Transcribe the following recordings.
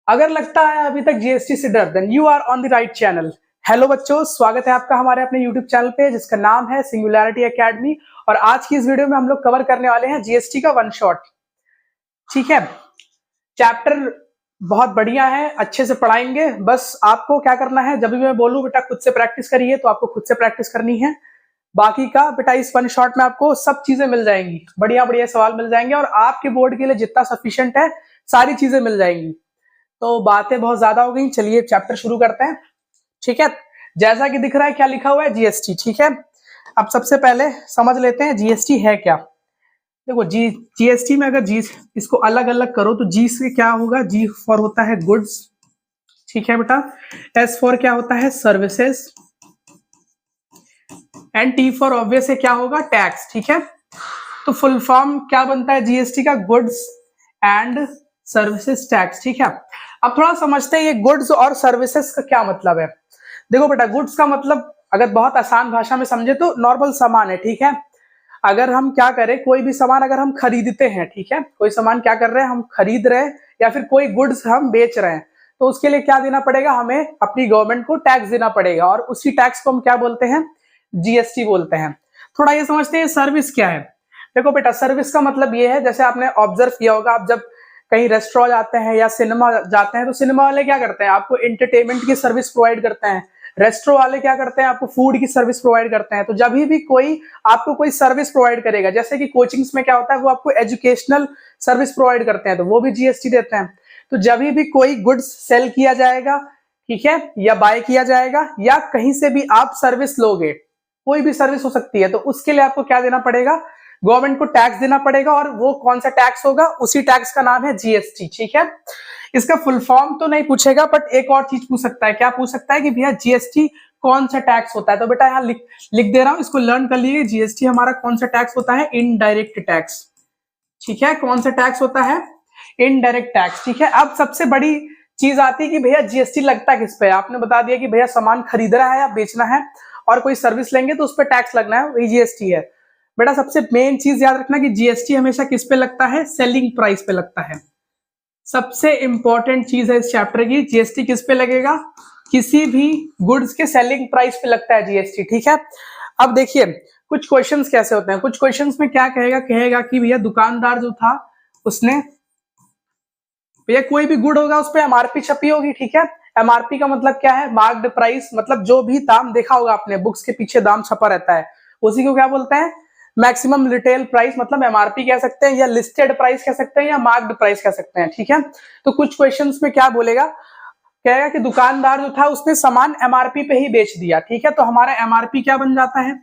अगर लगता है अभी तक जीएसटी से डर, then you are on the right channel. Hello बच्चों, स्वागत है आपका हमारे अपने यूट्यूब चैनल पे जिसका नाम है सिंगुलैरिटी एकेडमी। और आज की इस वीडियो में हम लोग कवर करने वाले हैं जीएसटी का वन शॉट। ठीक है, चैप्टर बहुत बढ़िया है, अच्छे से पढ़ाएंगे। बस आपको क्या करना है, जब भी मैं बोलूं बेटा खुद से प्रैक्टिस करिए, तो आपको खुद से प्रैक्टिस करनी है। बाकी का बेटा इस वन शॉट में आपको सब चीजें मिल जाएंगी, बढ़िया बढ़िया सवाल मिल जाएंगे और आपके बोर्ड के लिए जितना सफिशिएंट है सारी चीजें मिल जाएंगी। तो बातें बहुत ज्यादा हो गई, चलिए चैप्टर शुरू करते हैं। ठीक है, जैसा कि दिख रहा है क्या लिखा हुआ है, जीएसटी। ठीक है, अब सबसे पहले समझ लेते हैं जीएसटी है क्या। देखो जीएसटी में अगर जी इसको अलग अलग करो तो जी से क्या होगा, जी फॉर होता है गुड्स। ठीक है बेटा, एस फॉर क्या होता है, services, and T for obvious है क्या होगा, टैक्स। ठीक है, तो फुल फॉर्म क्या बनता है जीएसटी का, गुड्स एंड सर्विसेज टैक्स। ठीक है, अब थोड़ा समझते हैं ये गुड्स और सर्विसेज का क्या मतलब है। देखो बेटा, गुड्स का मतलब अगर बहुत आसान भाषा में समझे तो नॉर्मल सामान है। ठीक है, अगर हम क्या करें, कोई भी सामान अगर हम खरीदते हैं, ठीक है, कोई सामान क्या कर रहे हैं, हम खरीद रहे हैं या फिर कोई गुड्स हम बेच रहे हैं, तो उसके लिए क्या देना पड़ेगा, हमें अपनी गवर्नमेंट को टैक्स देना पड़ेगा और उसी टैक्स को हम क्या बोलते हैं, जीएसटी बोलते हैं। थोड़ा ये समझते हैं सर्विस क्या है। देखो बेटा, सर्विस का मतलब ये है, जैसे आपने ऑब्जर्व किया होगा, आप जब कहीं रेस्टोरेंट जाते हैं या सिनेमा जाते हैं तो सिनेमा वाले क्या करते हैं, आपको एंटरटेनमेंट की सर्विस प्रोवाइड करते हैं। रेस्टोरेंट वाले क्या करते हैं, आपको फूड की सर्विस प्रोवाइड करते हैं। तो जब भी कोई आपको कोई सर्विस प्रोवाइड करेगा, जैसे कि कोचिंग्स में क्या होता है, वो आपको एजुकेशनल सर्विस प्रोवाइड करते हैं, तो वो भी जीएसटी देते हैं। तो जब भी कोई गुड्स सेल किया जाएगा, ठीक है, या बाय किया जाएगा, या कहीं से भी आप सर्विस लोगे, कोई भी सर्विस हो सकती है, तो उसके लिए आपको क्या देना पड़ेगा, गवर्नमेंट को टैक्स देना पड़ेगा। और वो कौन सा टैक्स होगा, उसी टैक्स का नाम है जीएसटी। ठीक है, इसका फुल फॉर्म तो नहीं पूछेगा, बट एक और चीज पूछ सकता है। क्या पूछ सकता है कि भैया जीएसटी कौन सा टैक्स होता है। तो बेटा यहाँ लिख दे रहा हूं, इसको लर्न कर लिए। जीएसटी हमारा कौन सा टैक्स होता है, इनडायरेक्ट टैक्स। ठीक है, कौन सा टैक्स होता है, इनडायरेक्ट टैक्स। ठीक है, अब सबसे बड़ी चीज आती है कि भैया जीएसटी लगता किस पे। आपने बता दिया कि भैया सामान खरीद रहा है या बेचना है और कोई सर्विस लेंगे तो उस पर टैक्स लगना है, वही जीएसटी है। बेटा सबसे मेन चीज याद रखना कि जीएसटी हमेशा किस पे लगता है, सेलिंग प्राइस पे लगता है। सबसे इंपॉर्टेंट चीज है इस चैप्टर की, जीएसटी किस पे लगेगा, किसी भी गुड्स के सेलिंग प्राइस पे लगता है जीएसटी। ठीक है, अब देखिए कुछ क्वेश्चंस कैसे होते हैं। कुछ क्वेश्चंस में क्या कहेगा कि भैया दुकानदार जो था उसने, भैया कोई भी गुड होगा उस पर एमआरपी छपी होगी। ठीक है, एमआरपी का मतलब क्या है, मार्क्ड प्राइस, मतलब जो भी दाम देखा होगा आपने, बुक्स के पीछे दाम छपा रहता है, उसी को क्या बोलते हैं, मैक्सिमम रिटेल प्राइस, मतलब एमआरपी कह सकते हैं, या लिस्टेड प्राइस कह सकते हैं, या मार्क्ड प्राइस कह सकते हैं। ठीक है, तो कुछ क्वेश्चंस में क्या बोलेगा, कहेगा कि दुकानदार जो था उसने सामान एमआरपी पे ही बेच दिया। ठीक है, तो हमारा एमआरपी क्या बन जाता है,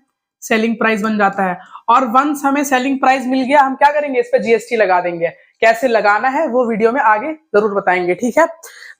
सेलिंग प्राइस बन जाता है। और वंस हमें सेलिंग प्राइस मिल गया, हम क्या करेंगे, इस पे जीएसटी लगा देंगे। कैसे लगाना है वो वीडियो में आगे जरूर बताएंगे। ठीक है,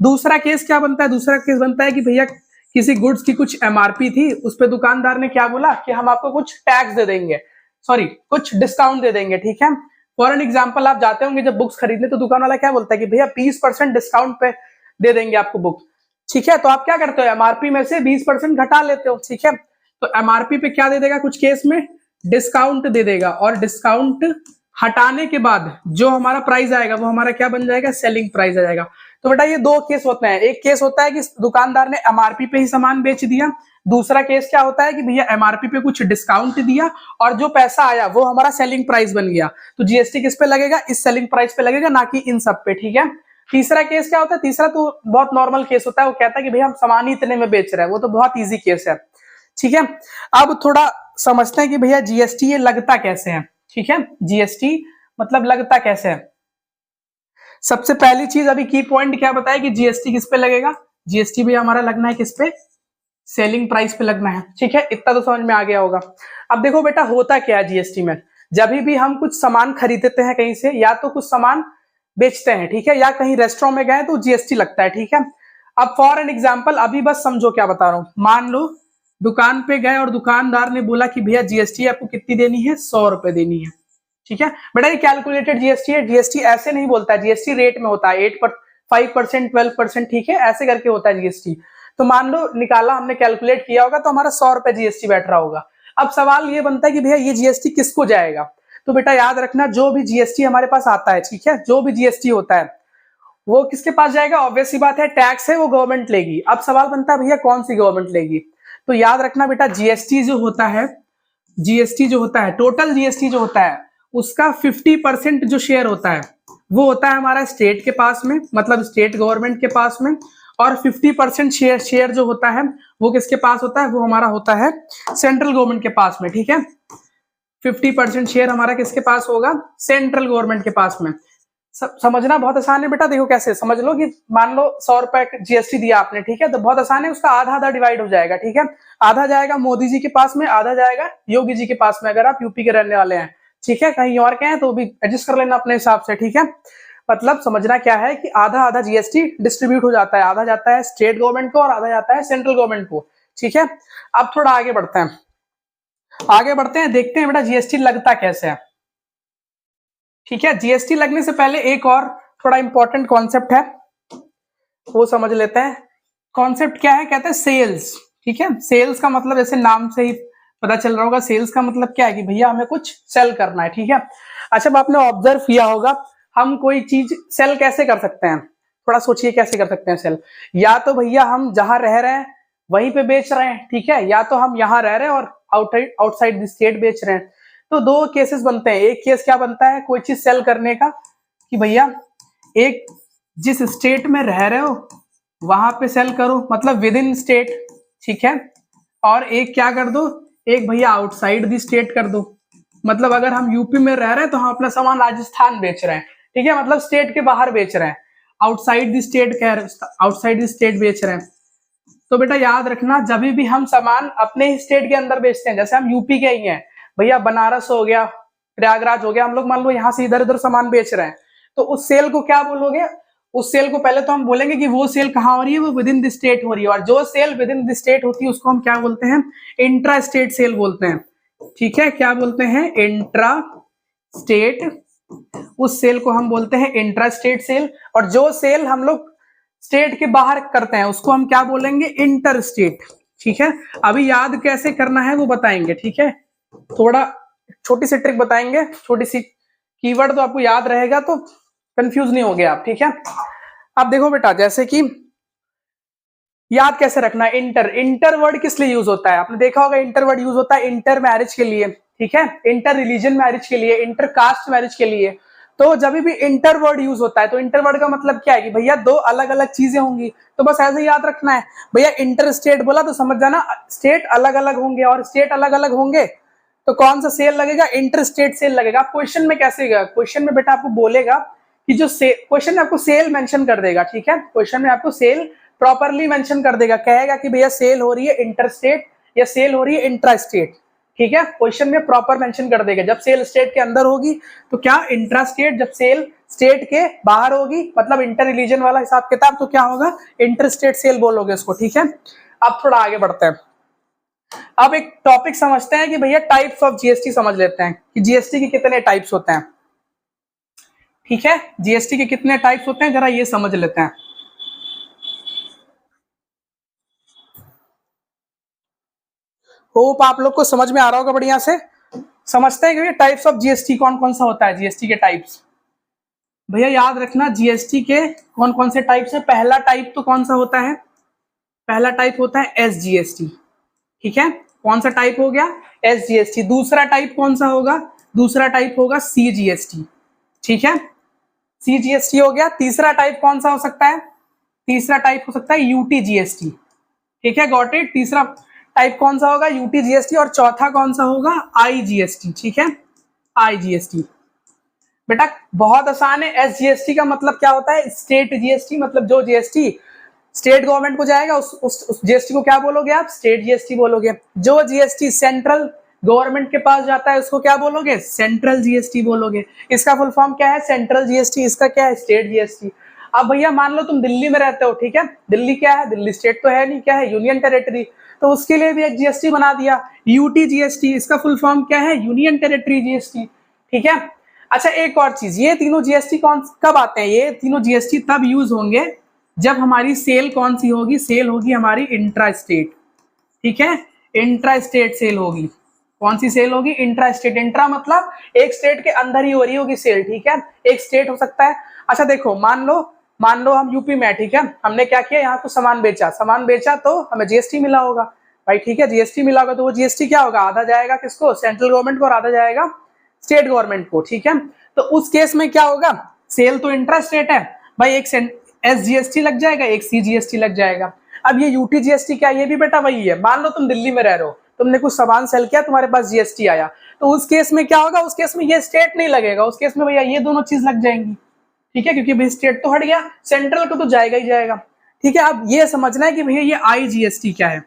दूसरा केस क्या बनता है, दूसरा केस बनता है कि भैया किसी गुड्स की कुछ एमआरपी थी, उस पे दुकानदार ने क्या बोला कि हम आपको कुछ टैक्स दे देंगे, सॉरी कुछ डिस्काउंट दे देंगे। ठीक है, फॉर एन एग्जाम्पल आप जाते होंगे जब बुक्स खरीदने, तो दुकान वाला क्या बोलता है कि भैया 20% डिस्काउंट पे दे देंगे आपको बुक। ठीक है, तो आप क्या करते हो, एमआरपी में से 20% घटा लेते हो। ठीक है, तो एमआरपी पे क्या दे देगा, कुछ केस में डिस्काउंट दे देगा, और डिस्काउंट हटाने के बाद जो हमारा प्राइस आएगा वो हमारा क्या बन जाएगा, सेलिंग प्राइस आ जाएगा। तो बेटा ये दो केस होते हैं, एक केस होता है कि दुकानदार ने एमआरपी पे ही सामान बेच दिया, दूसरा केस क्या होता है कि भैया एमआरपी पे कुछ डिस्काउंट दिया और जो पैसा आया वो हमारा सेलिंग प्राइस बन गया। तो जीएसटी किस पे लगेगा, इस सेलिंग प्राइस पे लगेगा, ना कि इन सब पे। ठीक है, तीसरा केस क्या होता है, तीसरा तो बहुत नॉर्मल केस होता है, वो कहता है कि भैया हम सामान ही इतने में बेच रहे हैं, वो तो बहुत ईजी केस है। ठीक है, अब थोड़ा समझते हैं कि भैया जीएसटी ये लगता कैसे है। ठीक है, जीएसटी मतलब लगता कैसे है। सबसे पहली चीज, अभी की पॉइंट क्या बताया कि जीएसटी किस पे लगेगा, जीएसटी भी हमारा लगना है किस पे, सेलिंग प्राइस पे लगना है। ठीक है, इतना तो समझ में आ गया होगा। अब देखो बेटा होता क्या है जीएसटी में, जब भी हम कुछ सामान खरीदते हैं कहीं से, या तो कुछ सामान बेचते हैं, ठीक है, या कहीं रेस्टोरेंट में गए तो जीएसटी लगता है। ठीक है, अब फॉर एन एग्जाम्पल अभी बस समझो क्या बता रहा हूं, मान लो दुकान पे गए और दुकानदार ने बोला कि भैया जीएसटी आपको कितनी देनी है, 100 रुपए देनी है। ठीक है बेटा, ये कैलकुलेटेड जीएसटी है, जीएसटी ऐसे नहीं बोलता है, जीएसटी रेट में होता है, 5%, 12%, ठीक है, ऐसे करके होता है जीएसटी। तो मान लो निकाला हमने, कैलकुलेट किया होगा, तो हमारा 100 रुपए जीएसटी बैठ रहा होगा। अब सवाल ये बनता है कि भैया ये जीएसटी किसको जाएगा। तो बेटा याद रखना, जो भी जीएसटी हमारे पास आता है, ठीक है, जो भी जीएसटी होता है वो किसके पास जाएगा? ऑब्वियस सी बात है, टैक्स है वो गवर्नमेंट लेगी। अब सवाल बनता है भैया कौन सी गवर्नमेंट लेगी? तो याद रखना बेटा, जीएसटी जो होता है, जीएसटी जो होता है, टोटल जीएसटी जो होता है, उसका 50% जो शेयर होता है वो होता है हमारा स्टेट के पास में, मतलब स्टेट गवर्नमेंट के पास में। और 50% शेयर जो होता है वो किसके पास होता है? वो हमारा होता है सेंट्रल गवर्नमेंट के पास में, ठीक है। 50% शेयर हमारा किसके पास होगा? सेंट्रल गवर्नमेंट के पास में। समझना बहुत आसान है बेटा, देखो कैसे समझ लो कि मान लो 100 रुपए जीएसटी दिया आपने, ठीक है, तो बहुत आसान है, उसका आधा आधा डिवाइड हो जाएगा, ठीक है। आधा जाएगा मोदी जी के पास में, आधा जाएगा योगी जी के पास में, अगर आप यूपी के रहने वाले हैं, ठीक है। कहीं और के हैं तो भी एडजस्ट कर लेना अपने हिसाब से, ठीक है। मतलब समझना क्या है कि आधा आधा जीएसटी डिस्ट्रीब्यूट हो जाता है, आधा जाता है स्टेट गवर्नमेंट को और आधा जाता है सेंट्रल गवर्नमेंट को, ठीक है। अब थोड़ा आगे बढ़ते हैं, देखते हैं बेटा जीएसटी लगता कैसे है, ठीक है। जीएसटी लगने से पहले एक और थोड़ा इंपॉर्टेंट कॉन्सेप्ट है, वो समझ लेते हैं। कॉन्सेप्ट क्या है? कहते हैं सेल्स, ठीक है। सेल्स का मतलब जैसे नाम से ही पता चल रहा होगा, सेल्स का मतलब क्या है कि भैया हमें कुछ सेल करना है, ठीक है। अच्छा, अब आपने ऑब्जर्व किया होगा, हम कोई चीज सेल कैसे कर सकते हैं? थोड़ा सोचिए कैसे कर सकते हैं सेल। या तो भैया हम जहां रह रहे हैं वहीं पे बेच रहे हैं, ठीक है, या तो हम यहाँ रह रहे हैं और आउटसाइड द स्टेट बेच रहे हैं। तो दो केसेस बनते हैं। एक केस क्या बनता है कोई चीज सेल करने का, कि भैया एक जिस स्टेट में रह रहे हो वहां पे सेल करो, मतलब विद इन स्टेट, ठीक है। और एक क्या कर दो, एक भैया आउटसाइड द स्टेट कर दो, मतलब अगर हम यूपी में रह रहे हैं तो हम अपना सामान राजस्थान बेच रहे हैं, ठीक है, मतलब स्टेट के बाहर बेच रहे हैं, आउटसाइड द स्टेट कह रहे, आउटसाइड द स्टेट बेच रहे हैं। तो बेटा याद रखना, जब भी हम सामान अपने ही स्टेट के अंदर बेचते हैं, जैसे हम यूपी के ही हैं भैया, बनारस हो गया, प्रयागराज हो गया, हम लोग मान लो यहाँ से इधर उधर सामान बेच रहे हैं, तो उस सेल को क्या बोलोगे? उस सेल को पहले तो हम बोलेंगे कि वो सेल कहाँ हो रही है, वो विद इन द स्टेट हो रही है। और जो sale within the state होती है उसको हम क्या बोलते हैं? इंट्रा स्टेट सेल बोलते हैं, ठीक है। क्या बोलते हैं? Intra state. उस सेल को हम बोलते हैं इंट्रा स्टेट सेल। और जो सेल हम लोग स्टेट के बाहर करते हैं उसको हम क्या बोलेंगे? इंटर स्टेट, ठीक है। अभी याद कैसे करना है वो बताएंगे, ठीक है। थोड़ा छोटी सी ट्रिक बताएंगे, छोटी सी कीवर्ड तो आपको याद रहेगा तो कंफ्यूज नहीं होगे आप, ठीक है। अब देखो बेटा, जैसे कि याद कैसे रखना है, इंटर वर्ड किस लिए यूज होता है? आपने देखा होगा इंटर वर्ड यूज होता है इंटर मैरिज के लिए, ठीक है, इंटर रिलीजन मैरिज के लिए, इंटर कास्ट मैरिज के लिए। तो जब भी इंटर वर्ड यूज होता है तो इंटर वर्ड का मतलब क्या है कि भैया दो अलग अलग चीजें होंगी, तो बस ऐसे याद रखना है। भैया इंटर स्टेट बोला तो समझ जाना स्टेट अलग अलग होंगे, और स्टेट अलग अलग होंगे तो कौन सा सेल लगेगा? इंटर स्टेट सेल लगेगा। क्वेश्चन में कैसे गया? क्वेश्चन में बेटा आपको बोलेगा कि जो क्वेश्चन में आपको सेल मेंशन कर देगा, ठीक है, क्वेश्चन में आपको सेल प्रॉपरली मेंशन कर देगा, कहेगा कि भैया सेल हो रही है इंटर स्टेट या सेल हो रही है इंट्रा स्टेट, ठीक है। क्वेश्चन में प्रॉपर मेंशन कर देगा। जब सेल स्टेट के अंदर होगी तो क्या? Intra state. जब सेल स्टेट के बाहर होगी, मतलब इंटर रिलीजन वाला हिसाब किताब, तो क्या होगा? इंटर स्टेट सेल बोलोगे उसको, ठीक है। अब थोड़ा आगे बढ़ते हैं, अब एक टॉपिक समझते हैं कि भैया टाइप्स ऑफ जीएसटी समझ लेते हैं कि जीएसटी के कितने टाइप्स होते हैं, ठीक है। जीएसटी के कितने टाइप्स होते हैं जरा ये समझ लेते हैं। होप आप लोग को समझ में आ रहा होगा बढ़िया से। समझते हैं कि टाइप्स ऑफ जीएसटी कौन कौन सा होता है, जीएसटी के टाइप्स। भैया याद रखना जीएसटी के कौन कौन से टाइप्स है। पहला टाइप तो कौन सा होता है? पहला टाइप होता है एसजीएसटी, ठीक है। कौन सा टाइप हो गया? एसजीएसटी। दूसरा टाइप कौन सा होगा? दूसरा टाइप होगा सीजीएसटी, ठीक है, सीजीएसटी हो गया। तीसरा टाइप कौन सा हो सकता है? तीसरा टाइप हो सकता है यूटीजीएसटी, ठीक है, गॉट इट। तीसरा टाइप कौन सा होगा? यूटीजीएसटी। और चौथा कौन सा होगा? आईजीएसटी, ठीक है, आईजीएसटी। बेटा बहुत आसान है। एसजीएसटी का मतलब क्या होता है? स्टेट जीएसटी, मतलब जो जीएसटी स्टेट गवर्नमेंट को जाएगा उस जीएसटी को क्या बोलोगे आप? स्टेट जीएसटी बोलोगे। जो जीएसटी सेंट्रल गवर्नमेंट के पास जाता है उसको क्या बोलोगे? सेंट्रल जीएसटी बोलोगे। इसका फुल फॉर्म क्या है? Central GST. इसका क्या है? State GST. अब भैया मान लो तुम दिल्ली में रहते हो, ठीक है, दिल्ली क्या है? दिल्ली स्टेट तो है नहीं, क्या है? Union territory. तो उसके लिए भी एक जीएसटी बना दिया, यूटी जीएसटी। इसका फुल फॉर्म क्या है? यूनियन टेरिटरी जीएसटी, ठीक है। अच्छा एक और चीज, ये तीनों जीएसटी कब आते हैं? ये तीनों जीएसटी तब यूज होंगे जब हमारी सेल कौन सी होगी? सेल होगी हमारी इंट्रा स्टेट, ठीक है, इंट्रा स्टेट सेल होगी। कौन सी सेल होगी? Intra state. इंट्रा मतलब एक स्टेट के अंदर ही हो रही होगी सेल, ठीक है, एक स्टेट हो सकता है। अच्छा देखो, मान लो मान लो हम यूपी में, ठीक है, हमने क्या किया, यहाँ कुछ सामान बेचा तो हमें जीएसटी मिला होगा भाई, ठीक है, जीएसटी मिला होगा तो वो जीएसटी क्या होगा, आधा जाएगा किसको, सेंट्रल गवर्नमेंट को और आधा जाएगा स्टेट गवर्नमेंट को, ठीक है। तो उस केस में क्या होगा, सेल तो इंट्रा स्टेट है भाई, एक एसजीएसटी लग जाएगा, एक सीजीएसटी लग जाएगा। अब ये यूटीजीएसटी क्या, ये भी बेटा वही है। मान लो तुम दिल्ली में रह रहे हो, तुमने कुछ सामान सेल किया, तुम्हारे पास जीएसटी आया, तो उस केस में क्या होगा, उस केस में ये स्टेट नहीं लगेगा, उस केस में भैया ये दोनों चीज लग जाएंगी, ठीक है, क्योंकि भाई स्टेट तो हट गया, सेंट्रल को तो जाएगा ही जाएगा, ठीक है। अब ये समझना है कि भैया ये आईजीएसटी क्या है।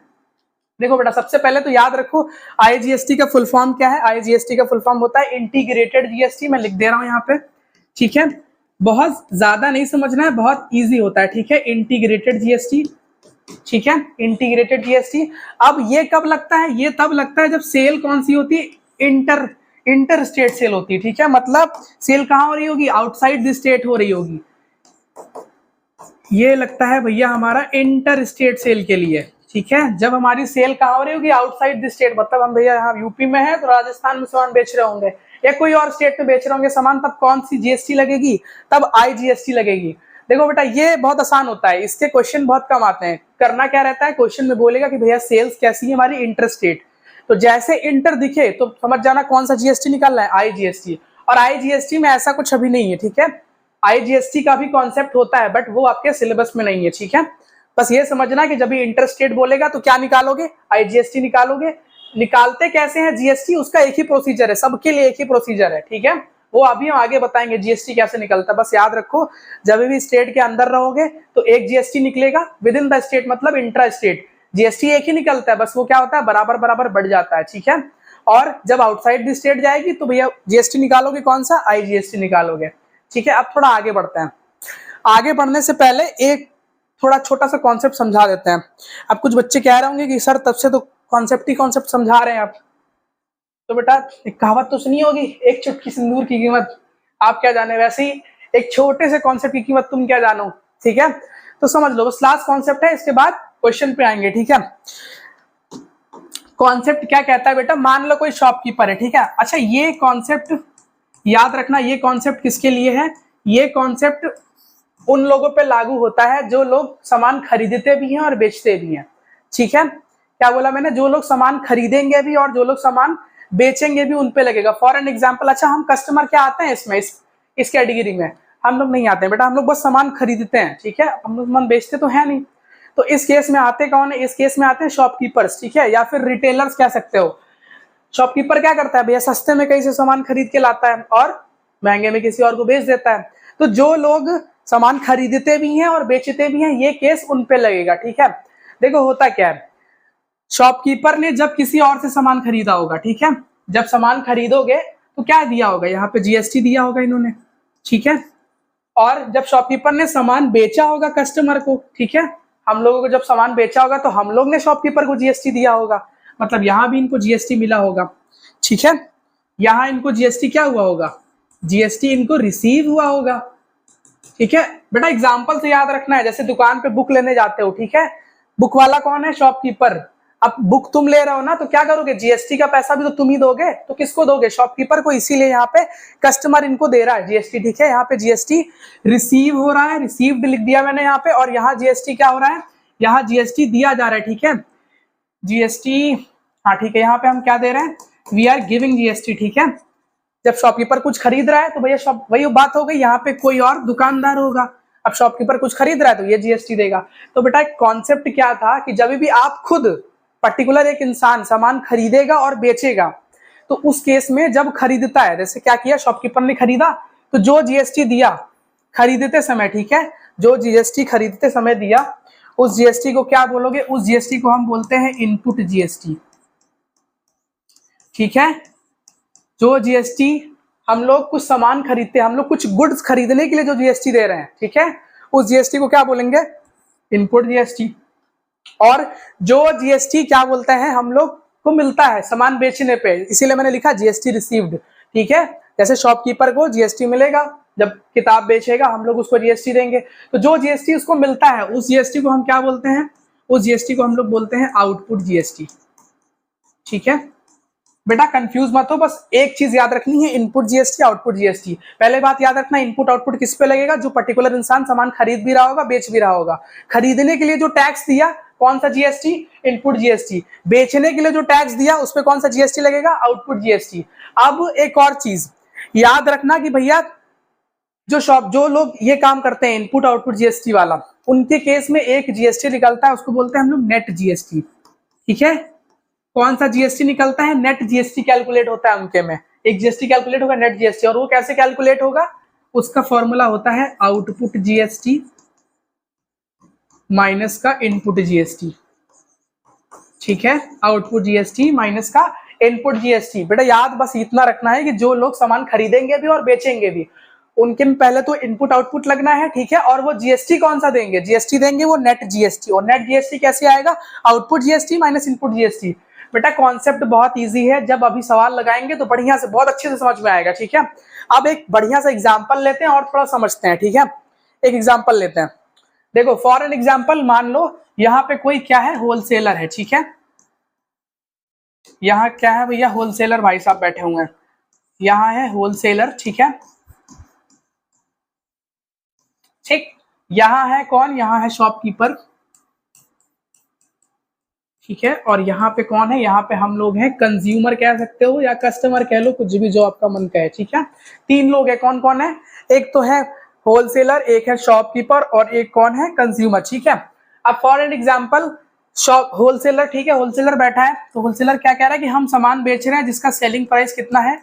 देखो बेटा, सबसे पहले तो याद रखो आईजीएसटी का फुल फॉर्म क्या है। आईजीएसटी का फुल फॉर्म होता है इंटीग्रेटेड जीएसटी, मैं लिख दे रहा हूं यहाँ पे, ठीक है, बहुत ज्यादा नहीं समझना है, बहुत इजी होता है, ठीक है, इंटीग्रेटेड जीएसटी, ठीक है, इंटीग्रेटेड जीएसटी। अब ये कब लगता है, ये तब लगता है जब सेल कौन सी होती है, इंटर स्टेट सेल होती है, ठीक है, मतलब सेल कहाँ हो रही होगी, आउटसाइड द स्टेट हो रही होगी। ये लगता है भैया हमारा इंटर स्टेट सेल के लिए, ठीक है, जब हमारी सेल कहाँ हो रही होगी, आउटसाइड द स्टेट, मतलब हम भैया यहाँ यूपी में है तो राजस्थान में सामान बेच रहे होंगे या कोई और स्टेट में बेच रहे होंगे सामान, तब कौन सी जीएसटी लगेगी, तब आईजीएसटी लगेगी। देखो बेटा ये बहुत आसान होता है, इसके क्वेश्चन बहुत कम आते हैं। करना क्या रहता है, क्वेश्चन में बोलेगा कि भैया सेल्स कैसी है हमारी इंटर स्टेट, तो जैसे इंटर दिखे तो समझ जाना कौन सा जीएसटी निकालना है, आईजीएसटी। और आईजीएसटी में ऐसा कुछ अभी नहीं है, ठीक है, आईजीएसटी का भी कॉन्सेप्ट होता है बट वो आपके सिलेबस में नहीं है, ठीक है। बस ये समझना कि जब भी इंटर स्टेट बोलेगा तो क्या निकालोगे, आईजीएसटी निकालोगे। निकालते कैसे हैं जीएसटी, उसका एक ही प्रोसीजर है, सबके लिए एक ही प्रोसीजर है, ठीक है, वो अभी हम आगे बताएंगे जीएसटी कैसे निकलता है। बस याद रखो जब भी स्टेट के अंदर रहोगे तो एक जीएसटी निकलेगा, विद इन द स्टेट मतलब इंट्रा स्टेट जीएसटी एक ही निकलता है, बस वो क्या होता है बराबर बराबर बढ़ जाता है, ठीक है। और जब आउटसाइड द स्टेट जाएगी तो भैया जीएसटी निकालोगे कौन सा, आईजीएसटी निकालोगे, ठीक है। अब थोड़ा आगे बढ़ते हैं, आगे बढ़ने से पहले एक थोड़ा छोटा सा कॉन्सेप्ट समझा देते हैं। अब कुछ बच्चे कह रहे होंगे कि सर तब से तो कॉन्सेप्ट समझा रहे हैं आप, तो बेटा एक कहावत तो सुनी होगी, एक चुटकी सिंदूर की कीमत आप क्या जाने, वैसे ही एक छोटे से कॉन्सेप्ट की कीमत तुम क्या जानो, ठीक है। तो समझ लो बस लास्ट कॉन्सेप्ट है, इसके बाद क्वेश्चन पे आएंगे, ठीक है। कॉन्सेप्ट क्या कहता है बेटा, मान लो कोई शॉपकीपर है, ठीक है। अच्छा ये कॉन्सेप्ट याद रखना, ये कॉन्सेप्ट किसके लिए है, ये कॉन्सेप्ट उन लोगों पे लागू होता है जो लोग सामान खरीदते भी हैं और बेचते भी हैं, ठीक है। क्या बोला मैंने, जो लोग सामान खरीदेंगे भी और जो लोग सामान बेचेंगे भी उन पे लगेगा। फॉर एन एग्जांपल, अच्छा हम कस्टमर क्या आते हैं इसमें, इस कैटेगरी में हम लोग नहीं आते हैं बेटा, हम लोग बस सामान खरीदते हैं, ठीक है, हम लोग सामान बेचते तो है नहीं। तो इस केस में आते कौन है, इस केस में आते हैं शॉपकीपर्स, ठीक है, या फिर रिटेलर्स कह सकते हो। शॉपकीपर क्या करता है भैया, सस्ते में कहीं से सामान खरीद के लाता है और महंगे में किसी और को बेच देता है। तो जो लोग सामान खरीदते भी हैं और बेचते भी हैं, ये केस उन पे लगेगा, ठीक है। देखो होता क्या है, शॉपकीपर ने जब किसी और से सामान खरीदा होगा, ठीक है, जब सामान खरीदोगे तो क्या दिया होगा, यहाँ पे जीएसटी दिया होगा इन्होंने, ठीक है। और जब शॉपकीपर ने सामान बेचा होगा कस्टमर को, ठीक है, हम लोगों को जब सामान बेचा होगा तो हम लोग ने शॉपकीपर को जीएसटी दिया होगा, मतलब यहाँ भी इनको जीएसटी मिला होगा, ठीक है। यहाँ इनको जीएसटी क्या हुआ होगा, जीएसटी इनको रिसीव हुआ होगा, ठीक है। बेटा एग्जाम्पल से याद रखना है, जैसे दुकान पे बुक लेने जाते हो, ठीक है, बुक वाला कौन है, शॉपकीपर। अब बुक तुम ले रहे हो ना, तो क्या करोगे, जीएसटी का पैसा भी तो तुम ही दोगे, तो किसको दोगे, शॉपकीपर को। इसीलिए यहाँ पे कस्टमर इनको दे रहा है जीएसटी, ठीक है। यहाँ पे जीएसटी रिसीव हो रहा है, रिसीव्ड लिख दिया मैंने यहाँ पे, और यहाँ जीएसटी क्या हो रहा है, यहाँ जीएसटी दिया जा रहा है, ठीक है, जीएसटी, हाँ ठीक है, यहाँ पे हम क्या दे रहे हैं, वी आर गिविंग जीएसटी, ठीक है। जब शॉपकीपर कुछ खरीद रहा है तो भैया शॉप, वही बात हो गई, यहाँ पे कोई और दुकानदार होगा, अब शॉपकीपर कुछ खरीद रहा है तो ये जीएसटी देगा। तो बेटा एक कॉन्सेप्ट क्या था कि जब भी आप खुद पर्टिकुलर एक इंसान सामान खरीदेगा और बेचेगा, तो उस केस में जब खरीदता है, जैसे क्या किया शॉपकीपर ने खरीदा, तो जो जीएसटी दिया खरीदते समय, ठीक है, जो जीएसटी खरीदते समय दिया, उस जीएसटी को क्या बोलोगे, उस जीएसटी को हम बोलते हैं इनपुट जीएसटी, ठीक है। जो जीएसटी हम लोग कुछ सामान खरीदते हैं, हम लोग कुछ गुड्स खरीदने के लिए जो जीएसटी दे रहे हैं, ठीक है, उस जीएसटी को क्या बोलेंगे, इनपुट जीएसटी। और जो जीएसटी क्या बोलते हैं, हम लोग को मिलता है सामान बेचने पे, इसीलिए मैंने लिखा जीएसटी रिसीव्ड, ठीक है। जैसे शॉपकीपर को जीएसटी मिलेगा, जब किताब बेचेगा हम लोग उसको जीएसटी देंगे, तो जो जीएसटी उसको मिलता है उस जीएसटी को हम क्या बोलते हैं, उस जीएसटी को हम लोग बोलते हैं आउटपुट जीएसटी, ठीक है। बेटा कंफ्यूज मत हो, बस एक चीज याद रखनी है, इनपुट जीएसटी आउटपुट जीएसटी। पहले बात याद रखना, इनपुट आउटपुट किस पे लगेगा, जो पर्टिकुलर इंसान सामान खरीद भी रहा होगा बेच भी रहा होगा। खरीदने के लिए जो टैक्स दिया कौन सा जीएसटी, इनपुट जीएसटी। बेचने के लिए जो टैक्स दिया उस पे कौन सा जीएसटी लगेगा, आउटपुट जीएसटी। अब एक और चीज याद रखना कि भैया जो लोग ये काम करते हैं इनपुट आउटपुट जीएसटी वाला, उनके केस में एक जीएसटी निकलता है, उसको बोलते हैं हम लोग नेट जीएसटी। ठीक है, कौन सा जीएसटी निकलता है, नेट जीएसटी कैलकुलेट होता है उनके में। एक जीएसटी कैलकुलेट होगा नेट जीएसटी, और वो कैसे कैलकुलेट होगा, उसका फॉर्मूला होता है आउटपुट जीएसटी माइनस का इनपुट जीएसटी। ठीक है, आउटपुट जीएसटी माइनस का इनपुट जीएसटी। बेटा याद बस इतना रखना है कि जो लोग सामान खरीदेंगे भी और बेचेंगे भी, उनके में पहले तो इनपुट आउटपुट लगना है। ठीक है, और वो जीएसटी कौन सा देंगे, जीएसटी देंगे वो नेट जीएसटी। और नेट जीएसटी कैसे आएगा, output GST minus input GST. बेटा कॉन्सेप्ट बहुत इजी है, जब अभी सवाल लगाएंगे तो बढ़िया से बहुत अच्छे से समझ में आएगा। ठीक है, अब एक बढ़िया सा एग्जाम्पल लेते हैं और थोड़ा समझते हैं। ठीक है, एक एग्जाम्पल लेते हैं। देखो फॉर एन एग्जाम्पल, मान लो यहाँ पे कोई क्या है, होलसेलर है। ठीक है, यहाँ क्या है भैया, होलसेलर भाई साहब बैठे हुए हैं, यहाँ है होलसेलर। ठीक है, ठीक, यहाँ है कौन, यहाँ है शॉपकीपर। ठीक है, और यहाँ पे कौन है, यहाँ पे हम लोग हैं कंज्यूमर कह सकते हो या कस्टमर कह लो, कुछ भी जो आपका मन कहे। ठीक है, तीन लोग है, कौन कौन है, एक तो है होलसेलर, एक है शॉपकीपर और एक कौन है, कंज्यूमर। ठीक है, अब for an example shop wholesaler, ठीक है, होलसेलर बैठा है, तो होलसेलर क्या कह रहा है कि हम सामान बेच रहे हैं जिसका सेलिंग प्राइस कितना है,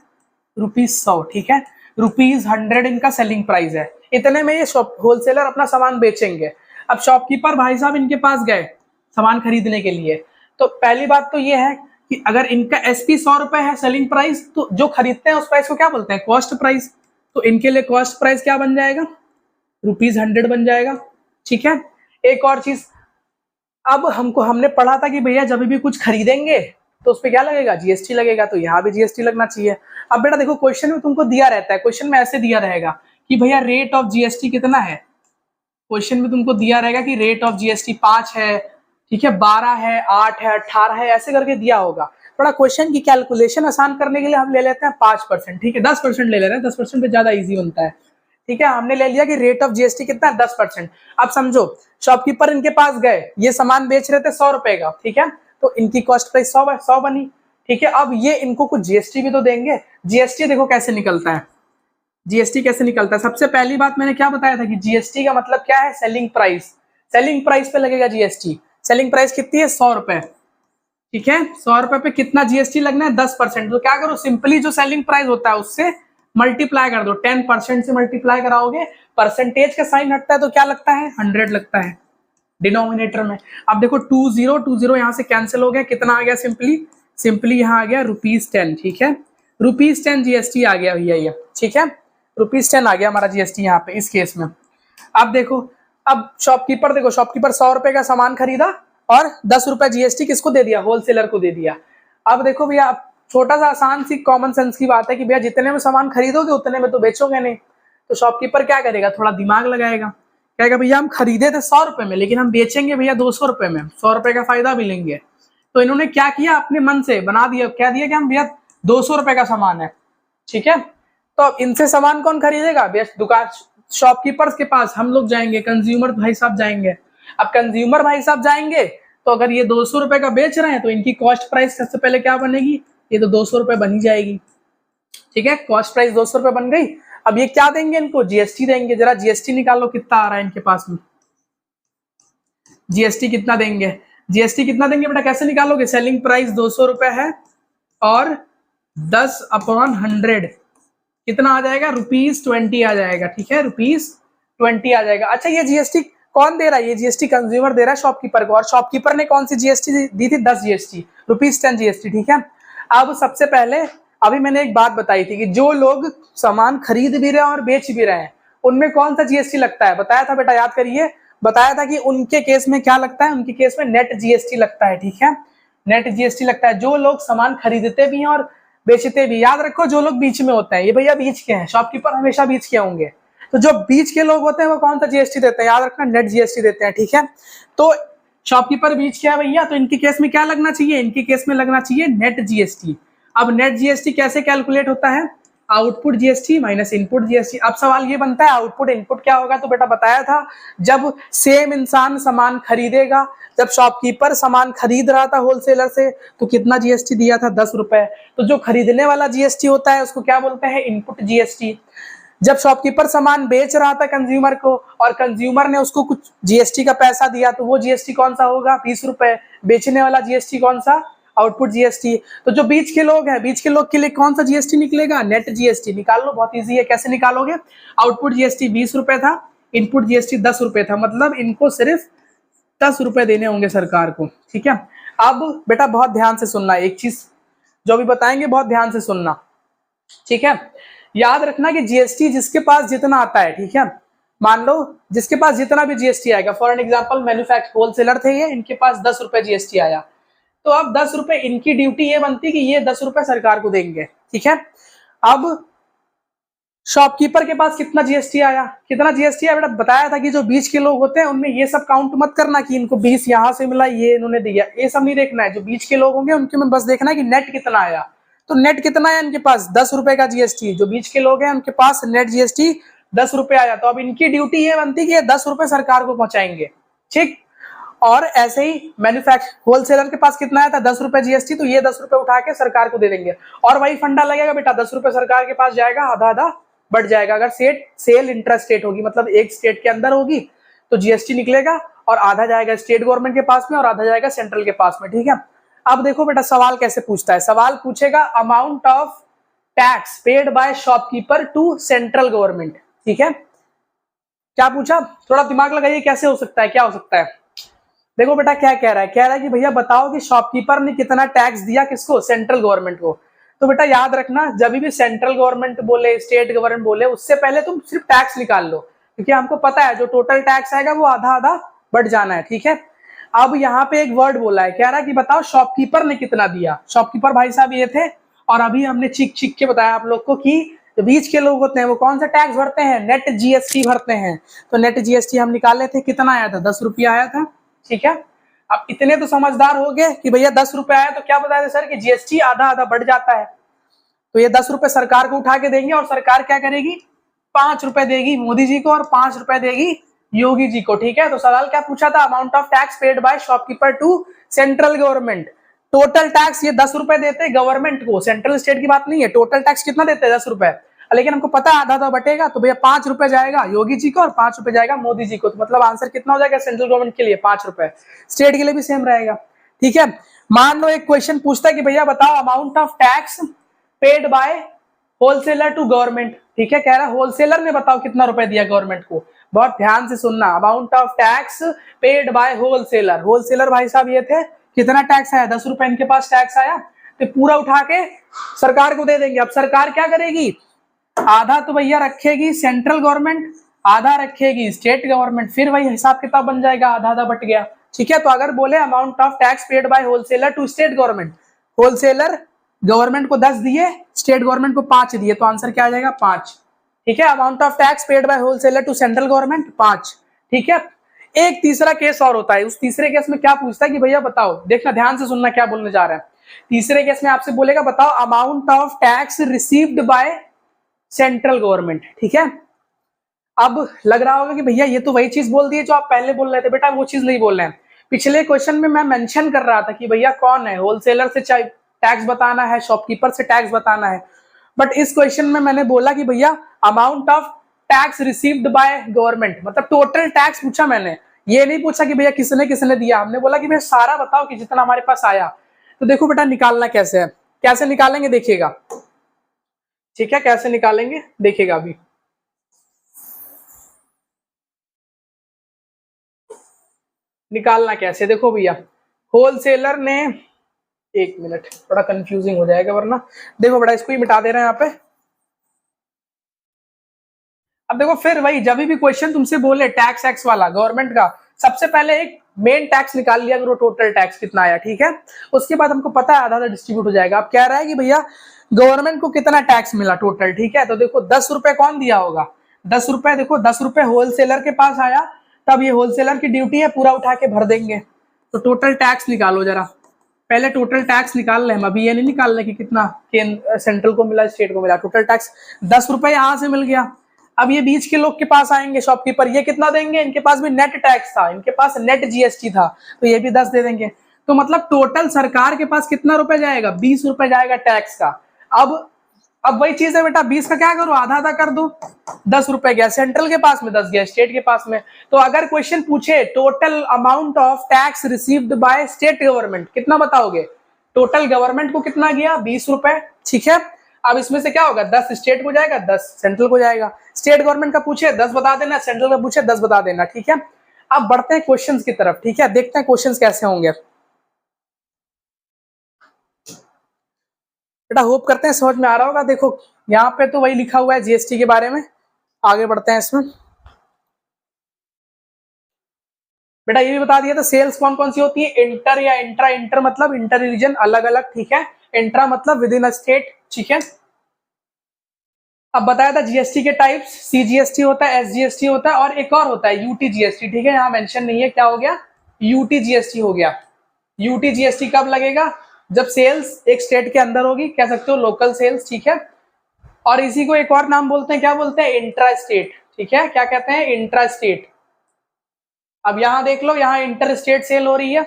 ₹100। ठीक है, ₹100 इनका सेलिंग प्राइस है, इतने में ये होलसेलर अपना सामान बेचेंगे। अब शॉपकीपर भाई साहब इनके पास गए सामान खरीदने के लिए, तो पहली बात तो ये है कि अगर इनका एसपी ₹100 है सेलिंग प्राइस, तो जो खरीदते हैं उस प्राइस को क्या बोलते हैं, कॉस्ट प्राइस। तो इनके लिए कॉस्ट प्राइस क्या बन जाएगा, ₹100 बन जाएगा। ठीक है, एक और चीज, अब हमने पढ़ा था कि भैया जब भी कुछ खरीदेंगे तो उस पर क्या लगेगा, जीएसटी लगेगा, तो यहाँ भी जीएसटी लगना चाहिए। अब बेटा देखो क्वेश्चन में तुमको दिया रहता है, क्वेश्चन में ऐसे दिया रहेगा कि भैया रेट ऑफ जीएसटी कितना है, क्वेश्चन में तुमको दिया रहेगा कि रेट ऑफ जीएसटी 5 है, ठीक है, 12 है, 8 है, 18 है, ऐसे करके दिया होगा। थोड़ा क्वेश्चन की कैलकुलेशन आसान करने के लिए हम ले लेते हैं 5%। ठीक है, 10% ले ले रहे हैं, 10% पे ज्यादा इजी बनता है। ठीक है, हमने ले लिया कि रेट ऑफ जीएसटी कितना है, 10%। अब समझो शॉपकीपर इनके पास गए, ये सामान बेच रहे थे ₹100 का। ठीक है, तो इनकी कॉस्ट प्राइस 100 बनी। ठीक है, अब ये इनको कुछ जीएसटी भी तो देंगे। जीएसटी देखो कैसे निकलता है, जीएसटी कैसे निकलता है। सबसे पहली बात मैंने क्या बताया था कि जीएसटी का मतलब क्या है, सेलिंग प्राइस। सेलिंग प्राइस पे लगेगा जीएसटी। सेलिंग प्राइस कितनी है, ₹100। ठीक है, ₹100 पे कितना जीएसटी लगना है, 10%। तो क्या करो, सिंपली जो सेलिंग प्राइस होता है उससे मल्टीप्लाई कर दो, 10% से मल्टीप्लाई कराओगे, परसेंटेज का साइन हटता है तो क्या लगता है, 100 लगता है डिनोमिनेटर में। अब देखो 20 यहाँ से कैंसिल हो गया, कितना आ गया, सिंपली यहाँ आ गया ₹10। ठीक है, ₹10 जीएसटी आ गया भैया ये। ठीक है, ₹10 आ गया हमारा जीएसटी यहाँ पे इस केस में। अब देखो, अब शॉपकीपर देखो, शॉपकीपर ₹100 का सामान खरीदा और ₹10 जीएसटी किसको दे दिया, होलसेलर को दे दिया। अब देखो भैया, छोटा सा आसान सी कॉमन सेंस की बात है कि भैया जितने में सामान खरीदोगे उतने में तो बेचोगे नहीं, तो शॉपकीपर क्या करेगा, थोड़ा दिमाग लगाएगा, कहेगा भैया हम खरीदे थे ₹100 में लेकिन हम बेचेंगे भैया ₹200 में, ₹100 का फायदा भी लेंगे। तो इन्होंने क्या किया, अपने मन से बना दिया, क्या दिया कि हम भैया ₹200 का सामान है। ठीक है, तो अब इनसे सामान कौन खरीदेगा, भैया दुकान शॉपकीपर्स के पास हम लोग जाएंगे, कंज्यूमर भाई साहब जाएंगे। अब कंज्यूमर भाई साहब जाएंगे तो अगर ये ₹200 का बेच रहे हैं तो इनकी कॉस्ट प्राइस सबसे पहले क्या बनेगी, ये तो ₹200 बन ही जाएगी। ठीक है, कॉस्ट प्राइस ₹200 बन गई। अब ये क्या देंगे इनको, जीएसटी देंगे। जरा जीएसटी निकालो कितना आ रहा है इनके पास में, जीएसटी कितना देंगे, जीएसटी कितना देंगे बेटा, कैसे निकालोगे, सेलिंग प्राइस ₹200 है और 10/100 कितना आ जाएगा, ₹20 आ जाएगा। ठीक है, ₹20 आ जाएगा। अच्छा ये जीएसटी कौन दे रहा है, ये जीएसटी कंज्यूमर दे रहा है शॉपकीपर को, और शॉपकीपर ने कौन सी जीएसटी दी थी, 10 जीएसटी, ₹10 जीएसटी। ठीक है, अब सबसे पहले अभी मैंने एक बात बताई थी कि जो लोग सामान खरीद भी रहे हैं और बेच भी रहे हैं उनमें कौन सा जीएसटी लगता है, बताया था बेटा, याद करिए, बताया था कि उनके केस में क्या लगता है, उनके केस में नेट जीएसटी लगता है। ठीक है, नेट जीएसटी लगता है, जो लोग सामान खरीदते भी हैं और बेचते भी। याद रखो जो लोग बीच में होते हैं, ये भैया बीच के हैं, शॉपकीपर हमेशा बीच के होंगे, तो जो बीच के लोग होते हैं वो कौन सा जीएसटी देते हैं, याद रखना, नेट जीएसटी देते हैं। ठीक है, तो शॉपकीपर बीच के है भैया, तो इनके केस में क्या लगना चाहिए, इनके केस में लगना चाहिए नेट जीएसटी। अब नेट जीएसटी कैसे कैलकुलेट होता है, output GST minus input GST. अब सवाल ये बनता है आउटपुट इनपुट क्या होगा, तो बेटा बताया था जब सेम इंसान सामान खरीदेगा, जब शॉपकीपर सामान खरीद रहा था होलसेलर से तो कितना जीएसटी दिया था, 10 रुपए। तो जो खरीदने वाला जीएसटी होता है उसको क्या बोलते हैं, इनपुट जीएसटी। जब शॉपकीपर सामान बेच रहा था कंज्यूमर को और कंज्यूमर ने उसको कुछ जीएसटी का पैसा दिया तो वो जीएसटी कौन सा होगा, 20 रुपए। बेचने वाला जीएसटी कौन सा, आउटपुट जीएसटी। तो जो बीच के लोग हैं, बीच के लोग के लिए कौन सा जीएसटी निकलेगा, नेट जीएसटी। निकाल लो, बहुत इजी है। कैसे निकालोगे, आउटपुट जीएसटी 20 रुपए था, इनपुट जीएसटी 10 रुपए था, मतलब इनको सिर्फ 10 रुपए देने होंगे सरकार को। ठीक है, अब बेटा बहुत ध्यान से सुनना, एक चीज जो भी बताएंगे बहुत ध्यान से सुनना। ठीक है, याद रखना कि जीएसटी जिसके पास जितना आता है, ठीक है, मान लो जिसके पास जितना भी जीएसटी आएगा, for an example manufacture wholesaler थे ये, इनके पास 10 रुपए जीएसटी आया, तो अब 10 रुपए इनकी ड्यूटी ये बनती कि ये 10 रुपए सरकार को देंगे। ठीक है, अब शॉपकीपर के पास कितना जीएसटी आया, कितना जीएसटी आया बेटा बताया था कि जो बीच के लोग होते हैं उनमें ये सब काउंट मत करना कि इनको 20 यहां से मिला, ये इन्होंने दिया, ये सब नहीं देखना है। जो बीच के लोग होंगे उनके में बस देखना है कि नेट कितना आया। तो नेट कितना है इनके पास, 10 रुपए का जीएसटी। जो बीच के लोग हैं उनके पास नेट जीएसटी 10 रुपए आया, तो अब इनकी ड्यूटी ये बनती कि ये 10 रुपए सरकार को पहुंचाएंगे। ठीक, और ऐसे ही मैन्युफैक्चर होलसेलर के पास कितना आया था, 10 रुपए जीएसटी, तो ये 10 रुपए उठा के सरकार को दे देंगे। और वही फंडा लगेगा बेटा, 10 रुपए सरकार के पास जाएगा, आधा आधा बढ़ जाएगा। अगर सेल इंटर स्टेट होगी, मतलब एक स्टेट के अंदर होगी, तो जीएसटी निकलेगा और आधा जाएगा स्टेट गवर्नमेंट के पास में और आधा जाएगा सेंट्रल के पास में। ठीक है, अब देखो बेटा सवाल कैसे पूछता है, सवाल पूछेगा amount of tax paid by shopkeeper to central government. ठीक है, क्या पूछा, थोड़ा दिमाग लगाइए, कैसे हो सकता है, क्या हो सकता है। देखो बेटा क्या कह रहा है कि भैया बताओ कि शॉपकीपर ने कितना टैक्स दिया, किसको, सेंट्रल गवर्नमेंट को। तो बेटा याद रखना, जब भी सेंट्रल गवर्नमेंट बोले, स्टेट गवर्नमेंट बोले, उससे पहले तुम सिर्फ टैक्स निकाल लो, क्योंकि हमको पता है जो टोटल टैक्स आएगा वो आधा आधा बढ़ जाना है। ठीक है, अब यहाँ पे एक वर्ड बोला है, कह रहा है कि बताओ शॉपकीपर ने कितना दिया। शॉपकीपर भाई साहब ये थे, और अभी हमने चीख के बताया आप लोग को कि जो बीच के लोग होते हैं वो कौन सा टैक्स भरते हैं, नेट जीएसटी भरते हैं। तो नेट जीएसटी हम निकाले थे, कितना आया था, 10 रुपया आया था। ठीक है, अब इतने तो समझदार हो गए कि भैया 10 रुपए आया, तो क्या बताया सर कि जीएसटी आधा आधा बढ़ जाता है, तो ये 10 रुपए सरकार को उठा के देंगे, और सरकार क्या करेगी, 5 रुपए देगी मोदी जी को और 5 रुपए देगी योगी जी को। ठीक है, तो सवाल क्या पूछा था, amount of tax paid by shopkeeper to central government. Total tax ये 10 रुपए देते गवर्नमेंट को, सेंट्रल स्टेट की बात नहीं है, टोटल टैक्स कितना देते हैं, 10 रुपए, लेकिन हमको पता है आधा आधा बटेगा, तो भैया 5 रुपए जाएगा योगी जी को और 5 रुपए जाएगा मोदी जी को। तो मतलब आंसर कितना हो जाएगा सेंट्रल गवर्नमेंट के लिए, 5 रुपए, स्टेट के लिए भी सेम रहेगा। ठीक है, मान लो एक क्वेश्चन पूछता है कि भैया बताओ amount of tax paid by wholesaler to government. ठीक है, कह रहा है होलसेलर ने बताओ कितना रुपए दिया गवर्नमेंट को। बहुत ध्यान से सुनना, amount of tax paid by wholesaler. Wholesaler भाई साहब ये थे, कितना टैक्स आया, 10 रुपए इनके पास टैक्स आया, तो पूरा उठा के सरकार को दे देंगे। अब सरकार क्या करेगी, आधा तो भैया रखेगी सेंट्रल गवर्नमेंट, आधा रखेगी स्टेट गवर्नमेंट, फिर वही हिसाब किताब बन जाएगा, आधा आधा बट गया। ठीक है, तो अगर बोले amount of tax paid by wholesaler to state government, wholesaler government को 10 दिए, स्टेट गवर्नमेंट को 5 दिए, तो आंसर क्या आ जाएगा, 5। ठीक है, amount of tax paid by wholesaler to central government 5। ठीक है, एक तीसरा केस और होता है, उस तीसरे केस में क्या पूछता है कि भैया बताओ, देखना ध्यान से सुनना क्या बोलने जा रहा है। तीसरे केस में आपसे बोलेगा बताओ amount of tax received by central government. ठीक है, अब लग रहा होगा कि भैया ये तो वही चीज बोल दी है जो आप पहले बोल रहे थे। बेटा वो चीज नहीं बोल रहे हैं, पिछले क्वेश्चन में मैं मेंशन कर रहा था कि भैया कौन है, होलसेलर से टैक्स बताना है, शॉपकीपर से टैक्स बताना है, बट इस क्वेश्चन में मैंने बोला कि भैया amount of tax received by government, मतलब टोटल टैक्स पूछा मैंने, ये नहीं पूछा कि भैया किसने किसने दिया। हमने बोला कि भैया सारा बताओ कि जितना हमारे पास आया। तो देखो बेटा निकालना कैसे है, कैसे निकालेंगे देखिएगा। ठीक है, कैसे निकालेंगे देखिएगा अभी। निकालना कैसे, देखो भैया होलसेलर ने, एक मिनट थोड़ा कंफ्यूजिंग हो जाएगा वरना, देखो बेटा इसको ही मिटा दे रहे हैं यहाँ पे। अब देखो फिर वही, जब भी क्वेश्चन तुमसे बोले टैक्स एक्स वाला गवर्नमेंट का, सबसे पहले एक मेन टैक्स निकाल लिया करो, टोटल टैक्स कितना आया। ठीक है, उसके बाद हमको पता है आधा आधा डिस्ट्रीब्यूट हो जाएगा। अब कह रहा है कि भैया गवर्नमेंट को कितना टैक्स मिला टोटल। ठीक है, तो देखो 10 रुपए कौन दिया होगा, 10 रुपए, देखो 10 रुपए होलसेलर के पास आया, तब ये होलसेलर की ड्यूटी है पूरा उठा के भर देंगे। तो टोटल टैक्स निकालो जरा, पहले टोटल टैक्स निकाल ले हम, अभी ये नहीं निकाल रहे कि कितना सेंट्रल को मिला स्टेट को मिला। टोटल टैक्स 10 रुपए यहाँ से मिल गया। अब ये बीच के लोग के पास आएंगे शॉपकीपर, ये कितना देंगे, इनके पास भी नेट टैक्स था, इनके पास नेट जीएसटी था, तो ये भी 10 दे देंगे। तो मतलब टोटल सरकार के पास कितना रुपए जाएगा, 20 रुपए जाएगा टैक्स का। अब वही चीज है बेटा, 20 का क्या करो, आधा आधा कर दो, 10 रुपए गया सेंट्रल के पास में, 10 गया स्टेट के पास में। तो अगर क्वेश्चन पूछे total amount of tax received by state government, कितना बताओगे, टोटल गवर्नमेंट को कितना गया, 20 रुपए, ठीक है। अब इसमें से क्या होगा, 10 स्टेट को जाएगा, 10 सेंट्रल को जाएगा। स्टेट गवर्नमेंट का पूछे 10 बता देना, सेंट्रल का पूछे 10 बता देना, ठीक है। अब बढ़ते हैं क्वेश्चंस की तरफ, ठीक है, देखते हैं क्वेश्चंस कैसे होंगे बेटा, होप करते हैं समझ में आ रहा होगा। देखो यहाँ पे तो वही लिखा हुआ है जीएसटी के बारे में, आगे बढ़ते हैं इसमें। बेटा ये भी बता दिया था सेल्स कौन कौन सी होती है, इंटर या इंट्रा, इंटर मतलब इंटर रीजन अलग अलग, ठीक है, इंट्रा मतलब विद इन अ स्टेट, ठीक है। अब बताया था जीएसटी के टाइप्स, सीजीएसटी होता है, एसजीएसटी होता है, और एक और होता है यूटीजीएसटी, ठीक है, यहाँ मेंशन नहीं है, क्या हो गया, यूटीजीएसटी हो गया। यूटीजीएसटी कब लगेगा, जब सेल्स एक स्टेट के अंदर होगी, कह सकते हो लोकल सेल्स, ठीक है। और इसी को एक और नाम बोलते हैं, क्या बोलते हैं, इंट्रा स्टेट, ठीक है, क्या कहते हैं, इंट्रा स्टेट। अब यहाँ देख लो, यहाँ इंटर स्टेट सेल हो रही है,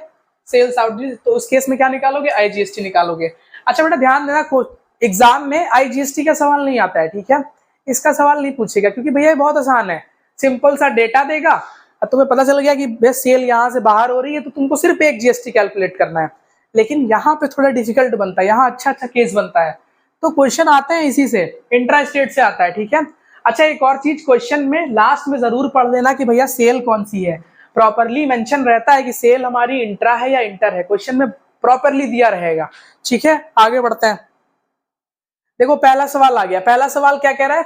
सेल्स आउट, तो उस केस में क्या निकालोगे, आईजीएसटी निकालोगे। अच्छा बेटा ध्यान देना, एग्जाम में आईजीएसटी का सवाल नहीं आता है, ठीक है, इसका सवाल नहीं पूछेगा, क्योंकि भैया ये बहुत आसान है, सिंपल सा डेटा देगा, अब तुम्हें पता चल गया कि बेस्ट सेल यहाँ से बाहर हो रही है, तो तुमको सिर्फ एक जीएसटी कैलकुलेट करना है। लेकिन यहाँ पे थोड़ा डिफिकल्ट बनता है, यहाँ अच्छा अच्छा केस बनता है, तो क्वेश्चन आते हैं इसी से, इंट्रा स्टेट से आता है, ठीक है। अच्छा एक और चीज, क्वेश्चन में लास्ट में जरूर पढ़ लेना कि भैया सेल कौन सी है, प्रॉपरली मेंशन रहता है कि सेल हमारी इंट्रा है या इंटर है, क्वेश्चन में प्रॉपरली दिया रहेगा, ठीक है। आगे बढ़ते हैं, देखो पहला सवाल आ गया। पहला सवाल क्या कह रहा है,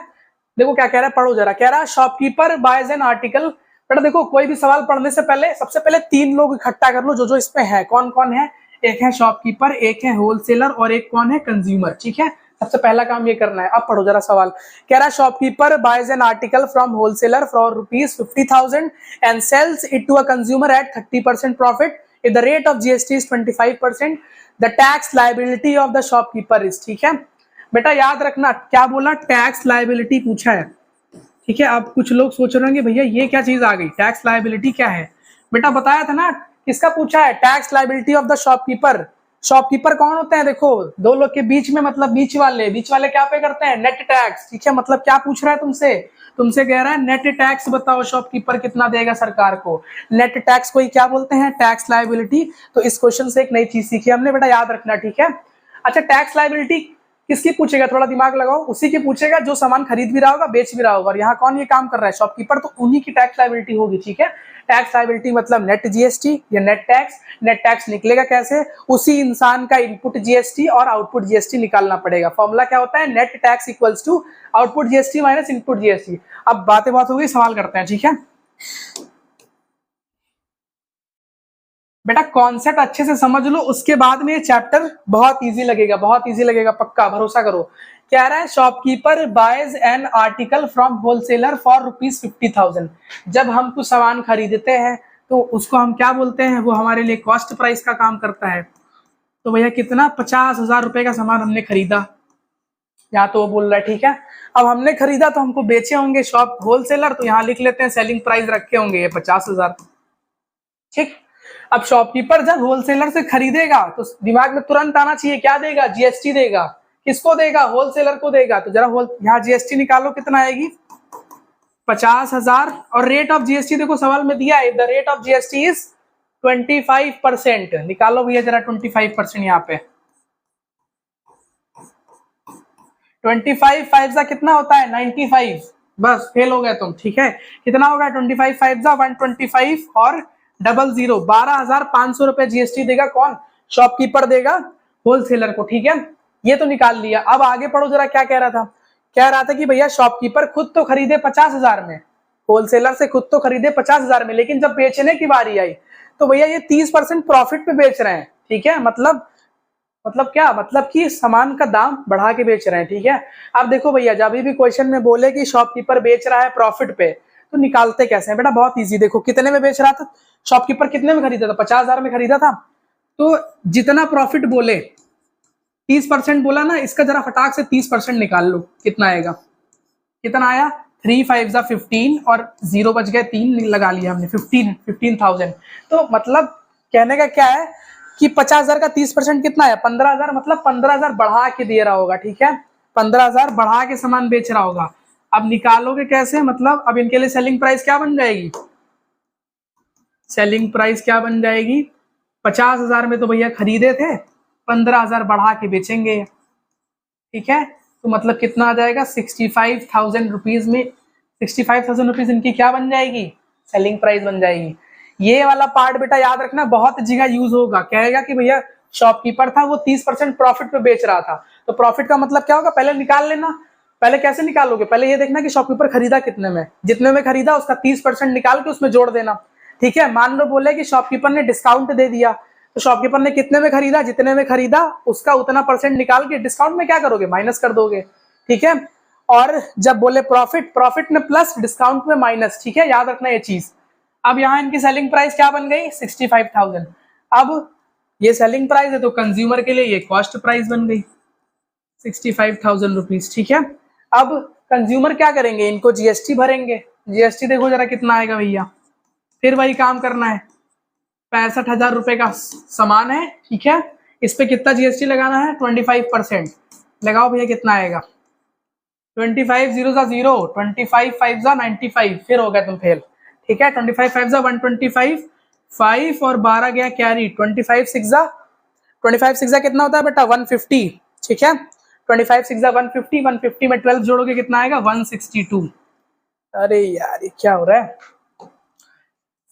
देखो क्या कह रहा है, पढ़ो जरा, कह रहा है शॉपकीपर बायज एन आर्टिकल। बेटा देखो कोई भी सवाल पढ़ने से पहले सबसे पहले 3 लोग इकट्ठा कर लो जो जो इसमें है, कौन कौन है, एक है शॉपकीपर, एक है होलसेलर, और एक कौन है, कंज्यूमर, ठीक है। सबसे पहला काम ये करना है। अब पढ़ो जरा सवाल, कह रहा है shopkeeper buys an article from wholesaler for ₹50,000 and sells it to a consumer at 30% profit, if the rate of GST is 25%, the tax liability of the shopkeeper is, ठीक है। बेटा याद रखना क्या बोला, टैक्स लायबिलिटी पूछा है, ठीक है। अब कुछ लोग सोच रहे होंगे भैया ये क्या चीज आ गई, टैक्स लायबिलिटी क्या है। बेटा बताया था ना, किसका पूछा है, tax liability of the shopkeeper. Shopkeeper कौन होते हैं, देखो दो लोग के बीच में, मतलब बीच वाले क्या पे करते हैं, नेट टैक्स, ठीक है। मतलब क्या पूछ रहा है तुमसे, तुमसे कह रहा है नेट टैक्स बताओ शॉपकीपर कितना देगा सरकार को, नेट टैक्स को ही क्या बोलते हैं, टैक्स लायबिलिटी। तो इस क्वेश्चन से एक नई चीज सीखी हमने, बेटा याद रखना, ठीक है। अच्छा टैक्स लायबिलिटी किसकी पूछेगा, थोड़ा दिमाग लगाओ, उसी की पूछेगा जो सामान खरीद भी रहा होगा, बेच भी रहा होगा, और यहाँ कौन ये काम कर रहा है, शॉपकीपर, तो उन्हीं की टैक्स लायबिलिटी होगी, ठीक है। टैक्स लायबिलिटी मतलब नेट जीएसटी या नेट टैक्स। नेट टैक्स निकलेगा कैसे, उसी इंसान का इनपुट जीएसटी और आउटपुट जीएसटी निकालना पड़ेगा। फॉर्मूला क्या होता है, net tax equals to output GST minus input GST. अब बातें बात हो गई, सवाल करते हैं, ठीक है। बेटा कॉन्सेप्ट अच्छे से समझ लो, उसके बाद में ये चैप्टर बहुत इजी लगेगा, बहुत इजी लगेगा, पक्का भरोसा करो। कह रहा है shopkeeper buys an article from wholesaler for ₹50,000। जब हम कुछ सामान खरीदते हैं तो उसको हम क्या बोलते हैं, वो हमारे लिए कॉस्ट प्राइस का काम करता है। तो भैया कितना, 50,000 रुपए का सामान हमने खरीदा, यहाँ तो वो बोल रहा है, ठीक है। अब हमने खरीदा तो हमको बेचे होंगे शॉप होलसेलर, तो यहाँ लिख लेते हैं सेलिंग प्राइस रखे होंगे ये 50,000, ठीक। अब शॉपकीपर जब होलसेलर से खरीदेगा तो दिमाग में तुरंत आना चाहिए क्या देगा, जीएसटी देगा। किसको देगा, होलसेलर को देगा। तो जरा यहाँ जीएसटी निकालो, कितना आएगी, 50,000, और रेट ऑफ जीएसटी देखो सवाल में दिया है, the rate of GST is 25%। निकालो भैया जरा 25% यहाँ पे, 25 5 जा कितना होता है, 95, बस फेल हो गए तुम, ठीक है। कितना होगा, 25 5 जा 125 और 00, 12,500 रुपए जीएसटी देगा कौन, शॉपकीपर देगा होलसेलर को, ठीक है। ये तो निकाल लिया। अब आगे पढ़ो जरा, क्या कह रहा था, कह रहा था कि भैया शॉपकीपर खुद तो खरीदे 50,000 में, होलसेलर से खुद तो खरीदे 50,000 में, लेकिन जब बेचने की बारी आई तो भैया ये 30% प्रॉफिट पे बेच रहे हैं, ठीक है। मतलब क्या, मतलब कि सामान का दाम बढ़ा के बेच रहे हैं, ठीक है। अब देखो भैया जब भी क्वेश्चन में बोले कि शॉपकीपर बेच रहा है प्रॉफिट पे, तो निकालते कैसे हैं बेटा, बहुत इजी। देखो कितने में बेच रहा था शॉपकीपर, कितने में खरीदा था, 50,000 में खरीदा था, तो जितना प्रॉफिट बोले 30% बोला ना, इसका जरा फटाक से 30% निकाल लो, कितना आएगा? कितना आया? 3 5 15 और 0 बच गए 3, लगा लिया हमने 15,000। तो मतलब कहने का क्या है कि 50,000 का 30% कितना है? 15,000, मतलब 15,000 बढ़ा के दे रहा होगा, ठीक है, 15,000 बढ़ा के सामान बेच रहा होगा। अब निकालोगे कैसे? मतलब अब इनके लिए सेलिंग प्राइस क्या बन जाएगी? सेलिंग प्राइस क्या बन जाएगी? 50,000 में तो भैया खरीदे थे, 15,000 बढ़ा के बेचेंगे, ठीक है। तो मतलब कितना आ जाएगा? 65,000 रुपीज में 65,000 रुपीज इनकी क्या बन जाएगी? सेलिंग प्राइस बन जाएगी। ये वाला पार्ट बेटा याद रखना, बहुत जगह यूज होगा। कहेगा कि भैया शॉपकीपर था, वो 30% प्रॉफिट पे बेच रहा था, तो प्रॉफिट का मतलब क्या होगा? पहले निकाल लेना। पहले कैसे निकालोगे? पहले ये देखना कि शॉपकीपर खरीदा कितने में, जितने में खरीदा उसका 30% निकाल के उसमें जोड़ देना, ठीक है। मान लो बोले कि शॉपकीपर ने डिस्काउंट दे दिया, तो शॉपकीपर ने कितने में खरीदा? जितने में खरीदा उसका उतना परसेंट निकाल के डिस्काउंट में क्या करोगे? माइनस कर दोगे, ठीक है। और जब बोले प्रॉफिट, प्रॉफिट में प्लस, डिस्काउंट में माइनस, ठीक है, याद रखना ये चीज। अब यहाँ इनकी सेलिंग प्राइस क्या बन गई? 65,000। अब ये सेलिंग प्राइस है तो कंज्यूमर के लिए ये कॉस्ट प्राइस बन गई 65,000 रुपीज, ठीक है। अब कंज्यूमर क्या करेंगे? इनको जीएसटी भरेंगे। जीएसटी देखो जरा कितना आएगा भैया, फिर वही काम करना है। 65,000 रुपए का सामान है, ठीक है, इस पे कितना जीएसटी लगाना है? 25%। लगाओ भैया कितना आएगा? 25 0 0, 25 5 95, फिर हो गया तुम फेल, ठीक है। 25 5 125, 5 और 12 गया कैरी, 25 6 कितना होता है बेटा? 150, ठीक है। 25 6 150, 150 में 12 जोड़ोगे कितना आएगा? 162। अरे यार ये क्या हो रहा है,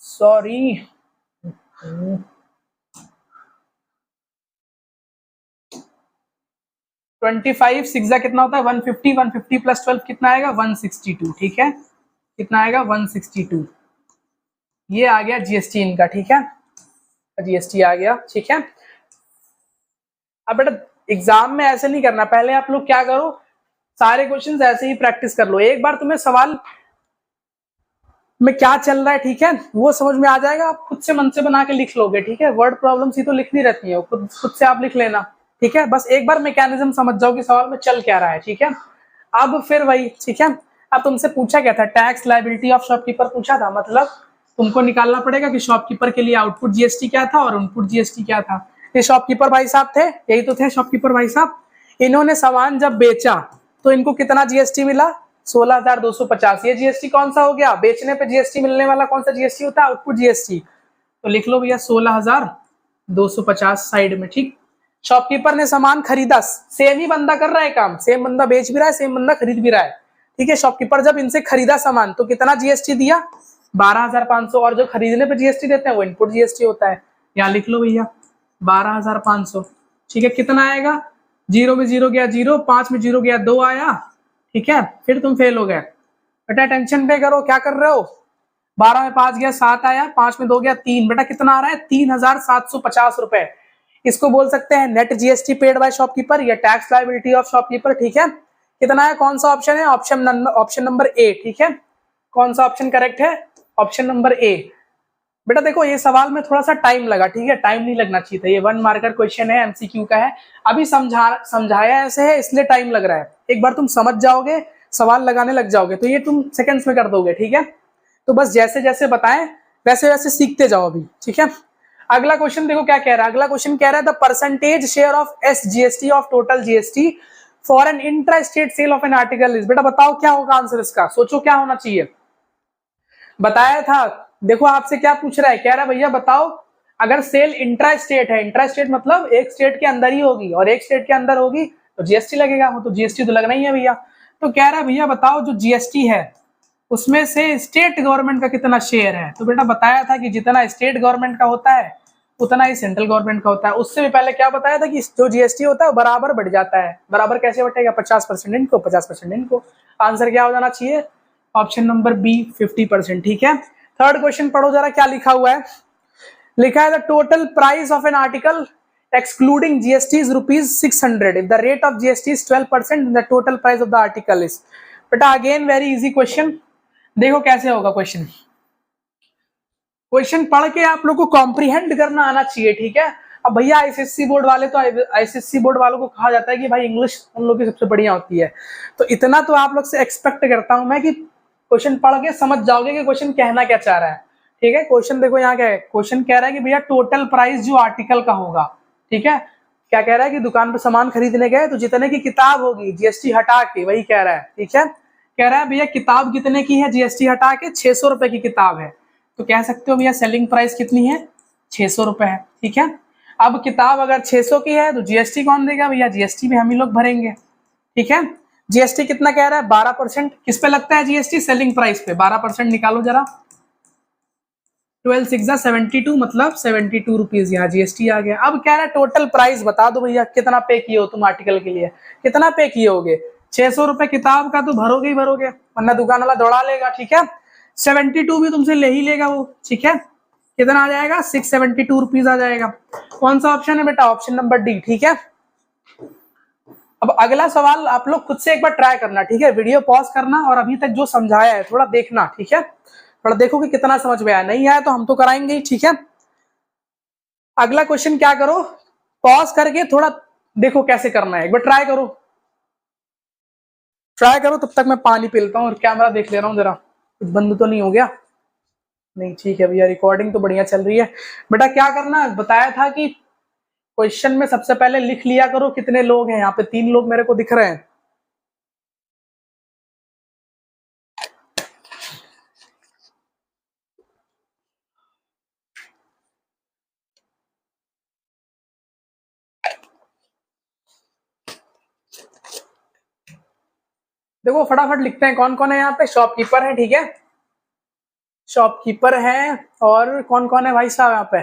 सॉरी। 25 6 कितना होता है? 150, 150 प्लस 12 कितना आएगा? 162, ठीक है। कितना आएगा? 162। ये आ गया जीएसटी इनका, ठीक है, जीएसटी आ गया, ठीक है। अब बेटा एग्जाम में ऐसे नहीं करना, पहले आप लोग क्या करो, सारे क्वेश्चंस ऐसे ही प्रैक्टिस कर लो। एक बार तुम्हें सवाल में क्या चल रहा है, ठीक है, वो समझ में आ जाएगा, आप खुद से मन से बना के लिख लोगे, ठीक है। वर्ड प्रॉब्लम्स ही तो लिखनी रहती है, खुद से आप लिख लेना, ठीक है। बस एक बार मैकेनिज्म समझ जाओ कि सवाल में चल क्या रहा है, ठीक है। अब फिर वही, ठीक है। अब तुमसे पूछा क्या था? टैक्स लायबिलिटी ऑफ शॉपकीपर पूछा था, मतलब तुमको निकालना पड़ेगा कि शॉपकीपर के लिए आउटपुट जीएसटी क्या था और इनपुट जीएसटी क्या था। ये शॉपकीपर भाई साहब थे, यही तो थे शॉपकीपर भाई साहब। इन्होंने सामान जब बेचा तो इनको कितना जीएसटी मिला? 16,250। ये जीएसटी कौन सा हो गया? बेचने पे जीएसटी मिलने वाला कौन सा जीएसटी होता है? Output GST. तो लिख लो भैया 16,250 साइड में, ठीक। शॉपकीपर ने सामान खरीदा, सेम ही बंदा कर रहा है काम, सेम बंदा बेच भी रहा है, सेम बंदा खरीद भी रहा है, ठीक है। शॉपकीपर जब इनसे खरीदा सामान तो कितना जीएसटी दिया? 12,500। और जो खरीदने पे जीएसटी देते हैं वो इनपुट जीएसटी होता है। यहाँ लिख लो भैया 12,500, ठीक है। कितना आएगा? 0 में 0 गया 0, 5 में 0 गया 2 आया, ठीक है। फिर तुम फेल हो गए बेटा, टेंशन पे करो, क्या कर रहे हो? 12 में 5 गया 7 आया, 5 में 2 गया 3, बेटा कितना आ रहा है? 3,750 रुपए। इसको बोल सकते हैं net GST paid by shopkeeper या टैक्स लायबिलिटी ऑफ शॉपकीपर, ठीक है। कितना है? कौन सा ऑप्शन है? ऑप्शन नंबर ए, ठीक है। कौन सा ऑप्शन करेक्ट है? Option number A. बेटा देखो ये सवाल में थोड़ा सा टाइम लगा, ठीक है, टाइम नहीं लगना चाहिए था, ये 1 मार्कर क्वेश्चन है, एमसीक्यू का है। अभी समझाया ऐसे है इसलिए टाइम लग रहा है, एक बार तुम समझ जाओगे, सवाल लगाने लग जाओगे तो ये तुम सेकंड्स में कर दोगे, ठीक है। तो बस जैसे जैसे बताएं वैसे वैसे सीखते जाओ अभी, ठीक है। अगला क्वेश्चन देखो क्या कह रहा है। अगला क्वेश्चन कह रहा है the percentage share of SGST of total GST for an intra state sale of an article is. बेटा बताओ क्या होगा आंसर इसका, सोचो क्या होना चाहिए। बताया था, देखो आपसे क्या पूछ रहा है, कह रहा है भैया बताओ अगर सेल इंट्रा स्टेट है, इंट्रा स्टेट मतलब एक स्टेट के अंदर ही होगी और एक स्टेट के अंदर होगी तो जीएसटी लगेगा, वो तो जीएसटी तो लगना ही है भैया। तो कह रहा है भैया बताओ जो जीएसटी है उसमें से स्टेट गवर्नमेंट का कितना शेयर है। तो बेटा बताया था कि जितना स्टेट गवर्नमेंट का होता है उतना ही सेंट्रल गवर्नमेंट का होता है। उससे भी पहले क्या बताया था कि जो जीएसटी होता है बराबर बढ़ जाता है। बराबर कैसे बढ़ेगा? 50% इनको, 50% इनको। आंसर क्या हो जाना चाहिए? ऑप्शन नंबर बी 50%, ठीक है। थर्ड क्वेश्चन पढ़ो जरा क्या लिखा हुआ है। लिखा है the total price of an article excluding GST is rupees 600 if the rate of GST is 12% then the total price of the article is। बेटा अगेन वेरी इजी क्वेश्चन, देखो कैसे होगा क्वेश्चन। क्वेश्चन पढ़ के आप लोग को कॉम्प्रीहेंड करना आना चाहिए, ठीक है। अब भैया आईसीएससी बोर्ड वाले तो आईसीएससी बोर्ड वालों को कहा जाता है कि भाई इंग्लिश उन लोग की सबसे बढ़िया होती है, तो इतना तो आप लोग से एक्सपेक्ट करता हूं मैं कि क्वेश्चन पढ़ के समझ जाओगे कि क्वेश्चन कहना क्या चाह रहा है। ठीक है, क्वेश्चन देखो यहाँ क्या है, क्वेश्चन कह रहा है कि भैया टोटल प्राइस जो आर्टिकल का होगा, ठीक है, क्या कह रहा है कि दुकान पे सामान खरीदने गए तो जितने की किताब होगी जीएसटी हटा के, वही कह रहा है। ठीक है, कह रहा है भैया किताब कितने की है जीएसटी हटा के, 600 रुपए की किताब है, तो कह सकते हो भैया सेलिंग प्राइस कितनी है, 600 रुपए है। ठीक है, अब किताब अगर 600 की है तो जीएसटी कौन देगा भैया, जीएसटी भी हम ही लोग भरेंगे। ठीक है, जीएसटी कितना कह रहा है, 12%। किस पे लगता है जीएसटी, सेलिंग प्राइस पे। 12% निकालो जरा, 12 6 72, मतलब 72 रुपीज यहाँ जीएसटी आ गया। अब कह रहा है टोटल प्राइस बता दो भैया कितना पे किए हो तुम आर्टिकल के लिए, कितना पे किए होगे। 600 रुपए किताब का तो भरोगे ही भरोगे, वरना दुकान वाला दौड़ा लेगा। ठीक है, 72 भी तुमसे ले ही लेगा वो। ठीक है, कितना आ जाएगा, 672 रुपीज आ जाएगा। कौन सा ऑप्शन है बेटा, ऑप्शन नंबर डी। ठीक है, अब अगला सवाल आप लोग खुद से एक बार ट्राई करना। ठीक है, वीडियो पॉज करना और अभी तक जो समझाया है थोड़ा देखना। ठीक है, थोड़ा देखो कि कितना समझ में आया, नहीं आया तो हम तो कराएंगे ही। ठीक है, अगला क्वेश्चन क्या करो, पॉज करके थोड़ा देखो कैसे करना है, एक बार ट्राई करो, ट्राई करो। तब तक मैं पानी पी लेता हूँ और कैमरा देख ले रहा हूँ जरा, कुछ बंद तो नहीं हो गया। नहीं, ठीक है भैया, रिकॉर्डिंग तो बढ़िया चल रही है। बेटा क्या करना, बताया था कि क्वेश्चन में सबसे पहले लिख लिया करो कितने लोग हैं। यहाँ पे 3 लोग मेरे को दिख रहे हैं। देखो फटाफट लिखते हैं कौन कौन है यहाँ पे। शॉपकीपर है, ठीक है, शॉपकीपर है, और कौन कौन है भाई साहब यहाँ पे।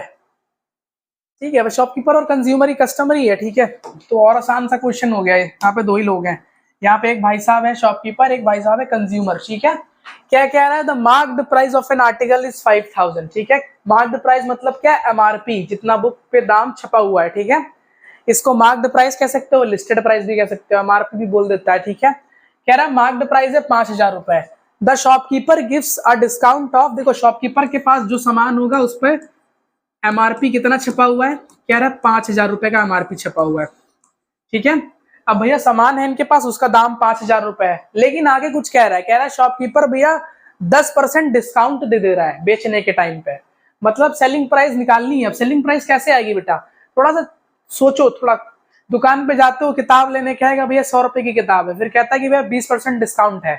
ठीक है, शॉपकीपर और कंज्यूमर ही, कस्टमर ही है। ठीक है, तो और आसान सा क्वेश्चन हो गया है। यहाँ पे 2 ही लोग हैं, यहाँ पे एक भाई साहब है शॉपकीपर, एक भाई साहब है कंज्यूमर। ठीक है, क्या कह रहा है, the marked price of an article is 5000। ठीक है, मार्क्ड प्राइस मतलब क्या, एमआरपी, जितना बुक पे दाम छपा हुआ है। ठीक है, इसको मार्क्ड प्राइस कह सकते हो, लिस्टेड प्राइस भी कह सकते हो, एमआरपी भी बोल देता है। ठीक है, कह रहा है मार्क्ड प्राइस है 5000 रुपए। The shopkeeper gives a discount of, देखो शॉपकीपर के पास जो सामान होगा उस पर एमआरपी कितना छपा हुआ है, कह रहा है 5000 रुपए का एमआरपी छपा हुआ है। ठीक है, अब भैया सामान है इनके पास, उसका दाम 5000 रुपए है, लेकिन आगे कुछ कह रहा है, कह रहा है शॉपकीपर भैया 10% डिस्काउंट दे रहा है बेचने के टाइम पे। मतलब सेलिंग प्राइस निकालनी है। अब सेलिंग प्राइस कैसे आएगी बेटा, थोड़ा सा सोचो। थोड़ा दुकान पे जाते हो किताब लेने, कहेगा भैया 100 रुपए की किताब है, फिर कहता है कि भैया 20% डिस्काउंट है,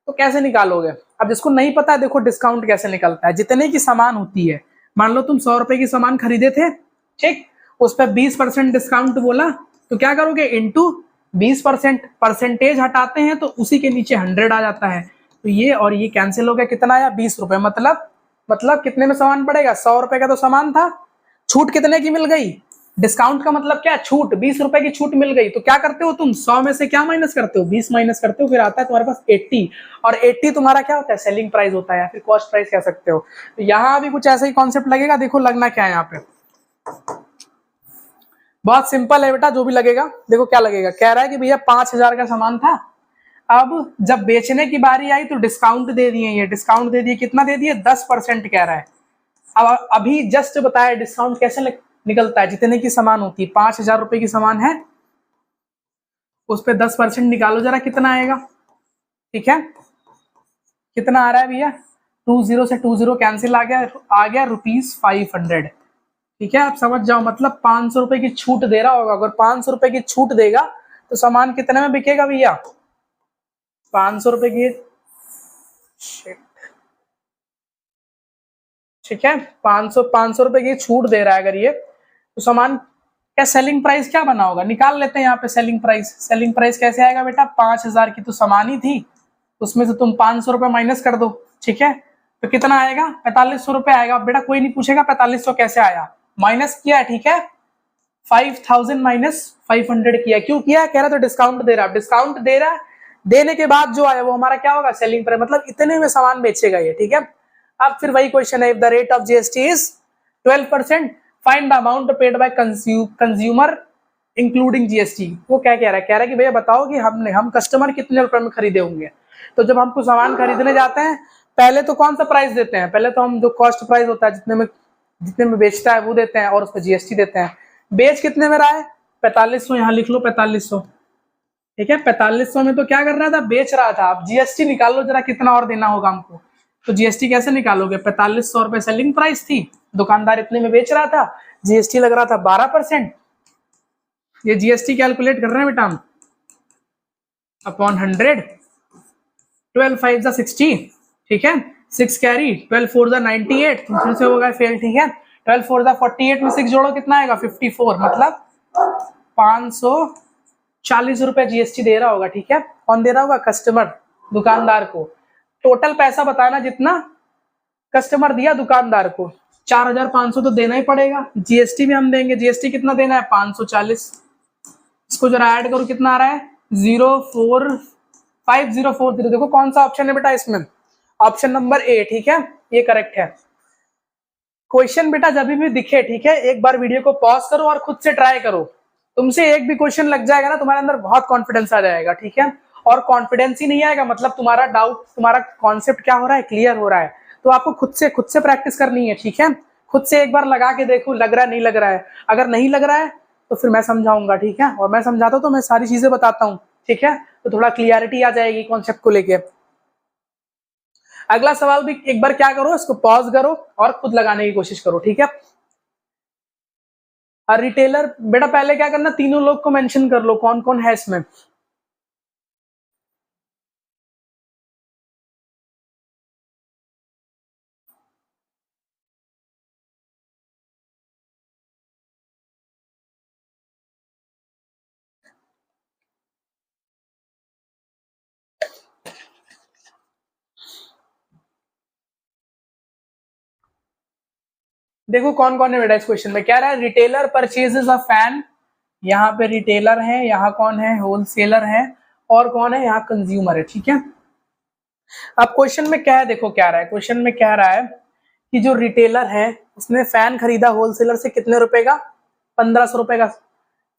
तो कैसे निकालोगे। अब जिसको नहीं पता है, देखो डिस्काउंट कैसे निकलता है। जितने की सामान होती है, मान लो तुम 100 रुपए की सामान खरीदे थे, ठीक, उस पर 20% डिस्काउंट बोला, तो क्या करोगे, इंटू 20%, परसेंटेज हटाते हैं तो उसी के नीचे 100 आ जाता है, तो ये और ये कैंसिल हो गया, कितना आया, 20 रुपए। मतलब कितने में सामान पड़ेगा, 100 रुपए का तो सामान था, छूट कितने की मिल गई, डिस्काउंट का मतलब क्या, छूट, 20 रुपए की छूट मिल गई। तो क्या करते हो तुम, 100 में से क्या माइनस करते हो, 20 माइनस करते हो, फिर आता है तुम्हारे पास 80, और 80 तुम्हारा क्या होता है, सेलिंग प्राइस होता है, या फिर कॉस्ट प्राइस कह सकते हो। तो यहाँ भी कुछ ऐसा ही कॉन्सेप्ट लगेगा। देखो लगना क्या है यहाँ पे, बहुत सिंपल है बेटा, जो भी लगेगा। देखो क्या लगेगा, कह रहा है कि भैया 5000 का सामान था, अब जब बेचने की बारी आई तो डिस्काउंट दे दिए, ये डिस्काउंट दे दिए, कितना दे दिए, 10% कह रहा है। अब अभी जस्ट बताया डिस्काउंट कैसे निकलता है, जितने की सामान होती है, 5000 रुपए की सामान है, उस पर 10% निकालो जरा, कितना आएगा। ठीक है, कितना आ रहा है भैया, 20 से 20 कैंसिल आ गया ₹500। ठीक है, आप समझ जाओ, मतलब 500 रुपए की छूट दे रहा होगा। अगर 500 रुपए की छूट देगा तो सामान कितने में बिकेगा भैया, 500 रुपए की। ठीक है, 500 रुपए की छूट दे रहा है अगर ये, तो सामान क्या सेलिंग प्राइस क्या बना होगा, निकाल लेते हैं यहाँ पे सेलिंग प्राइस। सेलिंग प्राइस कैसे आएगा बेटा, 5000 की तो सामान ही थी, उसमें से तुम 500 रुपए माइनस कर दो। ठीक है, तो कितना आएगा, 4500 रुपए आएगा। बेटा कोई नहीं पूछेगा 4500 कैसे आया, माइनस किया है। ठीक है, 5000 माइनस 500 किया, क्यों किया, कह रहा तो डिस्काउंट दे रहा है। डिस्काउंट दे रहा है, देने के बाद जो आया वो हमारा क्या होगा, सेलिंग प्राइस, मतलब इतने में सामान बेचेगा ये। ठीक है, अब फिर वही क्वेश्चन है, if the rate of GST is 12%, find the amount paid by consumer including GST. वो क्या कह रहा है, कह रहा है कि भैया बताओ कि हम कस्टमर कितने रुपए में खरीदे होंगे। तो जब हमको सामान खरीदने जाते हैं, पहले तो कौन सा प्राइस देते हैं, पहले तो हम जो कॉस्ट प्राइस होता है, जितने में बेचता है वो देते हैं, और उस पर जीएसटी देते हैं। बेच कितने में रहा है? 4500, यहाँ लिख लो 4500, ठीक है। 4500 में तो क्या कर रहा था? बेच रहा था। अब जीएसटी निकाल लो जरा, कितना और देना होगा हमको। तो जीएसटी कैसे निकालोगे? 4500 रुपए सेलिंग प्राइस थी, दुकानदार इतने में बेच रहा था, जीएसटी लग रहा था 12%। ये जीएसटी कैलकुलेट कर रहे हैं बेटा हम, अपॉन 100, 12 5 जा 60, ठीक है। 6 कैरी, 12 4 जा 98, फिर से हो गया फेल, ठीक है। 12 4 जा 48 में 6 जोड़ो, कितना आएगा? 54, मतलब 540 रुपए जीएसटी दे रहा होगा, ठीक है। कौन दे रहा होगा? कस्टमर, दुकानदार को। टोटल पैसा बताना जितना कस्टमर दिया दुकानदार को, 4500 तो देना ही पड़ेगा। जीएसटी भी हम देंगे, जीएसटी कितना देना है? 540। इसको जरा ऐड करो, कितना आ रहा है? 04504। देखो कौन सा ऑप्शन है बेटा इसमें? ऑप्शन नंबर ए, ठीक है, ये करेक्ट है। क्वेश्चन बेटा जब भी दिखे, ठीक है, एक बार वीडियो को पॉज करो और खुद से ट्राई करो। तुमसे एक भी क्वेश्चन लग जाएगा ना, तुम्हारे अंदर बहुत कॉन्फिडेंस आ जाएगा, ठीक है। और कॉन्फिडेंस ही नहीं आएगा मतलब तुम्हारा डाउट, तुम्हारा कॉन्सेप्ट क्या हो रहा है? क्लियर हो रहा है। तो आपको खुद से प्रैक्टिस करनी है, ठीक है। खुद से एक बार लगा के देखो, लग रहा है नहीं लग रहा है। अगर नहीं लग रहा है तो फिर मैं समझाऊंगा, ठीक है। और मैं समझाता हूं तो मैं सारी चीजें बताता हूँ, ठीक है। तो थोड़ा क्लियरिटी आ जाएगी कॉन्सेप्ट को लेके। अगला सवाल भी एक बार क्या करो, इसको पॉज करो और खुद लगाने की कोशिश करो, ठीक है। और रिटेलर बेटा पहले क्या करना, तीनों लोग को मेंशन कर लो कौन कौन है इसमें। देखो कौन कौन है बेटा इस क्वेश्चन में। क्या रहा है? रिटेलर परचेजेस अ फैन, यहाँ पे रिटेलर है, यहाँ कौन है? होलसेलर है, और कौन है? यहाँ कंज्यूमर है, ठीक है। अब क्वेश्चन में क्या है, देखो क्या रहा है। क्वेश्चन में क्या रहा है कि जो रिटेलर है उसने फैन खरीदा होलसेलर से कितने रुपए का? 1500 रुपए का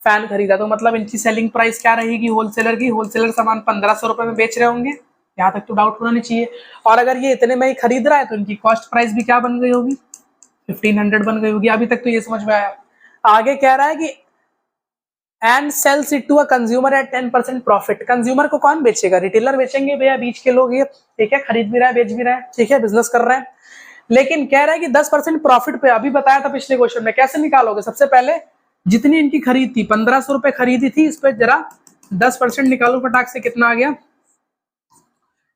फैन खरीदा। तो मतलब इनकी सेलिंग प्राइस क्या रहेगी होलसेलर की? होलसेलर सामान 1500 रुपए में बेच रहे होंगे, यहाँ तक तो डाउट होना नहीं चाहिए। और अगर ये इतने में ही खरीद रहा है तो इनकी कॉस्ट प्राइस भी क्या बन गई होगी? 1500 बन गई होगी। अभी तक तो ये समझ में आया। आगे कह रहा है कि and sells it to a consumer at 10% profit. Consumer को कौन बेचेगा? रिटेलर बेचेंगे भैया, बीच के लोग ये, ठीक है, खरीद भी रहा है, बेच भी रहा है, ठीक है, बिजनेस कर रहे हैं। लेकिन कह रहा है कि 10% प्रॉफिट पे, अभी बताया था पिछले क्वेश्चन में। कैसे निकालोगे? सबसे पहले जितनी इनकी खरीद थी, 1500 रुपए खरीदी थी, इस पे जरा 10% निकालो फटाक से। कितना आ गया?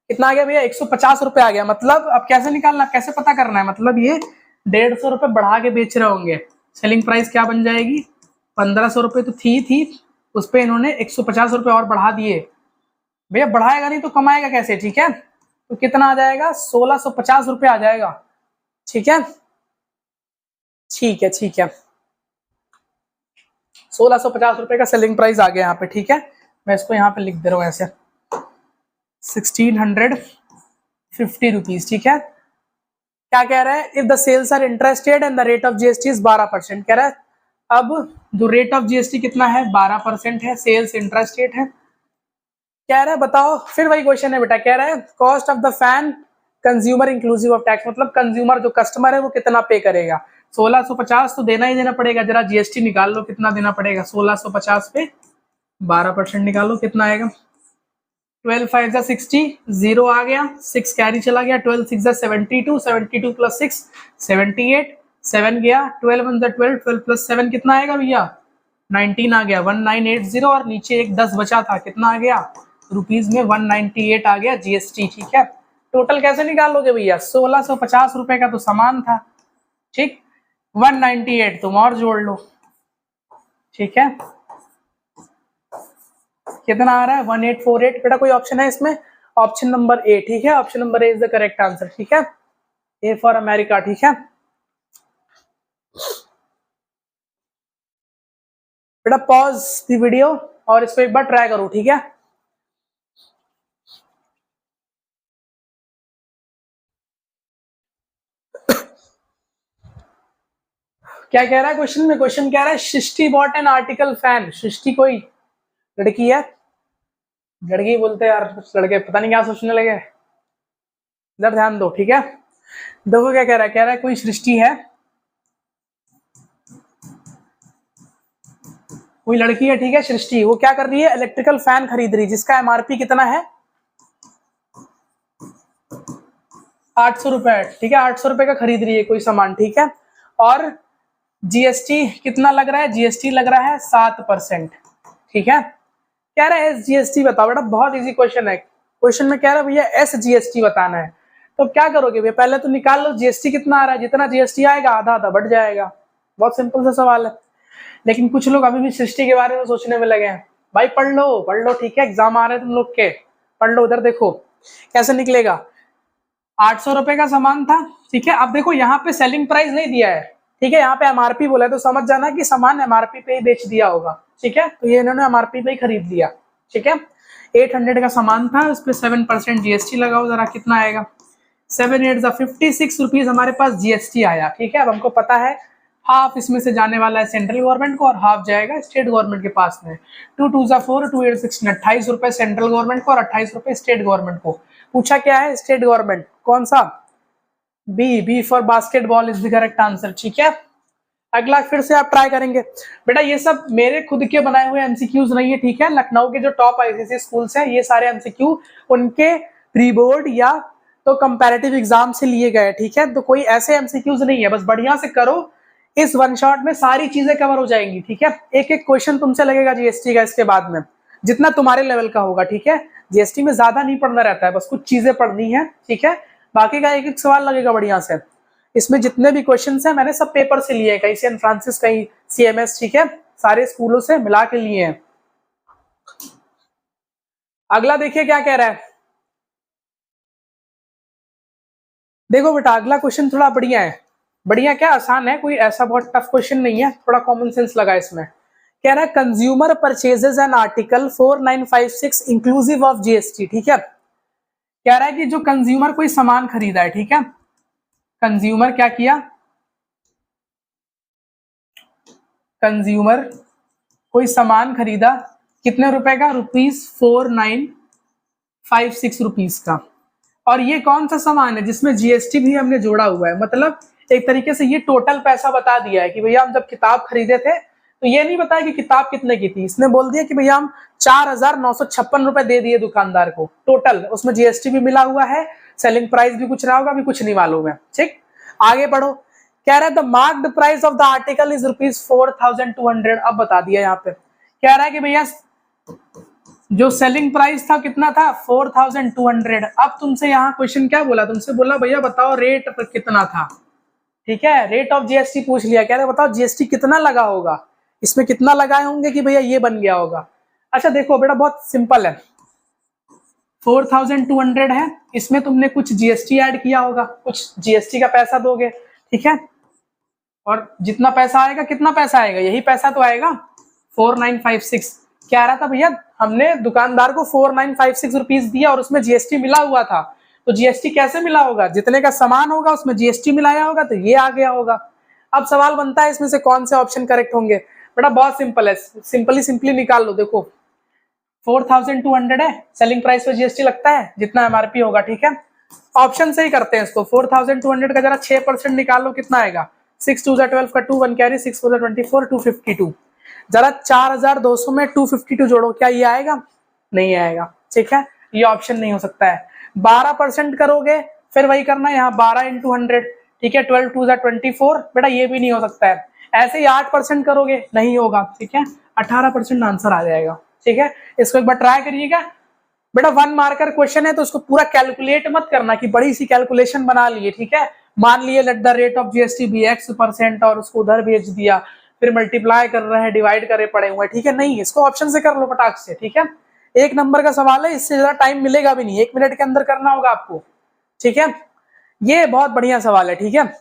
कितना आ गया भैया? 150 रुपए आ गया। मतलब अब कैसे निकालना, कैसे पता करना है? मतलब ये 150 रुपए बढ़ा के बेच रहे होंगे। सेलिंग प्राइस क्या बन जाएगी? 1500 रुपए तो थी, उस पे इन्होंने 150 रुपए और बढ़ा दिए। भैया बढ़ाएगा नहीं तो कमाएगा कैसे, ठीक है। तो कितना आ जाएगा? 1650 रुपए आ जाएगा, ठीक है। ठीक है, ठीक है, 1650 रुपए का सेलिंग प्राइस आ गया यहाँ पे, ठीक है। मैं इसको यहाँ पे लिख दे रहा हूँ ऐसे, 1650 रुपीज, ठीक है। क्या कह रहा है? If the sales are interested and the rate of GST is 12%। कह रहा है अब जो रेट ऑफ जीएसटी कितना है? 12% है। सेल्स इंटरेस्ट रेट है। कह रहा है बताओ, फिर वही क्वेश्चन है बेटा। कह रहा है cost of the fan consumer inclusive of tax, मतलब कंज्यूमर जो कस्टमर है वो कितना पे करेगा? 1650 तो देना ही देना पड़ेगा। जरा जीएसटी निकाल लो कितना देना पड़ेगा। 1650 पे 12% निकालो, कितना आएगा? 12 5 जा 60, 0 आ गया, 6 कैरी चला गया, 12 6 जा 72, 72 प्लस 6 78, 7 गया, 12 1 जा 12, 12 प्लस 7 कितना आएगा भैया? 19 आ गया, 1980। और नीचे एक 10 बचा था, कितना आ गया? रुपीज में 198 आ गया जीएसटी, ठीक है। टोटल कैसे निकालोगे भैया? 1650 रुपए का तो सामान था, ठीक, 198 तुम और जोड़ लो, ठीक है। कितना आ रहा है? 1848। बेटा कोई ऑप्शन है इसमें? ऑप्शन नंबर ए, ठीक है। Option number A is the correct answer, ठीक है। ए फॉर अमेरिका, ठीक है। बेटा पॉज द वीडियो और इसको एक बार ट्राई करो, ठीक है। क्या कह रहा है क्वेश्चन में? क्वेश्चन कह रहा है सृष्टि बॉट एन आर्टिकल फैन। सृष्टि कोई लड़की है? लड़की बोलते हैं यार कुछ लड़के, पता नहीं क्या सोचने लगे। इधर ध्यान दो, ठीक है। देखो क्या कह रहा है। कह रहा है कोई सृष्टि है, कोई लड़की है, ठीक है, सृष्टि, वो क्या कर रही है, इलेक्ट्रिकल फैन खरीद रही है जिसका एमआरपी कितना है 800 रुपए, ठीक है, 800 रुपए का खरीद रही है कोई सामान, ठीक है, और जीएसटी कितना लग रहा है, जीएसटी लग रहा है 7%, ठीक है। कह रहा है एस जीएसटी बताओ, बेटा बहुत इजी क्वेश्चन है, क्वेश्चन में कह रहा है भैया एस जीएसटी बताना है, तो क्या करोगे भैया, पहले तो निकाल लो जीएसटी कितना आ रहा है, जितना जीएसटी आएगा आधा आधा बढ़ जाएगा, बहुत सिंपल सा सवाल है। लेकिन कुछ लोग अभी भी सृष्टि के बारे में सोचने में लगे हैं, भाई पढ़ लो, ठीक है, एग्जाम आ रहे हैं तुम लोग के, पढ़ लो, उधर देखो कैसे निकलेगा। 800 रुपए का सामान था, ठीक है, अब देखो यहाँ पे सेलिंग प्राइस नहीं दिया है, ठीक है, यहाँ पे एमआरपी बोला है, तो समझ जाना कि सामान एमआरपी पे ही बेच दिया होगा, ठीक है, तो ये इन्होंने एमआरपी पे ही खरीद लिया, ठीक है। 800 का सामान था, उस पर 7% जीएसटी लगाओ, जरा कितना आएगा, 7 8 56 रुपीज हमारे पास जीएसटी आया, ठीक है। अब हमको पता है हाफ इसमें से जाने वाला है सेंट्रल गवर्नमेंट को और हाफ जाएगा स्टेट गवर्नमेंट के पास में। 2 2 4 2 8 16 28 रुपए सेंट्रल गवर्नमेंट को और 28 रुपए स्टेट गवर्नमेंट को। पूछा क्या है, स्टेट गवर्नमेंट, कौन सा, B for basketball is the correct answer, ठीक है। अगला फिर से आप ट्राई करेंगे, बेटा ये सब मेरे खुद के बनाए हुए एमसीक्यूज नहीं है, ठीक है, लखनऊ के जो टॉप आईसीएसई स्कूल्स हैं ये सारे एमसीक्यू उनके प्री बोर्ड या तो कंपैरेटिव एग्जाम से लिए गए, ठीक है, तो कोई ऐसे एमसीक्यूज नहीं है, बस बढ़िया से करो, इस वन शॉट में सारी चीजें कवर हो जाएंगी, ठीक है। एक एक क्वेश्चन तुमसे लगेगा जीएसटी का इसके बाद में, जितना तुम्हारे लेवल का होगा, ठीक है, जीएसटी में ज्यादा नहीं पढ़ना रहता है, बस कुछ चीजें पढ़नी है, ठीक है, बाकी का एक एक सवाल लगेगा बढ़िया से। इसमें जितने भी क्वेश्चन हैं मैंने सब पेपर से लिए हैं, कहीं सेंट फ्रांसिस, कहीं सीएमएस, ठीक है, सारे स्कूलों से मिला के लिए हैं। अगला देखिए क्या कह रहा है, देखो बेटा अगला क्वेश्चन थोड़ा बढ़िया है, बढ़िया क्या आसान है, कोई ऐसा बहुत टफ क्वेश्चन नहीं है, थोड़ा कॉमन सेंस लगा इसमें। कह रहा है consumer purchases an article 4956 inclusive of GST, ठीक है। कह रहा है कि जो कंज्यूमर कोई सामान खरीदा है, ठीक है, कंज्यूमर क्या किया, कंज्यूमर कोई सामान खरीदा कितने रुपए का, ₹4956 रुपीज का, और ये कौन सा सामान है जिसमें जीएसटी भी हमने जोड़ा हुआ है, मतलब एक तरीके से ये टोटल पैसा बता दिया है कि भैया हम जब किताब खरीदे थे तो ये नहीं बताया कि किताब कितने की थी, इसने बोल दिया कि भैया हम 4,956 रुपए दे दिए दुकानदार को टोटल, उसमें जीएसटी भी मिला हुआ है, सेलिंग प्राइस भी कुछ रहा होगा, अभी कुछ नहीं मालूम है, ठीक। आगे बढ़ो, कह रहा है the marked price of the article is ₹4200, अब बता दिया यहाँ पे, कह रहा है कि भैया जो सेलिंग प्राइस था कितना था 4200, अब तुमसे यहाँ क्वेश्चन क्या बोला, तुमसे बोला भैया बताओ रेट कितना था, ठीक है, रेट ऑफ जीएसटी पूछ लिया, कह रहे बताओ जीएसटी कितना लगा होगा, इसमें कितना लगाए होंगे कि भैया ये बन गया होगा। अच्छा देखो बेटा बहुत सिंपल है, 4200 है, इसमें तुमने कुछ जीएसटी ऐड किया होगा, कुछ जीएसटी का पैसा दोगे, ठीक है, और जितना पैसा आएगा कितना पैसा आएगा, यही पैसा तो आएगा 4956। क्या रहा था भैया हमने दुकानदार को 4956 रुपीज दिया और उसमें जीएसटी मिला हुआ था, तो जीएसटी कैसे मिला होगा, जितने का सामान होगा उसमें जीएसटी मिलाया होगा तो ये आ गया होगा। अब सवाल बनता है इसमें से कौन से ऑप्शन करेक्ट होंगे, बेटा बहुत सिंपल है, सिंपली निकाल लो, देखो 4200 है, सेलिंग प्राइस पे जीएसटी लगता है जितना एमआरपी होगा, ठीक है, ऑप्शन से ही करते हैं इसको, 4200 का जरा 6% निकाल लो, कितना आएगा, 6 2 12 का 2 1 कैरी 6 4 24 252, जरा 4200 में 252 जोड़ो, क्या ये आएगा, नहीं आएगा, ठीक है, ये ऑप्शन नहीं हो सकता है। 12% करोगे फिर वही करना, यहाँ 12 इंटू 100, ठीक है, 12 2 24, बेटा ये भी नहीं हो सकता है। ऐसे ही 8% करोगे नहीं होगा, ठीक है, 18% आंसर आ जाएगा, ठीक है। इसको एक बार ट्राई करिएगा, बेटा 1 मार्कर क्वेश्चन है तो उसको पूरा कैलकुलेट मत करना कि बड़ी सी कैलकुलेशन बना लिए, ठीक है, मान लिए let the rate of GST be X% और उसको उधर भेज दिया, फिर मल्टीप्लाई कर रहे हैं, डिवाइड करे पड़े हुए, ठीक है, नहीं, इसको ऑप्शन से कर लो फटाक से, ठीक है, 1 नंबर का सवाल है, इससे ज्यादा टाइम मिलेगा भी नहीं, 1 मिनट के अंदर करना होगा आपको, ठीक है, ये बहुत बढ़िया सवाल है, ठीक है,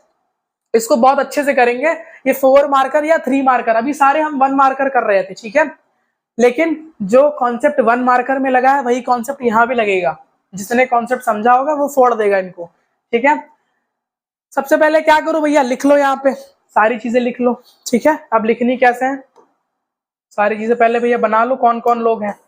इसको बहुत अच्छे से करेंगे। ये 4 मार्कर या 3 मार्कर, अभी सारे हम 1 मार्कर कर रहे थे, ठीक है, लेकिन जो कॉन्सेप्ट 1 मार्कर में लगा है वही कॉन्सेप्ट यहाँ भी लगेगा, जिसने कॉन्सेप्ट समझा होगा वो फोड़ देगा इनको, ठीक है। सबसे पहले क्या करो भैया, लिख लो, यहाँ पे सारी चीजें लिख लो, ठीक है। अब लिखनी कैसे है, सारी चीजें पहले भैया बना लो, कौन कौन लोग हैं,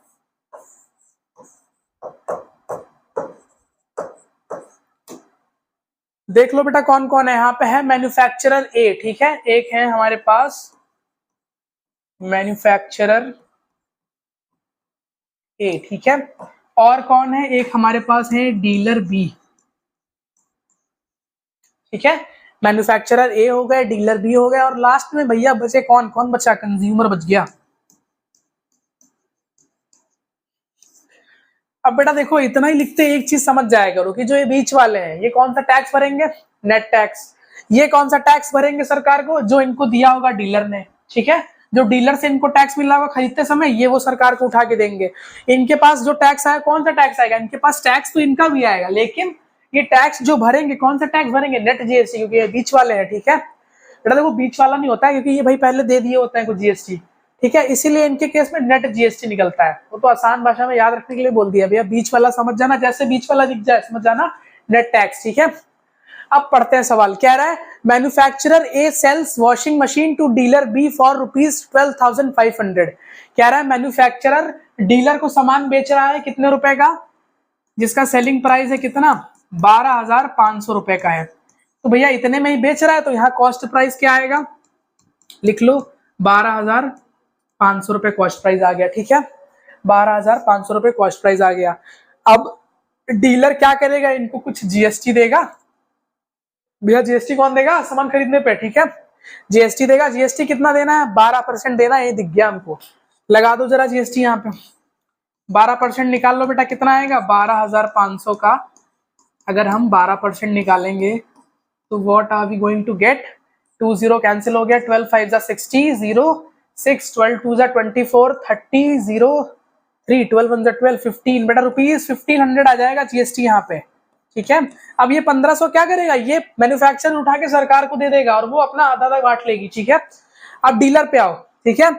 देख लो बेटा कौन कौन है, यहाँ पे है मैन्युफैक्चरर ए, ठीक है, एक है हमारे पास मैन्युफैक्चरर ए, ठीक है। और कौन है, एक हमारे पास है डीलर बी, ठीक है। मैन्युफैक्चरर ए हो गया, डीलर बी हो गया, और लास्ट में भैया बचे कौन, कौन बचा, कंज्यूमर बच गया। अब बेटा देखो इतना ही लिखते एक चीज समझ जाया करो कि जो ये बीच वाले हैं ये कौन सा टैक्स भरेंगे, नेट टैक्स। ये कौन सा टैक्स भरेंगे सरकार को, जो इनको दिया होगा डीलर ने, ठीक है। जो डीलर से इनको टैक्स मिला होगा खरीदते समय, ये वो सरकार को उठा के देंगे। इनके पास जो टैक्स आया, कौन सा टैक्स आएगा, इनके पास टैक्स तो इनका भी आएगा, लेकिन ये टैक्स जो भरेंगे, कौन सा टैक्स भरेंगे, नेट जीएसटी, क्योंकि ये बीच वाले हैं, ठीक है। बेटा देखो बीच वाला नहीं होता है, क्योंकि ये भाई पहले दे दिए होते हैं कुछ जीएसटी, ठीक है, इसीलिए इनके केस में नेट जीएसटी निकलता है। वो तो आसान भाषा में याद रखने के लिए बोल दिया भैया, बीच वाला समझ जाना, जैसे बीच वाला दिख जाए समझ जाना नेट टैक्स, ठीक है। अब पढ़ते हैं सवाल, कह रहा है manufacturer A sells washing machine to dealer B for ₹12,500। कह रहा है मैन्युफैक्चरर डीलर को सामान बेच रहा है कितने रुपए का, जिसका सेलिंग प्राइस है कितना, 12,500 रुपए का है। तो भैया इतने में ही बेच रहा है, तो यहाँ कॉस्ट प्राइस क्या आएगा, लिख लो 12,500 रुपए कॉस्ट प्राइस आ गया, ठीक है। 12,500 रुपए कॉस्ट प्राइस आ गया। अब डीलर क्या करेगा, इनको कुछ जीएसटी देगा। भैया जीएसटी कौन देगा, सामान खरीदने पे, ठीक है, जीएसटी देगा। जीएसटी कितना देना है, 12% देना है, ये दिख गया हमको, लगा दो जरा जीएसटी यहाँ पे, 12% निकाल लो बेटा, कितना आएगा 12,500 का। अगर हम 12% निकालेंगे तो what are we going to get, 20 cancel हो गया, 12 5 जा 60, 0 6, 12 2 जा 24, 30, 0 3, 12 1 जा 12, 15 बेटा ₹1500 आ जाएगा जीएसटी यहाँ पे, ठीक है। अब ये 1500 क्या करेगा, ये मैन्युफैक्चरर उठा के सरकार को दे देगा और वो अपना आधा आधा बांट लेगी, ठीक है। अब डीलर पे आओ, ठीक है।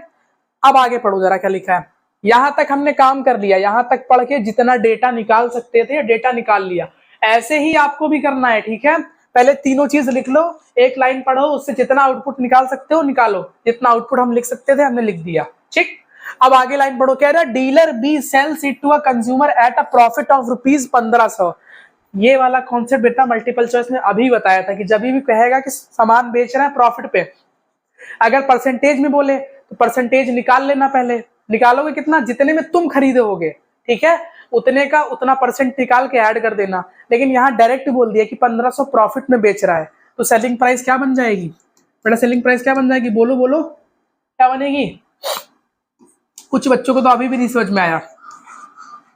अब आगे पढ़ो जरा क्या लिखा है। यहां तक हमने काम कर लिया, यहां तक पढ़ के जितना डेटा निकाल सकते थे डेटा निकाल लिया। ऐसे ही आपको भी करना है, ठीक है। पहले तीनों चीज लिख लो, एक लाइन पढ़ो, उससे जितना आउटपुट निकाल सकते हो निकालो। जितना आउटपुट हम लिख सकते थे हमने लिख दिया, ठीक। अब आगे लाइन पढ़ो, कह रहा है dealer B sells it to a consumer at a profit of ₹1500। ये वाला कॉन्सेप्ट बेटा मल्टीपल चॉइस में अभी बताया था कि जब भी कहेगा कि सामान बेच रहा है प्रॉफिट पे, अगर परसेंटेज में बोले तो परसेंटेज निकाल लेना, पहले निकालोगे कितना, जितने में तुम खरीदोगे, ठीक है, उतने का उतना परसेंट निकाल के ऐड कर देना। लेकिन यहाँ डायरेक्ट बोल दिया कि 1500 प्रॉफिट में बेच रहा है, तो सेलिंग प्राइस क्या बन जाएगी बेटा, सेलिंग प्राइस क्या बन जाएगी, बोलो बोलो क्या बनेगी। कुछ बच्चों को तो अभी भी नहीं समझ में आया।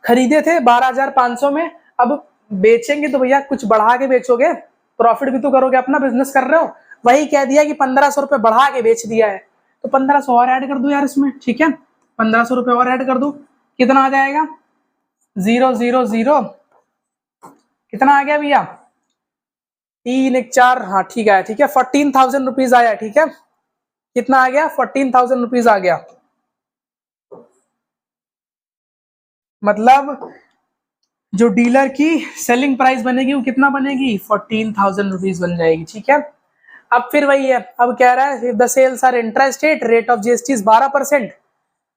खरीदे थे 12,500 में, अब बेचेंगे तो भैया कुछ बढ़ा के बेचोगे, प्रॉफिट भी तो करोगे, अपना बिजनेस कर रहे हो। वही कह दिया कि 1500 रुपए बढ़ा के बेच दिया है, तो 1500 और ऐड कर दो यार इसमें, ठीक है। 1500 रुपए और ऐड कर दो, कितना आ जाएगा, 000, कितना आ गया भैया, 3 1 4, हाँ ठीक है, ठीक है, 14,000 रुपीज आया, ठीक है। कितना आ गया, 14,000 रुपीज आ गया। मतलब जो डीलर की सेलिंग प्राइस बनेगी वो कितना बनेगी, 14,000 रुपीज बन जाएगी, ठीक है। अब फिर वही है, अब कह रहा है the sales are intrastate, rate of GST is 12%,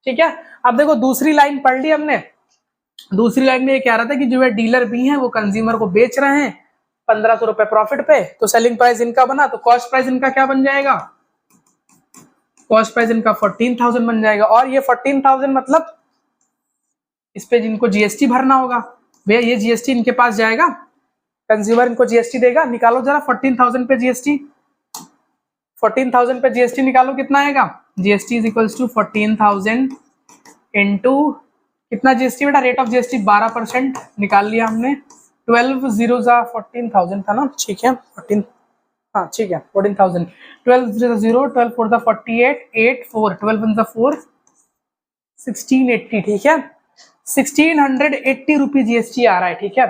ठीक है। अब देखो दूसरी लाइन पढ़ ली हमने, दूसरी लाइन में ये कह रहा था कि जो है डीलर भी है वो कंज्यूमर को बेच रहे हैं 1500 रुपए प्रॉफिट पे, तो सेलिंग प्राइस इनका बना, तो कॉस्ट प्राइस इनका क्या बन जाएगा, कॉस्ट प्राइस इनका 14,000 बन जाएगा। और ये 14,000 मतलब इस पे जिनको जीएसटी भरना होगा, भैया ये जीएसटी इनके पास जाएगा, कंज्यूमर इनको जीएसटी देगा। निकालो जरा 14,000 पे जीएसटी, 14,000 पे जीएसटी निकालो, कितना आएगा, GST is equals to 14,000 into कितना जीएसटी बेटा, रेट ऑफ जीएसटी 12% निकाल लिया हमने, 12 0 जा 14,000 था ना, ठीक है, 14, हाँ ठीक है 14,000, 12 0 12 4 जा 48, 8 4 12 1 जा 4, 1680, ठीक है, 1680 रुपीज जीएसटी आ रहा है, ठीक है।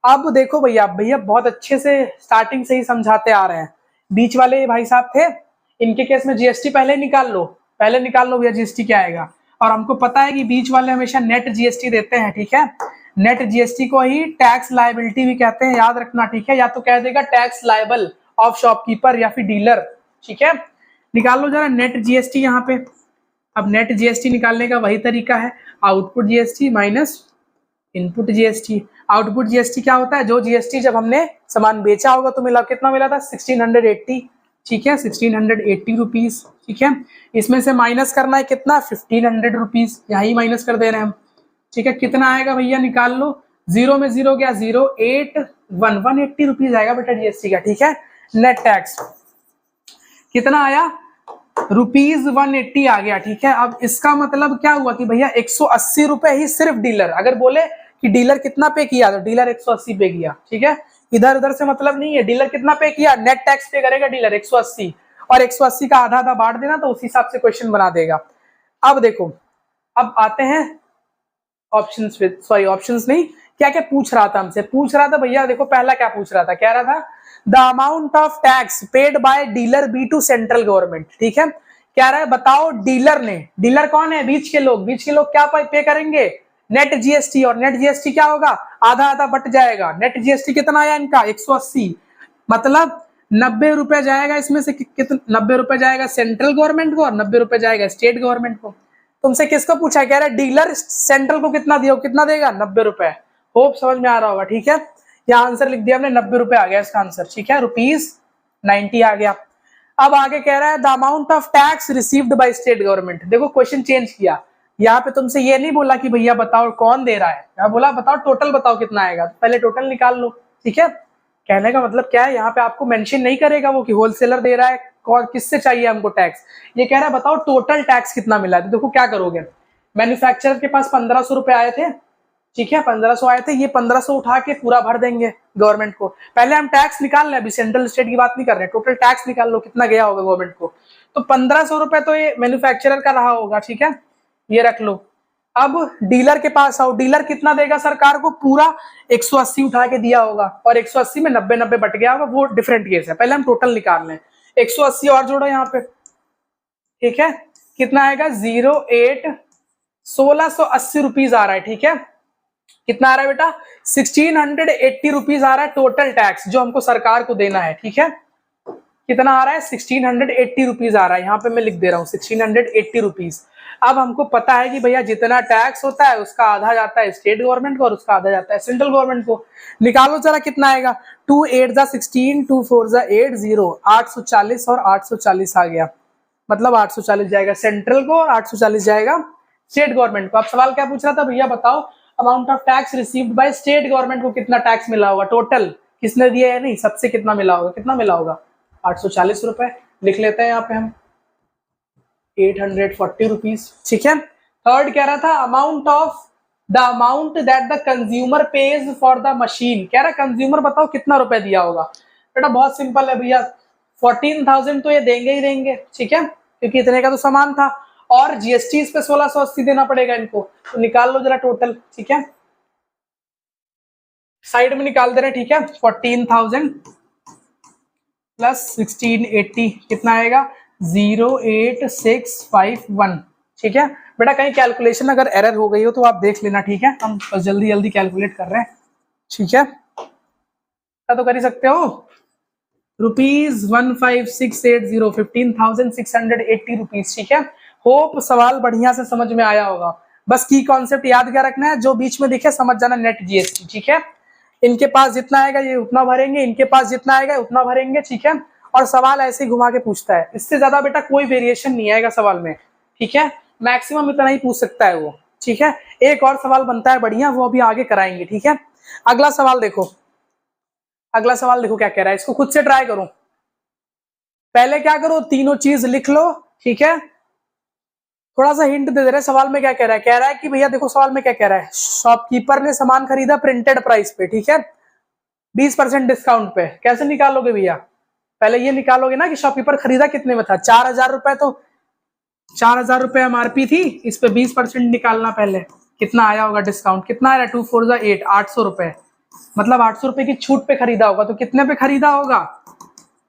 अब देखो भैया, भैया बहुत अच्छे से स्टार्टिंग से ही समझाते आ रहे हैं। बीच वाले भाई साहब थे, इनके केस में जीएसटी पहले निकाल लो, पहले निकाल लो भैया जीएसटी क्या आएगा। और हमको पता है कि बीच वाले हमेशा नेट जीएसटी देते हैं, ठीक है। नेट जीएसटी को ही टैक्स लायबिलिटी भी कहते हैं, याद रखना, ठीक है। या तो कह देगा टैक्स लायबल ऑफ शॉपकीपर या फिर डीलर, ठीक है। निकाल लो जरा नेट जीएसटी यहाँ पे। अब नेट जीएसटी निकालने का वही तरीका है, output GST minus input GST. Output GST क्या होता है, जो जीएसटी जब हमने सामान बेचा होगा तो मिला, कितना मिला था 1680, ठीक है, 1680 रुपीज। ठीक है, इसमें से माइनस करना है कितना, 1500 रुपीज, यही माइनस कर दे रहे हैं हम। ठीक है, कितना आएगा भैया निकाल लो, जीरो में जीरो गया, 081 रुपीज आएगा बेटा जीएसटी का। ठीक है, नेट टैक्स कितना आया, ₹180 आ गया। ठीक है, अब इसका मतलब क्या हुआ कि भैया 180 रुपए ही सिर्फ डीलर, अगर बोले कि डीलर कितना पे किया तो डीलर 180 पे किया। ठीक है, इधर उधर से मतलब नहीं है, डीलर कितना पे किया, नेट टैक्स पे करेगा डीलर 180, और 180 का आधा आधा बांट देना तो उस हिसाब से क्वेश्चन बना देगा। अब देखो, अब आते हैं ऑप्शंस पे, सॉरी ऑप्शंस नहीं, क्या क्या पूछ रहा था हमसे, पूछ रहा था भैया देखो पहला क्या पूछ रहा था, कह रहा था the amount of tax paid by dealer B to central government. ठीक है, कह रहा है बताओ डीलर ने, डीलर कौन है, बीच के लोग, बीच के लोग क्या पे करेंगे, नेट जीएसटी, और नेट जीएसटी क्या होगा, आधा आधा बट जाएगा। नेट जीएसटी कितना आया इनका 180, मतलब 90 रुपए जाएगा इसमें से, कितना 90 रुपए जाएगा सेंट्रल गवर्नमेंट को और 90 रुपए जाएगा स्टेट गवर्नमेंट को। तुमसे किसको पूछा, कह रहा है डीलर सेंट्रल को कितना दिया, कितना देगा 90 रुपए। होप समझ में आ रहा होगा। ठीक है, यहाँ आंसर लिख दिया हमने, 90 रुपए आ गया इसका आंसर। ठीक है, ₹90 आ गया। अब आगे कह रहा है the amount of tax received by state government. देखो क्वेश्चन चेंज किया, यहाँ पे तुमसे ये नहीं बोला कि भैया बताओ कौन दे रहा है, यहाँ बोला बताओ टोटल बताओ कितना आएगा, तो पहले टोटल निकाल लो। ठीक है, कहने का मतलब क्या है, यहाँ पे आपको मेंशन नहीं करेगा वो कि होलसेलर दे रहा है, कौन किससे चाहिए हमको टैक्स, ये कह रहा है बताओ टोटल टैक्स कितना मिला है। तो देखो क्या करोगे, मैन्युफैक्चरर के पास 1500 रुपए आए थे। ठीक है, 1500 आए थे, ये 1500 उठा के पूरा भर देंगे गवर्नमेंट को। पहले हम टैक्स निकाल रहे हैं, अभी सेंट्रल स्टेट की बात नहीं कर रहे, टोटल टैक्स निकाल लो कितना गया होगा गवर्नमेंट को। तो 1500 रुपए तो ये मैन्युफैक्चरर का रहा होगा। ठीक है, ये रख लो। अब डीलर के पास आओ, डीलर कितना देगा सरकार को, पूरा 180 उठा के दिया होगा, और 180 में 90 बट गया होगा, वो डिफरेंट केस है। पहले हम टोटल निकाल लें, 180 और जोड़ो यहाँ पे। ठीक है, कितना आएगा, 1680 रुपीज आ रहा है। ठीक है, कितना आ रहा है बेटा, 1680 रुपीज आ रहा है टोटल टैक्स जो हमको सरकार को देना है। ठीक है, कितना आ रहा है, 1680 रुपीज आ रहा है, यहाँ पे मैं लिख दे रहा हूँ 1680 रुपीज। अब हमको पता है कि भैया जितना टैक्स होता है उसका आधा जाता है स्टेट गवर्नमेंट को और उसका आधा जाता है सेंट्रल गवर्नमेंट को। निकालो जरा कितना आएगा, 2 8 जा 16, 2 4 जा 8, 0 840 और 840 आ गया, मतलब 840 जाएगा सेंट्रल को और 840 जाएगा स्टेट गवर्नमेंट को। अब सवाल क्या पूछ रहा था, भैया बताओ amount of tax received by state government को कितना टैक्स मिला होगा, टोटल किसने दिया है, नहीं सबसे कितना मिला होगा, कितना मिला होगा 840 रुपए। लिख लेते हैं यहाँ पे हम 840 रुपीज। ठीक है, थर्ड कह रहा था amount of the amount that the consumer page for the machine, कह रहा कंज्यूमर बताओ कितना रुपए दिया होगा। बेटा बहुत सिंपल है भैया, 14,000 तो ये देंगे ही देंगे। ठीक है, क्योंकि इतने का तो सामान था, और जीएसटी इस पे 1680 देना पड़ेगा इनको, तो निकाल लो जरा टोटल। ठीक है, साइड में निकाल दे रहे। ठीक है, 14,000 प्लस 1680 कितना आएगा, 08651। ठीक है बेटा, कहीं कैलकुलेशन अगर एरर हो गई हो तो आप देख लेना। ठीक है, हम बस जल्दी जल्दी कैलकुलेट कर रहे हैं। ठीक है, तो कर ही सकते हो, ₹15,680, 15,680 रुपीज। ठीक है, होप सवाल बढ़िया से समझ में आया होगा। बस की कॉन्सेप्ट याद क्या रखना है, जो बीच में दिखे समझ जाना, नेट जीएसटी। ठीक है, इनके पास जितना आएगा ये उतना भरेंगे, इनके पास जितना आएगा उतना भरेंगे। ठीक है, और सवाल ऐसे ही घुमा के पूछता है, इससे ज्यादा बेटा कोई वेरिएशन नहीं आएगा सवाल में। ठीक है, मैक्सिमम इतना ही पूछ सकता है वो। ठीक है, एक और सवाल बनता है बढ़िया, वो अभी आगे कराएंगे। ठीक है, अगला सवाल देखो, अगला सवाल देखो क्या कह रहा है, इसको खुद से ट्राई करो। पहले क्या करो, तीनों चीज लिख लो। ठीक है, थोड़ा सा हिंट दे दे रहे सवाल में क्या कह रहा है कि भैया देखो सवाल में क्या कह रहा है, शॉपकीपर ने सामान खरीदा प्रिंटेड प्राइस पे। ठीक है, 20% डिस्काउंट पे। कैसे निकालोगे भैया, पहले ये निकालोगे ना कि शॉपकीपर खरीदा कितने में था, 4,000 रुपए, तो 4,000 रुपए एमआरपी थी, इस पे 20% निकालना, पहले कितना आया होगा डिस्काउंट, कितना आया, 2 4 जा 8, 800 रुपए, मतलब 800 रुपए की छूट पे खरीदा होगा, तो कितने पे खरीदा होगा,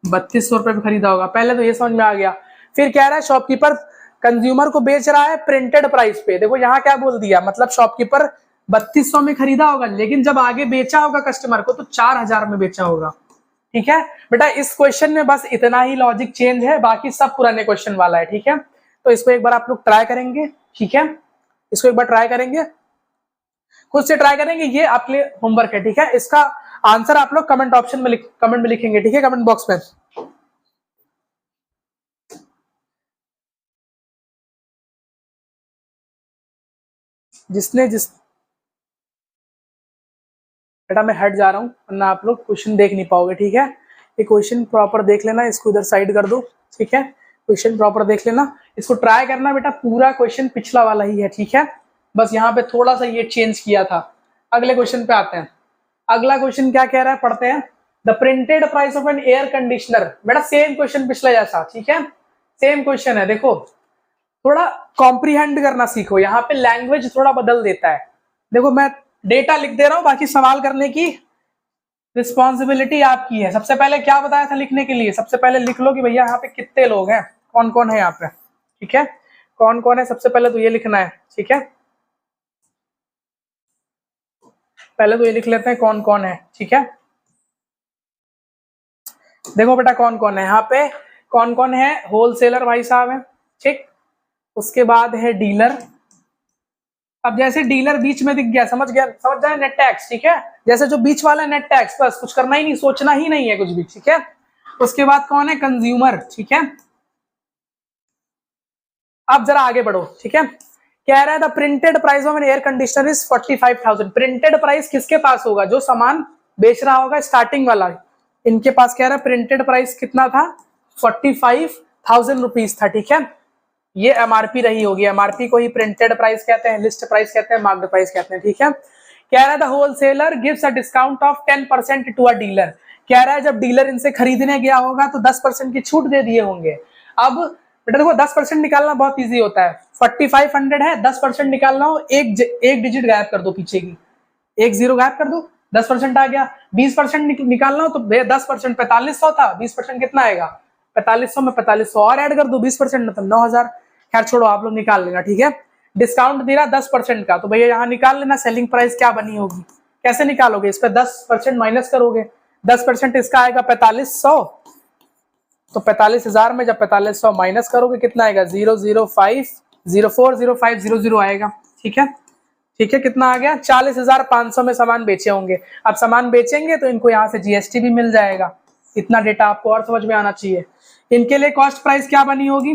3200 रुपए पे खरीदा होगा। पहले तो ये समझ में आ गया। फिर कह रहा है शॉपकीपर कंज्यूमर को बेच रहा है प्रिंटेड प्राइस पे। देखो यहाँ क्या बोल दिया, मतलब शॉपकीपर 3200 में खरीदा होगा, लेकिन जब आगे बेचा होगा कस्टमर को तो 4,000 में बेचा होगा। ठीक है बेटा, इस क्वेश्चन में बस इतना ही लॉजिक चेंज है, बाकी सब पुराने क्वेश्चन वाला है। ठीक है, तो इसको एक बार आप लोग ट्राई करेंगे। ठीक है, इसको एक बार ट्राई करेंगे, खुद से ट्राई करेंगे, ये आपके लिए होमवर्क है। ठीक है, इसका आंसर आप लोग कमेंट ऑप्शन में कमेंट में लिखेंगे। ठीक है, कमेंट बॉक्स में। जिसने जिस बेटा मैं हट जा रहा हूँ वरना आप लोग क्वेश्चन देख नहीं पाओगे, ठीक है। ये क्वेश्चन प्रॉपर देख लेना, इसको इधर साइड कर दो, ठीक है। क्वेश्चन प्रॉपर देख लेना, इसको ट्राई करना बेटा, पूरा क्वेश्चन पिछला वाला ही है, ठीक है। बस यहाँ पे थोड़ा सा ये चेंज किया था। अगले क्वेश्चन पे आते हैं। अगला क्वेश्चन क्या कह रहा है, पढ़ते हैं। The printed price of an air conditioner, बेटा सेम क्वेश्चन पिछला जैसा, ठीक है, सेम क्वेश्चन है। देखो थोड़ा कॉम्प्रीहेंड करना सीखो, यहाँ पे लैंग्वेज थोड़ा बदल देता है। देखो मैं डेटा लिख दे रहा हूँ, बाकी सवाल करने की रिस्पॉन्सिबिलिटी आपकी है। सबसे पहले क्या बताया था लिखने के लिए, सबसे पहले लिख लो कि भैया यहाँ पे कितने लोग हैं, कौन कौन है यहाँ पे, ठीक है, कौन कौन है, सबसे पहले तो ये लिखना है, ठीक है। पहले तो ये लिख लेते हैं कौन कौन है, ठीक है। देखो बेटा कौन कौन है यहाँ पे, कौन कौन है, होलसेलर भाई साहब है, ठीक। उसके बाद है डीलर। अब जैसे डीलर बीच में दिख गया, समझ जाए, नेट टैक्स, ठीक है। जैसे जो बीच वाला नेट टैक्स, बस कुछ करना ही नहीं, सोचना ही नहीं है कुछ भी, ठीक है। उसके बाद कौन है, कंज्यूमर, ठीक है। अब जरा आगे बढ़ो, ठीक है। कह रहा है the printed price of an air conditioner is 45,000। Printed price किसके पास होगा, जो सामान बेच रहा होगा, स्टार्टिंग वाला इनके पास। कह रहा है प्रिंटेड प्राइस कितना था, 45,000 रुपीज था, ठीक है। ये एमआरपी रही होगी, एमआरपी को ही प्रिंटेड प्राइस कहते हैं, लिस्ट प्राइस कहते हैं, मार्क्ड प्राइस कहते हैं, ठीक है। कह रहा है the wholesaler gives a discount of 10% to a dealer. कह रहा है जब डीलर इनसे खरीदने गया होगा तो 10% की छूट दे दिए होंगे। अब बेटा देखो 10% निकालना बहुत इजी होता है। 4500 है, 10% निकालना हो, एक डिजिट गायब कर दो पीछे की, एक जीरो गायब कर दो, 10% आ गया। 20% निकालना हो तो 10% 4500 था, 20% कितना आएगा, 4500 में 4500 और ऐड कर दो, 20% मतलब 9000। खैर छोड़ो, आप लोग निकाल लेना, ठीक है। डिस्काउंट दे रहा 10% का, तो भैया यहाँ निकाल लेना सेलिंग प्राइस क्या बनी होगी। कैसे निकालोगे, इस पे 10% माइनस करोगे, 10% इसका आएगा 4500, तो 45,000 में जब 4500 माइनस करोगे कितना आएगा, 005040500 आएगा, ठीक है। ठीक है, कितना आ गया, 40,500 में सामान बेचे होंगे। अब सामान बेचेंगे तो इनको यहाँ से जीएसटी भी मिल जाएगा। इतना डेटा आपको और समझ में आना चाहिए। इनके लिए कॉस्ट प्राइस क्या बनी होगी,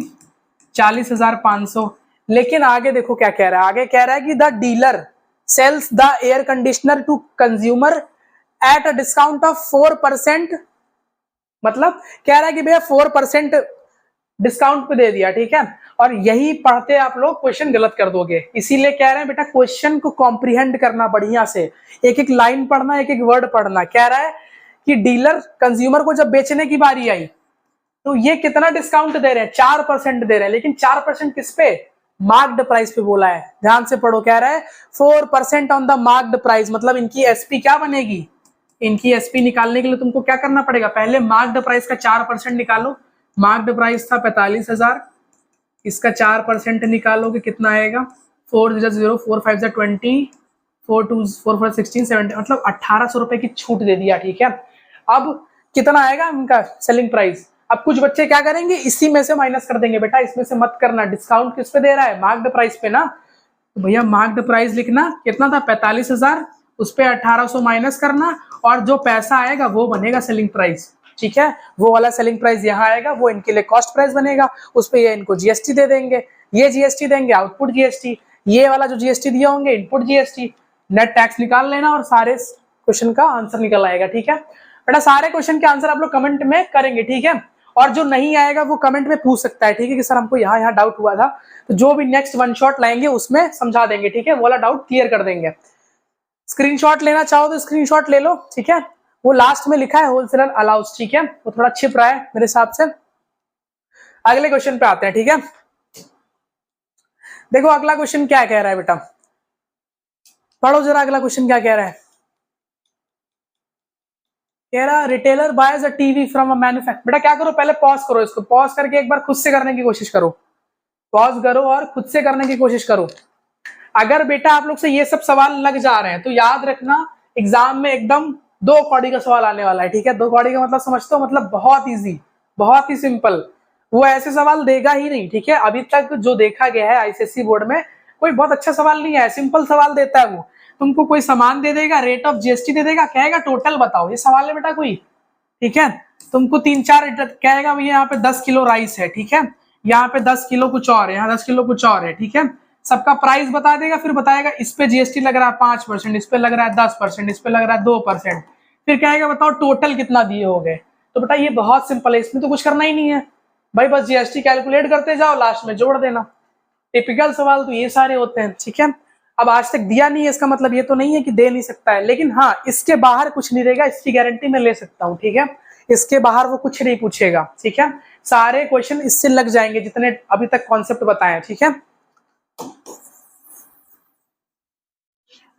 40,500। लेकिन आगे देखो क्या कह रहा है, आगे कह रहा है कि the dealer sells the air conditioner to consumer at a discount of 4%। मतलब कह रहा है कि भैया 4% डिस्काउंट पे दे दिया, ठीक है। और यही पढ़ते आप लोग क्वेश्चन गलत कर दोगे, इसीलिए कह रहे हैं बेटा क्वेश्चन को कॉम्प्रीहेंड करना बढ़िया से, एक एक लाइन पढ़ना, एक एक वर्ड पढ़ना। कह रहा है कि डीलर कंज्यूमर को जब बेचने की बारी आई तो ये कितना डिस्काउंट दे रहे हैं, 4% दे रहे हैं। लेकिन 4% किस पे, मार्क्ड प्राइस पे बोला है, ध्यान से पढ़ो। कह रहा है 4% ऑन द मार्क्ड प्राइस, मतलब इनकी एसपी क्या बनेगी, इनकी एसपी निकालने के लिए तुमको क्या करना पड़ेगा, पहले मार्क्ड प्राइस का 4% निकालो। मार्क्ड प्राइस था 45,000, इसका 4% निकालोगे कितना आएगा, 4 0 4 5 20 4 2 4 4 16 17, मतलब 1800 रुपए की छूट दे दिया, ठीक है। अब कितना आएगा इनका सेलिंग प्राइस। अब कुछ बच्चे क्या करेंगे, इसी में से माइनस कर देंगे, बेटा इसमें से मत करना, डिस्काउंट किस पे दे रहा है, मार्क्ड प्राइस पे ना। तो भैया मार्क्ड प्राइस लिखना, कितना था 45,000, उस पे 1800 माइनस करना, और जो पैसा आएगा वो बनेगा सेलिंग प्राइस, ठीक है। वो वाला सेलिंग प्राइस यहाँ आएगा, वो इनके लिए कॉस्ट प्राइस बनेगा, उस पे ये इनको जीएसटी दे देंगे, ये जीएसटी देंगे आउटपुट जीएसटी, ये वाला जो जीएसटी दिया होंगे इनपुट जीएसटी। नेट टैक्स निकाल लेना और सारे क्वेश्चन का आंसर निकल आएगा, ठीक है बेटा। सारे क्वेश्चन के आंसर आप लोग कमेंट में करेंगे, ठीक है। और जो नहीं आएगा वो कमेंट में पूछ सकता है, ठीक है, कि सर हमको यहाँ डाउट हुआ था, तो जो भी नेक्स्ट वन शॉट लाएंगे उसमें समझा देंगे, ठीक है, वो वाला डाउट क्लियर कर देंगे। स्क्रीनशॉट लेना चाहो तो स्क्रीनशॉट ले लो, ठीक है। वो लास्ट में लिखा है होलसेलर अलाउस, ठीक है, वो थोड़ा छिप रहा है मेरे हिसाब से। अगले क्वेश्चन पे आते हैं, ठीक है। देखो अगला क्वेश्चन क्या कह रहा है बेटा, पढ़ो जरा अगला क्वेश्चन क्या कह रहा है। कह रहा retailer boys a TV from a manufacturer. बेटा क्या करो, पहले पॉज करो, इसको पॉज करके एक बार खुद से करने की कोशिश करो, पॉज करो और खुद से करने की कोशिश करो। अगर बेटा आप लोग से ये सब सवाल लग जा रहे हैं तो याद रखना एग्जाम में एकदम 2 कौड़ी का सवाल आने वाला है, ठीक है। 2 कौड़ी का मतलब समझते हो, मतलब बहुत इजी, बहुत ही सिंपल। वो ऐसे सवाल देगा ही नहीं, ठीक है। अभी तक जो देखा गया है आईसीएसई बोर्ड में कोई बहुत अच्छा सवाल नहीं है, सिंपल सवाल देता है वो। तुमको कोई सामान दे देगा, रेट ऑफ जीएसटी दे देगा, कहेगा टोटल बताओ, ये सवाल है बेटा कोई, ठीक है। तुमको 3-4 कहेगा भैया यहाँ पे 10 किलो राइस है, ठीक है, यहाँ पे 10 किलो कुछ और है, यहाँ 10 किलो कुछ और है, ठीक है। सबका प्राइस बता देगा, फिर बताएगा इस पे जीएसटी लग रहा है 5%, इस पे लग रहा है 10%, इस पे लग रहा है 2%, फिर कहेगा बताओ टोटल कितना दिए हो गए। तो बेटा ये बहुत सिंपल है, इसमें तो कुछ करना ही नहीं है भाई, बस जीएसटी कैलकुलेट करते जाओ, लास्ट में जोड़ देना। टिपिकल सवाल तो ये सारे होते हैं, ठीक है। अब आज तक दिया नहीं है इसका मतलब ये तो नहीं है कि दे नहीं सकता है, लेकिन हाँ इसके बाहर कुछ नहीं रहेगा, इसकी गारंटी मैं ले सकता हूँ, ठीक है। इसके बाहर वो कुछ नहीं पूछेगा, ठीक है। सारे क्वेश्चन इससे लग जाएंगे जितने अभी तक कॉन्सेप्ट बताए, ठीक है।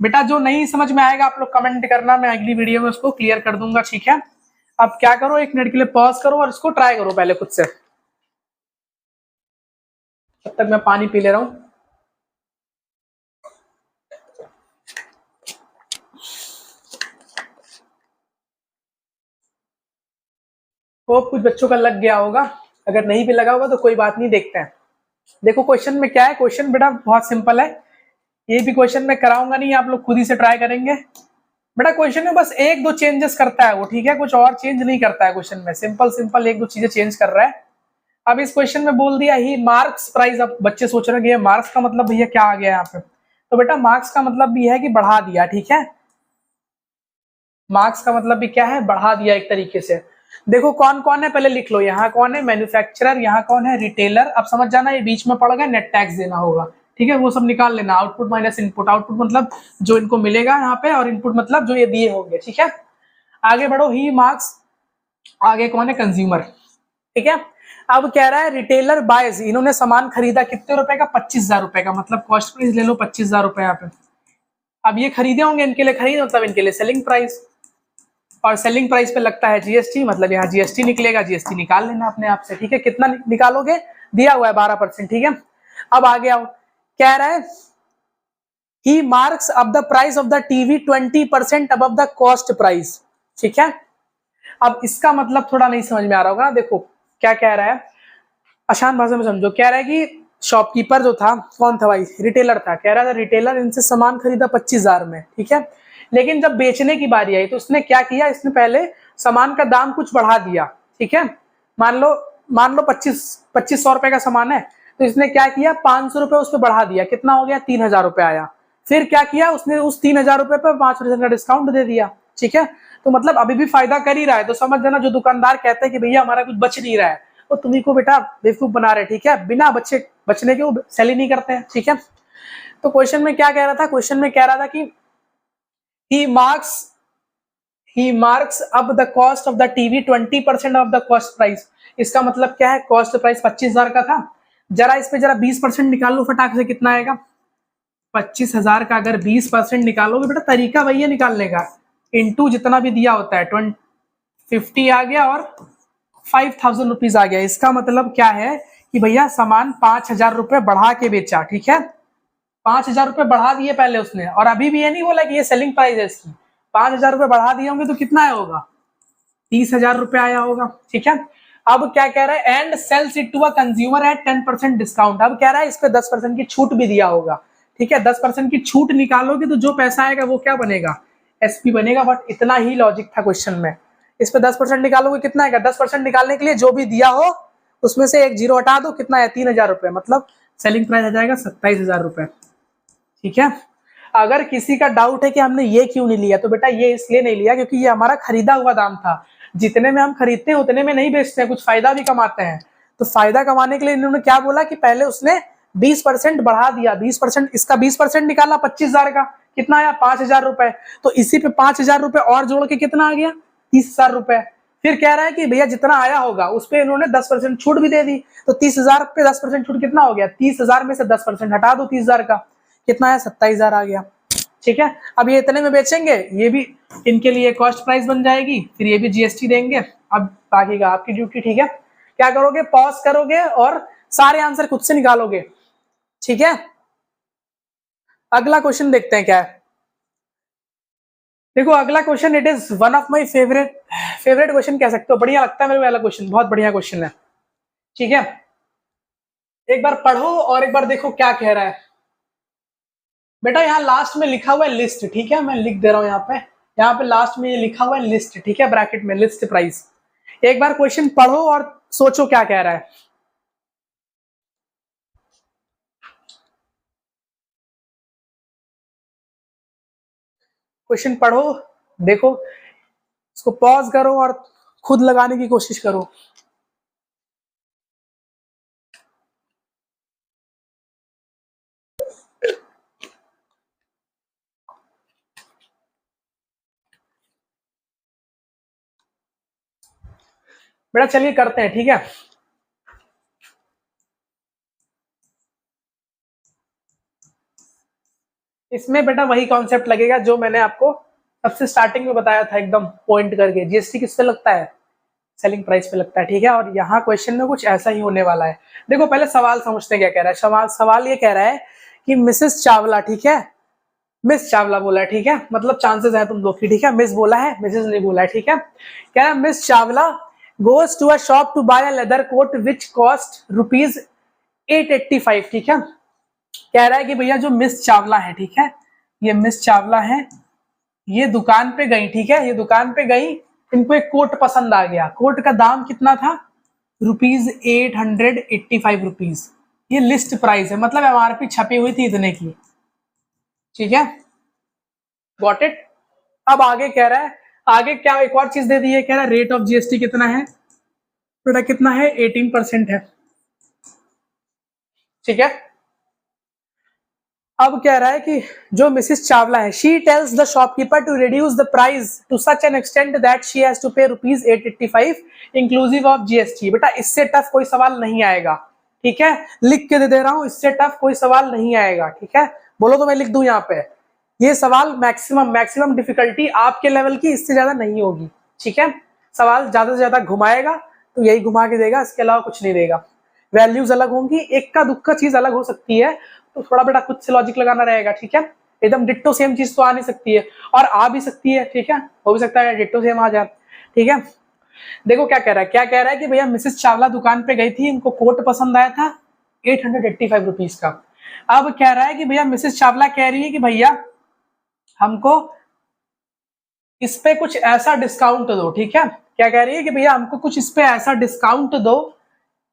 बेटा जो नहीं समझ में आएगा आप लोग कमेंट करना, मैं अगली वीडियो में उसको क्लियर कर दूंगा, ठीक है। अब क्या करो, 1 मिनट के लिए पॉज करो और इसको ट्राई करो पहले खुद से, तब तक मैं पानी पी ले रहा हूँ। तो कुछ बच्चों का लग गया होगा, अगर नहीं भी लगा होगा तो कोई बात नहीं, देखते हैं। देखो क्वेश्चन में क्या है, क्वेश्चन बेटा बहुत सिंपल है, ये भी क्वेश्चन में कराऊंगा नहीं, आप लोग खुद ही से ट्राई करेंगे। बेटा क्वेश्चन में बस 1-2 चेंजेस करता है वो, ठीक है, कुछ और चेंज नहीं करता है क्वेश्चन में, सिंपल सिंपल 1-2 चीजें चेंज कर रहा है। अब इस क्वेश्चन में बोल दिया ही मार्क्स प्राइस, अब बच्चे सोच रहे हैं कि मार्क्स का मतलब भैया क्या आ गया यहाँ पे, तो बेटा मार्क्स का मतलब भी है कि बढ़ा दिया, ठीक है। मार्क्स का मतलब भी क्या है, बढ़ा दिया एक तरीके से। देखो कौन कौन है पहले लिख लो, यहाँ कौन है मैन्युफैक्चरर, यहाँ कौन है रिटेलर। अब समझ जाना ये बीच में पड़ गया, नेट टैक्स देना होगा, ठीक है, वो सब निकाल लेना। आउटपुट माइनस इनपुट, आउटपुट मतलब जो इनको मिलेगा यहाँ पे, और इनपुट मतलब जो ये दिए होंगे, ठीक है। आगे बढ़ो, ही मार्क्स, आगे कौन है कंज्यूमर, ठीक है। अब कह रहा है रिटेलर बायज, इन्होंने सामान खरीदा कितने रुपए का, 25,000 रुपए का, मतलब कॉस्ट प्राइस ले लो 25,000 रुपए यहाँ पे। अब ये खरीदे होंगे, इनके लिए खरीद मतलब इनके लिए सेलिंग प्राइस, और सेलिंग प्राइस पे लगता है जीएसटी, मतलब यहाँ जीएसटी निकलेगा, जीएसटी निकाल लेना अपने आप से, ठीक है। कितना निकालोगे, दिया हुआ है 12%, ठीक है। अब आगे आओ, कह रहा है ही मार्क्स अब the price of the TV 20% above the cost price, ठीक है। अब इसका मतलब थोड़ा नहीं समझ में आ रहा होगा, देखो क्या कह रहा है, आसान भाषा में समझो। कह रहा है कि शॉपकीपर जो था, कौन था भाई, रिटेलर था, कह रहा था रिटेलर इनसे सामान खरीदा 25,000 में, ठीक है। लेकिन जब बेचने की बारी आई तो उसने क्या किया, इसने पहले सामान का दाम कुछ बढ़ा दिया, ठीक है। मान लो 2500 रुपए का सामान है, तो इसने क्या किया, 500 रुपए उस पर बढ़ा दिया, कितना हो गया, 3,000 रुपए आया। फिर क्या किया उसने, उस 3,000 रुपए पर 5% का डिस्काउंट दे दिया, ठीक है। तो मतलब अभी भी फायदा कर ही रहा है। तो समझ जाना जो दुकानदार कहते हैं कि भैया हमारा कुछ बच नहीं रहा है, वो तुम्ही को बेटा बेवकूफ बना रहे, ठीक है। बिना बचने के वो सेल ही नहीं करते हैं, ठीक है। तो क्वेश्चन में क्या कह रहा था, क्वेश्चन में कह रहा था कि he marks up the cost of the TV 20% of the cost price। इसका मतलब क्या है, कॉस्ट प्राइस 25,000 का था, जरा इस पे जरा 20% निकाल लो फटाक से, कितना आएगा, 25,000 का अगर 20% निकालोगे बेटा, तरीका वही है निकालने का, इंटू जितना भी दिया होता है 50 आ गया और 5,000 रुपीज आ गया। इसका मतलब क्या है कि भैया सामान 5,000 रुपए बढ़ा के बेचा, ठीक है। 5,000 रुपए बढ़ा दिए पहले उसने, और अभी भी ये नहीं बोला कि ये सेलिंग प्राइस है इसकी, 5,000 रुपए बढ़ा दिए होंगे तो कितना आया होगा, 30,000 रुपए आया होगा, ठीक है। अब क्या कह रहा है, and sells it to a consumer at 10% discount. अब कह रहा है इस पे 10% की छूट भी दिया होगा, ठीक है। 10% की छूट निकालोगे तो जो पैसा आएगा वो क्या बनेगा, एसपी बनेगा। बट इतना ही लॉजिक था क्वेश्चन में, इस पे 10% निकालोगे कितना आएगा, 10% निकालने के लिए जो भी दिया हो उसमें से एक जीरो हटा दो, कितना है, 3,000 रुपए, मतलब सेलिंग प्राइस आ जाएगा 27,000 रुपए, ठीक है। अगर किसी का डाउट है कि हमने ये क्यों नहीं लिया, तो बेटा ये इसलिए नहीं लिया क्योंकि ये हमारा खरीदा हुआ दाम था, जितने में हम खरीदते हैं उतने में नहीं बेचते हैं, कुछ फायदा भी कमाते हैं। तो फायदा कमाने के लिए इन्होंने क्या बोला कि पहले उसने 20% बढ़ा दिया, 20%, इसका 20% निकाला 25,000 का, कितना आया, 5,000 रुपए। तो इसी पे 5,000 रुपए और जोड़ के कितना आ गया, 30,000 रुपए। फिर कह रहा है कि भैया जितना आया होगा उस पर इन्होंने 10% छूट भी दे दी, तो 30,000 पे 10% छूट कितना हो गया, 30,000 में से 10% हटा दो 30,000 का, कितना है, 27,000 आ गया, ठीक है। अब ये इतने में बेचेंगे, ये भी इनके लिए कॉस्ट प्राइस बन जाएगी, फिर ये भी जीएसटी देंगे। अब बाकी का आपकी ड्यूटी, ठीक है। क्या करोगे, पॉज करोगे और सारे आंसर खुद से निकालोगे, ठीक है। अगला क्वेश्चन देखते हैं क्या है। देखो अगला question, it is one of my favourite question कह सकते हो, बढ़िया लगता है मेरे को वाला क्वेश्चन, बहुत बढ़िया क्वेश्चन है, ठीक है। एक बार पढ़ो और एक बार देखो क्या कह रहा है। बेटा यहाँ लास्ट में लिखा हुआ है लिस्ट, ठीक है, मैं लिख दे रहा हूँ यहाँ पे लास्ट में ये लिखा हुआ है लिस्ट, ठीक है, ब्रैकेट में लिस्ट प्राइस। एक बार क्वेश्चन पढ़ो और सोचो क्या कह रहा है। क्वेश्चन पढ़ो, देखो, इसको पॉज करो और खुद लगाने की कोशिश करो। बेटा चलिए करते हैं, ठीक है। इसमें बेटा वही कॉन्सेप्ट लगेगा जो मैंने आपको सबसे स्टार्टिंग में बताया था, एकदम पॉइंट करके। जीएसटी किस पे लगता है? सेलिंग प्राइस पे लगता है, ठीक है। और यहाँ क्वेश्चन में कुछ ऐसा ही होने वाला है। देखो पहले सवाल समझते हैं क्या कह रहा है। सवाल ये कह रहा है कि मिसेस चावला, ठीक है, मिस चावला बोला है, ठीक है, मतलब चांसेस है तुम लोग की, ठीक है। मिस बोला है, मिसेस नहीं बोला है, ठीक है। कह रहा है Miss Chawla goes to a shop to buy a leather coat which cost ₹885, ठीक है। कह रहा है कि भैया जो मिस चावला है, ठीक है, ये मिस चावला है, ये दुकान पे गई, ठीक है, ये दुकान पे गई, इनको एक कोट पसंद आ गया। कोट का दाम कितना था? ₹885। ये लिस्ट प्राइस है, मतलब एमआरपी छपी हुई थी इतने की, ठीक है। Got it. अब आगे कह रहा है, आगे क्या एक और चीज दे दी है, कह रहा है रेट ऑफ जीएसटी कितना है बेटा, कितना है? 18% है, ठीक है। अब कह रहा है कि जो मिसेस चावला है, she tells the shopkeeper to reduce the price to such an extent that she has to pay ₹885 inclusive of GST. बेटा इससे टफ कोई सवाल नहीं आएगा, ठीक है, लिख के दे रहा हूं, इससे टफ कोई सवाल नहीं आएगा, ठीक है। बोलो तो मैं लिख दूं यहाँ पे। ये सवाल मैक्सिमम डिफिकल्टी आपके लेवल की, इससे ज्यादा नहीं होगी, ठीक है। सवाल ज्यादा से ज्यादा घुमाएगा तो यही घुमा के देगा, इसके अलावा कुछ नहीं देगा। वैल्यूज अलग होंगी, एक का दुख का चीज अलग हो सकती है, तो थोड़ा बेटा खुद से लॉजिक लगाना रहेगा, ठीक है। एकदम डिट्टो सेम चीज तो आ नहीं सकती है, और आ भी सकती है, ठीक है, हो भी सकता है डिट्टो सेम आ जाए, ठीक है। देखो क्या कह रहा है, क्या कह रहा है कि भैया मिसेस चावला दुकान पे गई थी, इनको कोट पसंद आया था ₹885 का। अब कह रहा है कि भैया मिसेस चावला कह रही है कि भैया हमको इस पे कुछ ऐसा डिस्काउंट दो, ठीक है। क्या कह रही है कि भैया हमको कुछ इस पे ऐसा डिस्काउंट दो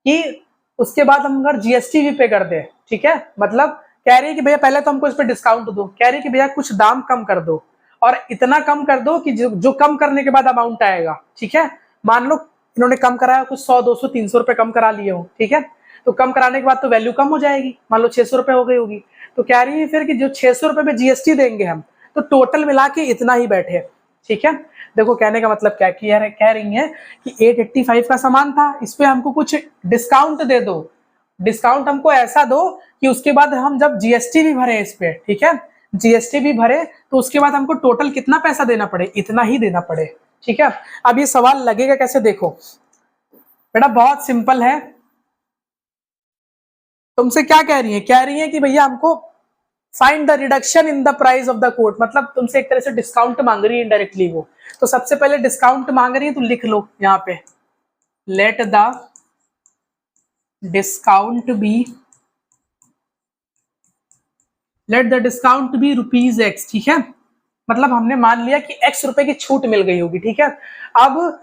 कि उसके बाद हम अगर जीएसटी भी पे कर दे, ठीक है। मतलब कह रही है कि भैया पहले तो हमको इस पे डिस्काउंट दो, कह रही है कि भैया कुछ दाम कम कर दो, और इतना कम कर दो कि जो कम करने के बाद अमाउंट आएगा, ठीक है। मान लो इन्होंने कम कराया कुछ 100, 200, 300 रुपए कम करा लिए हो, ठीक है। तो कम कराने के बाद तो वैल्यू कम हो जाएगी, मान लो 600 रुपए हो गई होगी। तो कह रही है फिर कि जो 600 रुपए में जीएसटी देंगे हम, तो टोटल मिला के इतना ही बैठे, ठीक है। देखो कहने का मतलब क्या कह रही है कि 885 का सामान था, इस पे हमको कुछ डिस्काउंट दे दो, डिस्काउंट हमको ऐसा दो कि उसके बाद हम जब जीएसटी भी भरे इस पे, ठीक है, जीएसटी भी भरे तो उसके बाद हमको टोटल कितना पैसा देना पड़े, इतना ही देना पड़े, ठीक है। अब ये सवाल लगेगा कैसे, देखो बेटा बहुत सिंपल है। तुमसे क्या कह रही है कि भैया हमको find the reduction in the price of the coat, मतलब तुमसे एक तरह से डिस्काउंट मांग रही है इनडायरेक्टली वो। तो सबसे पहले डिस्काउंट मांग रही है, तो लिख लो यहाँ पे, let the discount be ₹X, ठीक है। मतलब हमने मान लिया कि X रुपए की छूट मिल गई होगी, ठीक है। अब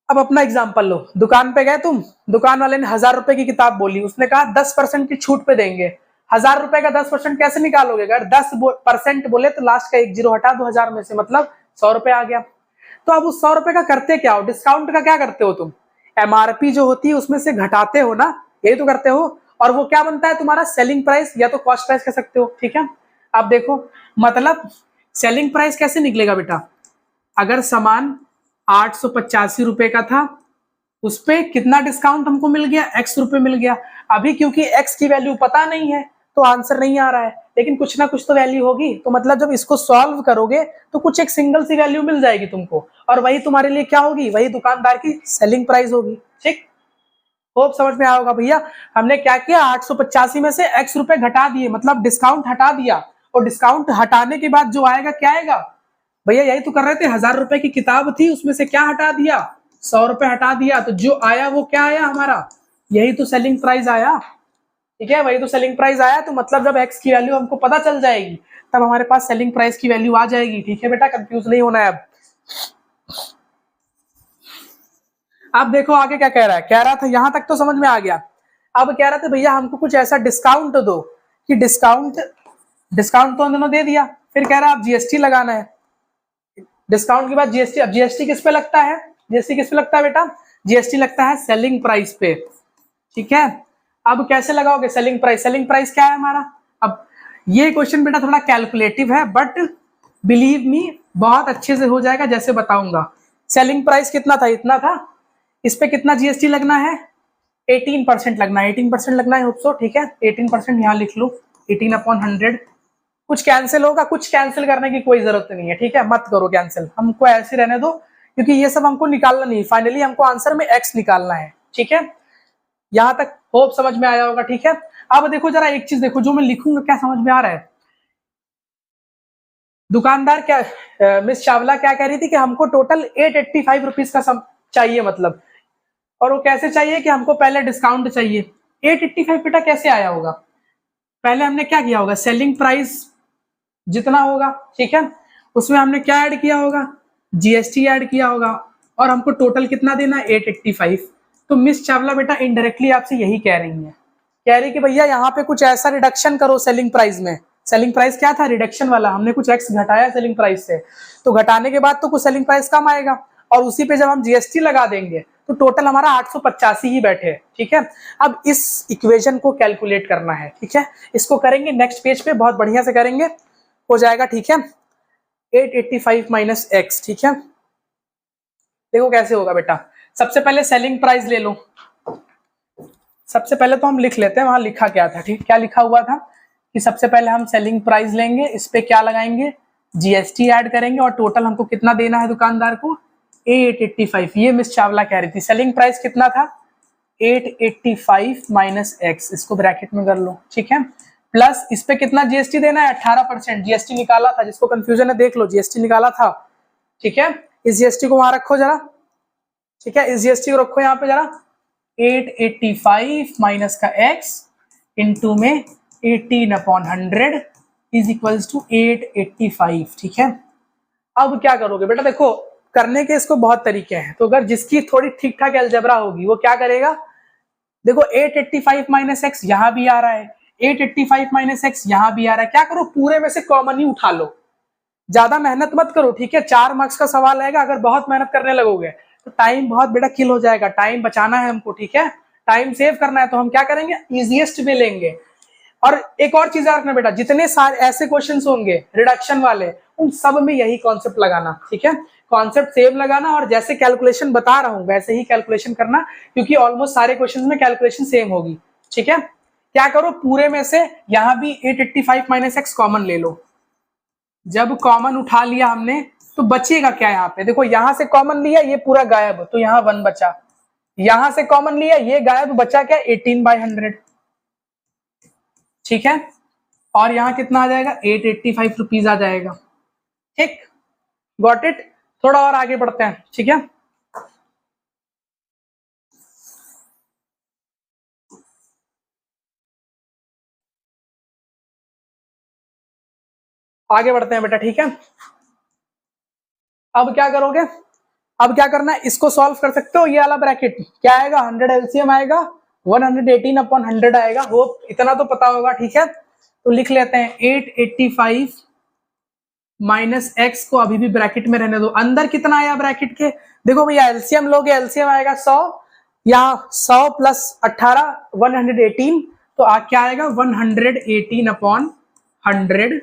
अपना एग्जांपल लो, दुकान पे गए तुम, दुकान वाले ने 1000 रुपए की किताब बोली, उसने कहा 10% की छूट पे देंगे। 1000 रुपए का 10% कैसे निकालोगे? अगर 10% बोले तो लास्ट का एक जीरो हटा दो 1000 में से, मतलब 100 रुपए आ गया। तो अब उस 100 रुपए का करते क्या हो, डिस्काउंट का क्या करते हो तुम? एमआरपी जो होती है उसमें से घटाते हो ना, यही तो करते हो। और वो क्या बनता है तुम्हारा? सेलिंग प्राइस या तो कॉस्ट प्राइस कह सकते हो, ठीक है। अब देखो मतलब सेलिंग प्राइस कैसे निकलेगा बेटा, अगर सामान 885 रुपए का था, उस पे कितना डिस्काउंट हमको मिल गया? X रुपए मिल गया। अभी क्योंकि X की वैल्यू पता नहीं है तो आंसर नहीं आ रहा है, लेकिन कुछ ना कुछ तो वैल्यू होगी। तो मतलब जब इसको सॉल्व करोगे तो कुछ एक सिंगल सी वैल्यू मिल जाएगी तुमको, और वही तुम्हारे लिए क्या होगी? वही दुकानदार की सेलिंग प्राइस होगी, ठीक। होप समझ में आया होगा भैया। हमने क्या किया, 885 में से X रुपए घटा दिए, मतलब डिस्काउंट हटा दिया, और डिस्काउंट हटाने के बाद जो आएगा क्या आएगा भैया? यही तो कर रहे थे, 1000 रुपए की किताब थी, उसमें से क्या हटा दिया? 100 रुपए हटा दिया, तो जो आया वो क्या आया हमारा? यही तो सेलिंग प्राइस आया, ठीक है, वही तो सेलिंग प्राइस आया। तो मतलब जब X की वैल्यू हमको पता चल जाएगी तब हमारे पास सेलिंग प्राइस की वैल्यू आ जाएगी, ठीक है बेटा, कंफ्यूज नहीं होना है। अब देखो आगे क्या कह रहा है, कह रहा था यहां तक तो समझ में आ गया। अब कह रहा था भैया हमको कुछ ऐसा डिस्काउंट दो कि डिस्काउंट तो उन्होंने दे दिया, फिर कह रहा है आप जीएसटी लगाना है। डिस्काउंट के बाद जीएसटी। अब जीएसटी किस पे लगता है, जीएसटी किस पे लगता है बेटा, जीएसटी लगता है सेलिंग प्राइस पे, ठीक है। अब कैसे लगाओगे सेलिंग प्राइस, सेलिंग प्राइस क्या है हमारा। अब ये क्वेश्चन बेटा थोड़ा कैलकुलेटिव है, बट बिलीव मी बहुत अच्छे से हो जाएगा जैसे बताऊंगा। सेलिंग प्राइस कितना था, इतना था, इस पे कितना जीएसटी लगना है, 18% लगना है, 18% लगना है होप्सो, ठीक है। 18% यहाँ लिख लो, 18/100। कुछ कैंसिल होगा, कुछ कैंसिल करने की कोई जरूरत नहीं है, ठीक है, मत करो कैंसिल, हमको ऐसे रहने दो, क्योंकि ये सब हमको निकालना नहीं, फाइनली हमको आंसर में एक्स निकालना है, ठीक है। यहां तक होप समझ में आया होगा, ठीक है। अब देखो जरा एक चीज देखो, जो मैं लिखूंगा क्या समझ में आ रहा है। दुकानदार क्या मिस चावला क्या कह रही थी कि हमको टोटल 885 रुपीज का चाहिए, मतलब, और वो कैसे चाहिए कि हमको पहले डिस्काउंट चाहिए। 885 बेटा कैसे आया होगा, पहले हमने क्या किया होगा, सेलिंग प्राइस जितना होगा, ठीक है, उसमें हमने क्या ऐड किया होगा, जीएसटी ऐड किया होगा, और हमको टोटल कितना देना है, 885। तो मिस चावला बेटा इनडायरेक्टली आपसे यही कह रही है, कह रही कि भैया यहाँ पे कुछ ऐसा रिडक्शन करो सेलिंग प्राइस में। सेलिंग प्राइस क्या था, रिडक्शन वाला, हमने कुछ एक्स घटाया सेलिंग प्राइस से, तो घटाने के बाद तो कुछ सेलिंग प्राइस कम आएगा, और उसी पे जब हम जीएसटी लगा देंगे तो टोटल हमारा 885 ही बैठे, ठीक है। अब इस इक्वेशन को कैलकुलेट करना है, ठीक है, इसको करेंगे नेक्स्ट पेज पे, बहुत बढ़िया से करेंगे, हो जाएगा, ठीक है। 885 माइनस एक्स, ठीक है, देखो कैसे होगा बेटा। सबसे पहले सेलिंग प्राइस ले लो, सबसे पहले तो हम लिख लेते हैं वहां लिखा क्या था, ठीक, क्या लिखा हुआ था कि सबसे पहले हम सेलिंग प्राइस लेंगे, इस पे क्या लगाएंगे, जीएसटी ऐड करेंगे, और टोटल हमको कितना देना है दुकानदार को, 885। ये मिस चावला कह रही थी, सेलिंग प्राइस कितना था, 885 माइनस एक्स, इसको ब्रैकेट में कर लो, ठीक है, प्लस इस पे कितना जीएसटी देना है, 18% जीएसटी निकाला था, जिसको कंफ्यूजन है देख लो, जीएसटी निकाला था, ठीक है। इस जीएसटी को वहां रखो जरा, ठीक है, इस जीएसटी को रखो यहाँ पे जरा, 885 माइनस का x इंटू में 18/100 इज इक्वल्स टू 885, ठीक है। अब क्या करोगे बेटा, देखो करने के इसको बहुत तरीके हैं, तो अगर जिसकी थोड़ी ठीक ठाक अलजेब्रा होगी वो क्या करेगा, देखो 885 माइनस एक्स यहां भी आ रहा है, 885 माइनस एक्स यहां भी आ रहा है, क्या करो पूरे में से कॉमन ही उठा लो, ज्यादा मेहनत मत करो, ठीक है, 4 मार्क्स का सवाल आएगा, अगर बहुत मेहनत करने लगोगे तो टाइम बहुत बेटा किल हो जाएगा, टाइम बचाना है हमको, ठीक है, टाइम सेव करना है, तो हम क्या करेंगे, इजीएस्ट में लेंगे। और एक और चीज रखना बेटा, जितने सारे ऐसे क्वेश्चंस होंगे रिडक्शन वाले, उन सब में यही कॉन्सेप्ट लगाना, ठीक है, कॉन्सेप्ट सेम लगाना, और जैसे कैलकुलेशन बता रहा हूं वैसे ही कैलकुलेशन करना, क्योंकि ऑलमोस्ट सारे क्वेश्चंस में कैलकुलेशन सेम होगी, ठीक है। क्या करो पूरे में से यहां भी 885 माइनस एक्स कॉमन ले लो, जब कॉमन उठा लिया हमने तो बचेगा क्या, यहाँ पे देखो, यहां से कॉमन लिया ये पूरा गायब, तो यहाँ 1 बचा, यहां से कॉमन लिया ये गायब, बचा क्या, 18/100, ठीक है, और यहाँ कितना आ जाएगा, 885 रुपीज आ जाएगा, ठीक, गॉट इट। थोड़ा और आगे बढ़ते हैं, ठीक है, आगे बढ़ते हैं बेटा, ठीक है। अब क्या करोगे, अब क्या करना है, इसको सॉल्व कर सकते हो, ये वाला ब्रैकेट क्या आएगा, 100 एलसीएम आएगा, 118/100 आएगा, होप इतना तो पता होगा, ठीक है। तो लिख लेते हैं 885 माइनस एक्स को अभी भी ब्रैकेट में रहने दो, अंदर कितना आया ब्रैकेट के, देखो भैया एलसीएम लोगे, एलसीएम आएगा 100, यहाँ 100 प्लस 18 118, तो क्या आएगा 118/100,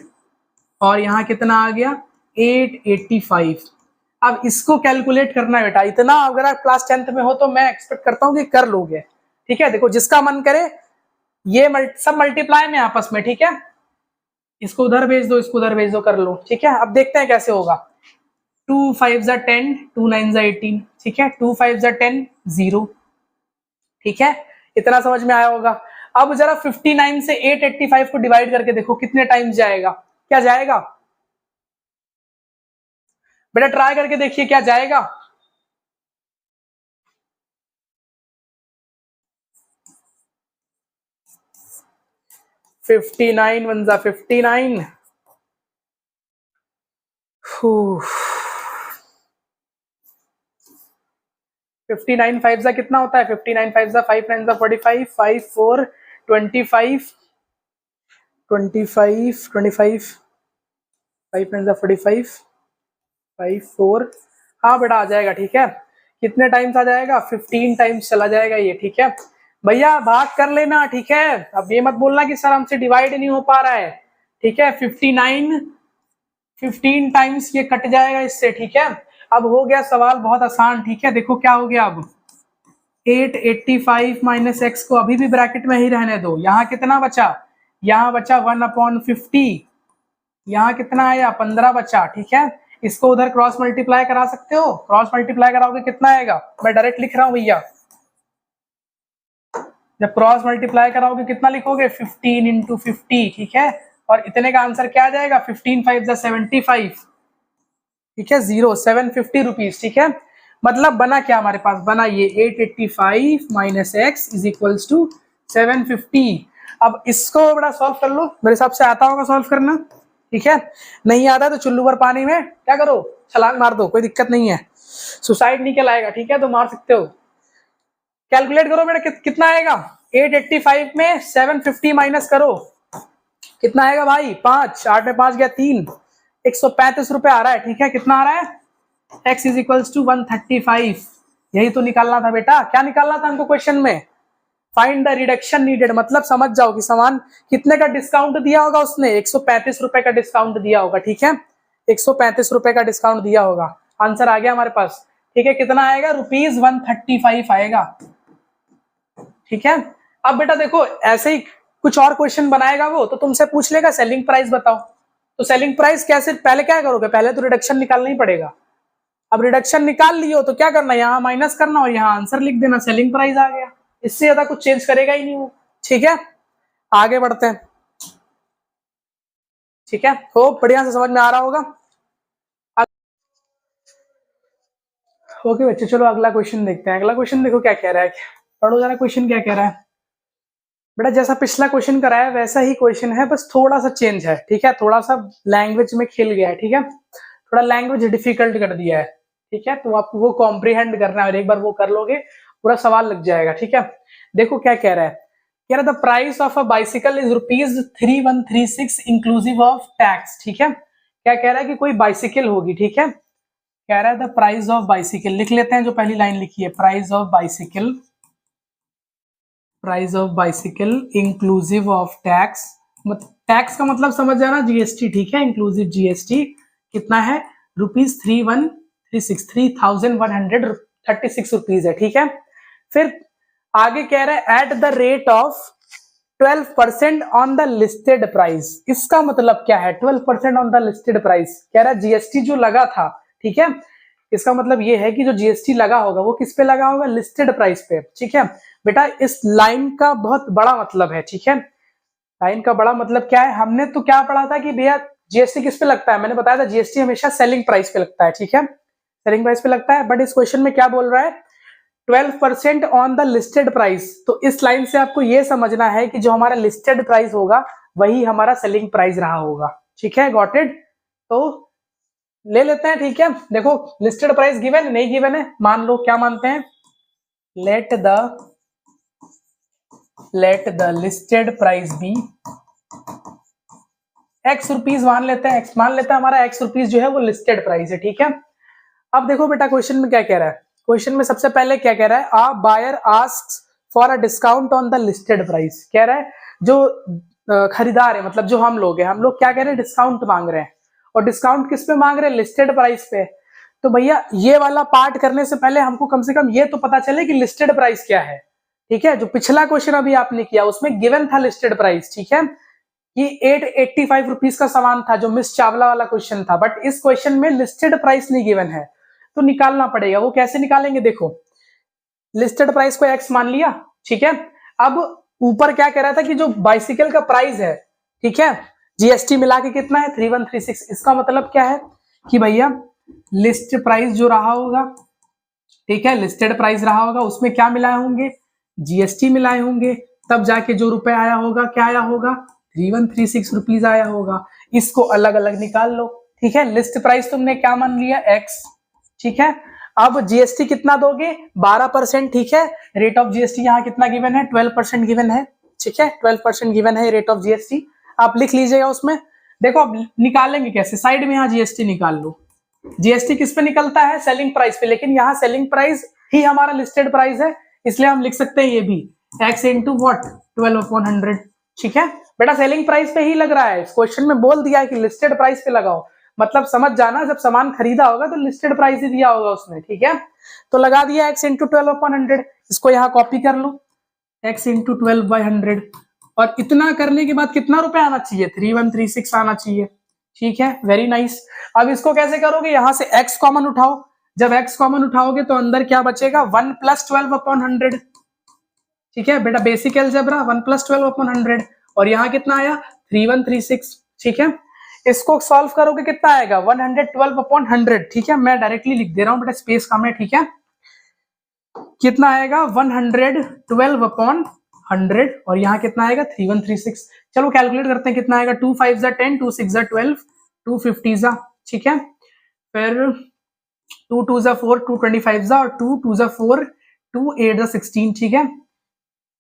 और यहाँ कितना आ गया 885। अब इसको कैलकुलेट करना है बेटा, इतना अगर आप क्लास 10th में हो तो मैं एक्सपेक्ट करता हूँ कि कर लोगे, ठीक है। देखो जिसका मन करे ये सब मल्टीप्लाई में आपस में, ठीक है, इसको उधर भेज दो, इसको उधर भेज दो, कर लो, ठीक है। अब देखते हैं कैसे होगा, 2 5 10, 2 9 18, ठीक है, 2 5 10 0, ठीक है, इतना समझ में आया होगा। अब जरा 59 से 885 को डिवाइड करके देखो कितने टाइम्स जाएगा, क्या जाएगा बेटा, ट्राई करके देखिए क्या जाएगा, फिफ्टी नाइन 59, 59 5 कितना होता है, 59 5 5 9 45, 5 4 25, 25 25, 5 9 45, 4, हाँ बेटा आ जाएगा, ठीक है। कितने टाइम्स आ जाएगा, 15 टाइम्स चला जाएगा ये, ठीक है भैया, भाग कर लेना, ठीक है। अब ये मत बोलना कि सर हमसे डिवाइड नहीं हो पा रहा है, ठीक है। 15 टाइम्स ये कट जाएगा इससे, ठीक है। अब हो गया सवाल बहुत आसान, ठीक है। देखो क्या हो गया, अब 885 माइनस एक्स को अभी भी ब्रैकेट में ही रहने दो। यहाँ कितना बचा, यहाँ बचा 1/50, यहाँ कितना आया 15 बचा, ठीक है। इसको उधर क्रॉस मल्टीप्लाई करा सकते हो, क्रॉस मल्टीप्लाई कराओगे कितना आएगा, मैं डायरेक्ट लिख रहा हूं भैया। जब क्रॉस मल्टीप्लाई कराओगे कितना लिखोगे, 15 इंटू 50, ठीक है। और इतने का आंसर क्या आ जाएगा, 15 5 75, ठीक है, 750 रुपीज, ठीक है। मतलब बना क्या हमारे पास, बना ये 885 minus x is equals to 750। अब इसको बड़ा सॉल्व कर लो, मेरे हिसाब से आता होगा सॉल्व करना, ठीक है। नहीं आता तो चुल्लू भर पानी में क्या करो, छलांग मार दो, कोई दिक्कत नहीं है, सुसाइड नहीं कहलाएगा, ठीक है। तो मार सकते हो, कैलकुलेट करो बेटा कितना आएगा, 885 में 750 माइनस करो, कितना आएगा भाई, 5, 8 में 5 गया 3, 135 रुपए आ रहा है, ठीक है। कितना आ रहा है, x इज इक्वल्स टू 135, यही तो निकालना था बेटा। क्या निकालना था हमको क्वेश्चन में, फाइंड द रिडक्शन नीडेड, मतलब समझ जाओ कि सामान कितने का डिस्काउंट दिया होगा उसने, 135 रुपए का डिस्काउंट दिया होगा, ठीक है। 135 रुपए का डिस्काउंट दिया होगा, आंसर आ गया हमारे पास, ठीक है। कितना आएगा, ₹135 आएगा, ठीक है। अब बेटा देखो ऐसे ही कुछ और क्वेश्चन बनाएगा वो, तो तुमसे पूछ लेगा सेलिंग प्राइस बताओ, तो सेलिंग प्राइस कैसे, पहले क्या करोगे, पहले तो रिडक्शन निकालना ही पड़ेगा। अब रिडक्शन निकाल लियो तो क्या करना, यहाँ माइनस करना और यहाँ आंसर लिख देना, सेलिंग प्राइस आ गया। इससे ज्यादा कुछ चेंज करेगा ही नहीं वो, ठीक है। आगे बढ़ते हैं, ठीक है। हो बढ़िया से समझ में आ रहा होगा। ओके बच्चे, चलो अगला क्वेश्चन देखते हैं। अगला क्वेश्चन देखो क्या कह रहा है, पढ़ो जरा क्वेश्चन क्या कह रहा है। बेटा जैसा पिछला क्वेश्चन कराया वैसा ही क्वेश्चन है, बस थोड़ा सा चेंज है, ठीक है। थोड़ा सा लैंग्वेज में खेल गया है, ठीक है। थोड़ा लैंग्वेज डिफिकल्ट कर दिया है, ठीक है। तो आपको वो कॉम्प्रीहेंड करना है, और एक बार वो कर लोगे पूरा सवाल लग जाएगा, ठीक है। देखो क्या कह रहा है, कह रहा है the price of a bicycle is ₹3136 inclusive of tax, ठीक है। क्या कह रहा है कि कोई बाइसिकल होगी, ठीक है। कह रहा है द प्राइस ऑफ बाइसिकल, लिख लेते हैं जो पहली लाइन लिखी है, price of bicycle, price of bicycle inclusive of tax, tax का मतलब समझ जाना जीएसटी, ठीक है। इंक्लूसिव जीएसटी कितना है, ₹3136 रुपीज है, ठीक है। फिर आगे कह रहा है at the rate of 12% on the listed price. इसका मतलब क्या है, 12% ऑन द लिस्टेड प्राइस, कह रहा है जीएसटी जो लगा था, ठीक है। इसका मतलब ये है कि जो जीएसटी लगा होगा वो किस पे लगा होगा, लिस्टेड प्राइस पे, ठीक है। बेटा इस लाइन का बहुत बड़ा मतलब है, ठीक है। लाइन का बड़ा मतलब क्या है, हमने तो क्या पढ़ा था कि भैया जीएसटी किस पे लगता है, मैंने बताया था जीएसटी हमेशा सेलिंग प्राइस पे लगता है, ठीक है। सेलिंग प्राइस पे लगता है, बट इस क्वेश्चन में क्या बोल रहा है, 12% ऑन द लिस्टेड प्राइस। तो इस लाइन से आपको यह समझना है कि जो हमारा लिस्टेड प्राइस होगा वही हमारा सेलिंग प्राइस रहा होगा, ठीक है। गॉट इट, तो ले लेते हैं, ठीक है। देखो लिस्टेड प्राइस गिवन नहीं गिवन है, मान लो क्या मानते हैं, let the listed price be x rupees, मान लेते हैं एक्स, मान लेते हैं हमारा एक्स रुपीज जो है वो लिस्टेड प्राइस है, ठीक है। अब देखो बेटा क्वेश्चन में क्या कह रहा है, क्वेश्चन में सबसे पहले क्या कह रहा है, a buyer asks for a discount on the listed price. कह रहा है जो खरीदार है, मतलब जो हम लोग हैं, हम लोग क्या कह रहे हैं, डिस्काउंट मांग रहे हैं, और डिस्काउंट किस पे मांग रहे हैं, लिस्टेड प्राइस पे। तो भैया ये वाला पार्ट करने से पहले हमको कम से कम ये तो पता चले कि लिस्टेड प्राइस क्या है, ठीक है। जो पिछला क्वेश्चन अभी आपने किया उसमें गिवन था लिस्टेड प्राइस, ठीक है, कि 885 रुपीज का सामान था, जो मिस चावला वाला क्वेश्चन था, बट इस क्वेश्चन में लिस्टेड प्राइस नहीं गिवन है, तो निकालना पड़ेगा। वो कैसे निकालेंगे, देखो लिस्टेड प्राइस को एक्स मान लिया, ठीक है। अब ऊपर क्या कह रहा था कि जो बाइसिकल का प्राइस है, ठीक है, जीएसटी मिला के कितना है 3136। इसका मतलब क्या है कि भैया लिस्ट प्राइस जो रहा होगा, ठीक है, लिस्टेड प्राइस रहा होगा, उसमें क्या मिलाए होंगे, जीएसटी मिलाए होंगे, तब जाके जो रुपए आया होगा क्या आया होगा, 3136 रुपीज आया होगा। इसको अलग अलग निकाल लो, ठीक है। लिस्ट प्राइस तुमने क्या मान लिया, एक्स, ठीक है। अब जीएसटी कितना दोगे, 12%, ठीक है। रेट ऑफ जीएसटी यहाँ कितना गिवन है, 12% गिवन है, ठीक है। 12% गिवन है रेट ऑफ जीएसटी, आप लिख लीजिएगा उसमें। देखो अब निकालेंगे कैसे, साइड में यहाँ जीएसटी निकाल लो, जीएसटी किस पे निकलता है? सेलिंग प्राइस पे, लेकिन यहाँ सेलिंग प्राइस ही हमारा लिस्टेड प्राइस है, इसलिए हम लिख सकते हैं ये भी x इंटू वॉट 12/100। ठीक है बेटा, सेलिंग प्राइस पे ही लग रहा है, इस क्वेश्चन में बोल दिया है कि लिस्टेड प्राइस पे लगाओ, मतलब समझ जाना जब सामान खरीदा होगा तो लिस्टेड प्राइस ही दिया होगा उसमें। ठीक है, तो लगा दिया x इंटू 12/100, इसको यहाँ कॉपी कर लो x इंटू 12/100, और इतना करने के बाद कितना रुपए आना चाहिए? 3136 आना चाहिए। ठीक है, वेरी नाइस। अब इसको कैसे करोगे? यहां से x कॉमन उठाओ, जब x कॉमन उठाओगे तो अंदर क्या बचेगा? 1 + 12/100। ठीक है बेटा, बेसिक अलजेब्रा 1 + 12/100, और यहाँ कितना आया? 3136। ठीक है, इसको सॉल्व करोगे कितना आएगा? 112/100। ठीक है, मैं डायरेक्टली लिख दे रहा हूँ बेटा, स्पेस कम है। ठीक है, कितना आएगा? 112/100, और यहाँ कितना आएगा? 3136। चलो कैलकुलेट करते हैं कितना आएगा। 2 5 = 10, 2 6 = 12, 2 50 ज़ा। ठीक है, फिर 2 2 ज़ा 4, 2 25 ज़ा, और 2 2 ज़ा 4, 2 8 ज़ा 16। ठीक है,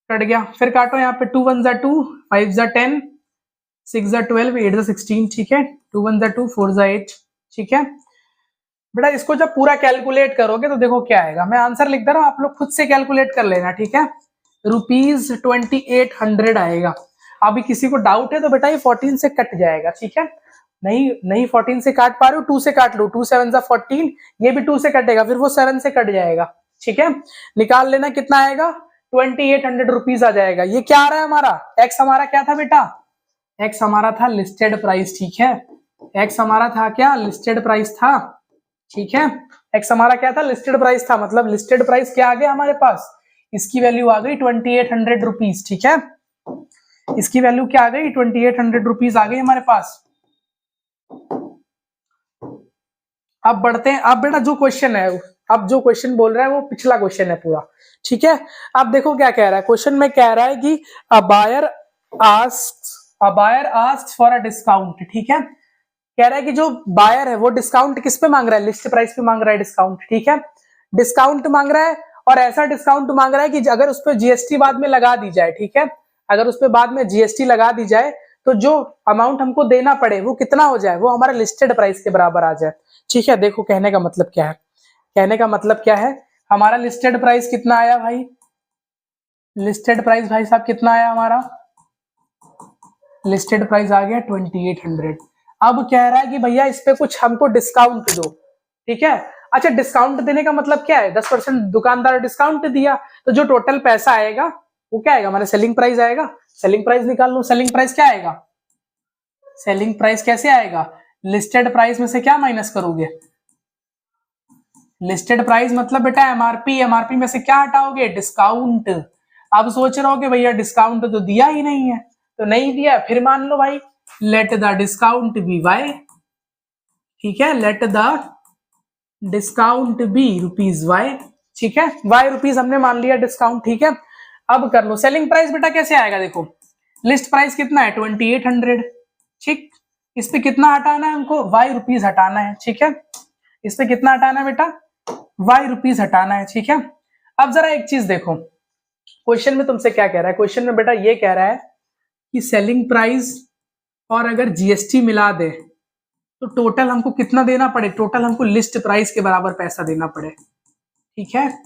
कट गया। फिर काटो यहाँ पे, 2 1 ज़ा 2, 5 ज़ा 10, 6 ज़ा 12, 8 ज़ा 16। ठीक है, 2 1 ज़ा 2, 4 ज़ा 8। ठीक है बेटा, इसको जब पूरा कैलकुलेट करोगे तो देखो क्या आएगा। मैं आंसर लिख दे रहा हूँ, आप लोग खुद से कैलकुलेट कर लेना। ठीक है, ₹2800 आएगा। अभी किसी को डाउट है तो बेटा ये 14 से कट जाएगा। ठीक है, नहीं 14 से काट पा रहे हो, 2 से काट लो, 2 7 = 14, ये भी 2 से कटेगा, फिर वो 7 से कट जाएगा। ठीक है, निकाल लेना कितना आएगा? ₹2800 आ जाएगा। ये क्या आ रहा है हमारा? एक्स हमारा क्या था बेटा? एक्स हमारा था लिस्टेड प्राइस। ठीक है, एक्स हमारा था क्या? लिस्टेड प्राइस था। ठीक है, एक्स हमारा क्या था? लिस्टेड प्राइस था, मतलब लिस्टेड प्राइस क्या आ गया हमारे पास? इसकी वैल्यू आ गई ₹2800। ठीक है, इसकी वैल्यू क्या आ गई? ₹2800 आ गई हमारे पास। अब बढ़ते हैं। अब बेटा जो क्वेश्चन है, अब जो क्वेश्चन बोल रहा है वो पिछला क्वेश्चन है पूरा। ठीक है, अब देखो क्या कह रहा है क्वेश्चन में। कह रहा है कि a buyer asks for a discount. ठीक है, कह रहा है कि जो बायर है वो डिस्काउंट किस पे मांग रहा है? लिस्ट प्राइस पे मांग रहा है डिस्काउंट। ठीक है, डिस्काउंट मांग रहा है, और ऐसा डिस्काउंट मांग रहा है कि अगर उस पर जीएसटी बाद में लगा दी जाए। ठीक है, अगर उस पर बाद में जीएसटी लगा दी जाए तो जो अमाउंट हमको देना पड़े वो कितना हो जाए? वो हमारा लिस्टेड प्राइस के बराबर आ जाए। ठीक है, देखो कहने का मतलब क्या है। कहने का मतलब क्या है, हमारा लिस्टेड प्राइस कितना आया भाई? लिस्टेड प्राइस भाई साहब कितना आया हमारा? लिस्टेड प्राइस आ गया 2800। अब कह रहा है कि भैया इस पे कुछ हमको डिस्काउंट दो। ठीक है, अच्छा डिस्काउंट देने का मतलब क्या है? 10% दुकानदार डिस्काउंट दिया, तो जो टोटल पैसा आएगा वो क्या आएगा? हमारा सेलिंग प्राइस आएगा। सेलिंग प्राइस निकाल लो। सेलिंग प्राइस क्या आएगा? सेलिंग प्राइस कैसे आएगा? लिस्टेड प्राइस में से क्या माइनस करोगे? लिस्टेड प्राइस मतलब बेटा एमआरपी, एमआरपी में से क्या हटाओगे? डिस्काउंट। अब सोच रहे हो कि भैया डिस्काउंट तो दिया ही नहीं है, तो नहीं दिया, फिर मान लो भाई let the discount be y. ठीक है, let the discount be ₹y। ठीक है, ₹y हमने मान लिया डिस्काउंट। ठीक है, अब कर लो सेलिंग प्राइस बेटा कैसे आएगा? देखो लिस्ट प्राइस कितना है? 2800। ठीक, इस पे कितना हटाना है हमको? ₹y हटाना है। ठीक है, इस पे कितना हटाना है बेटा? ₹y हटाना है। ठीक है, अब जरा एक चीज देखो, क्वेश्चन में तुमसे क्या कह रहा है? क्वेश्चन में बेटा ये कह रहा है कि सेलिंग प्राइस और अगर जीएसटी मिला दे तो टोटल हमको कितना देना पड़े? टोटल हमको लिस्ट प्राइस के बराबर पैसा देना पड़े। ठीक है,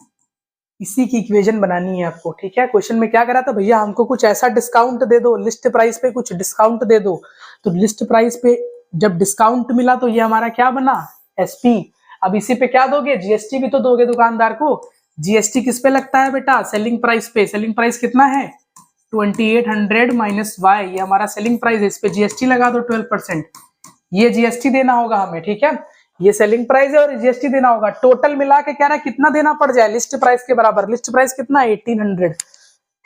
इसी की इक्वेशन बनानी है आपको। ठीक है, क्वेश्चन में क्या करा था? भैया हमको कुछ ऐसा डिस्काउंट दे दो, लिस्ट प्राइस पे कुछ डिस्काउंट दे दो। तो लिस्ट प्राइस पे जब डिस्काउंट मिला तो ये हमारा क्या बना? एसपी। अब इसी पे क्या दोगे? जीएसटी भी तो दोगे दुकानदार को। जीएसटी किस पे लगता है बेटा? सेलिंग प्राइस पे। सेलिंग प्राइस कितना है? 2800 माइनस वाई, ये हमारा सेलिंग प्राइस है, इस पे जीएसटी लगा दो 12%। ये जीएसटी देना होगा हमें। ठीक है, ये सेलिंग प्राइस है और जीएसटी देना होगा। टोटल मिला के कह रहा है कितना देना पड़ जाए लिस्ट प्राइस के बराबर। लिस्ट प्राइस कितना है? 1800,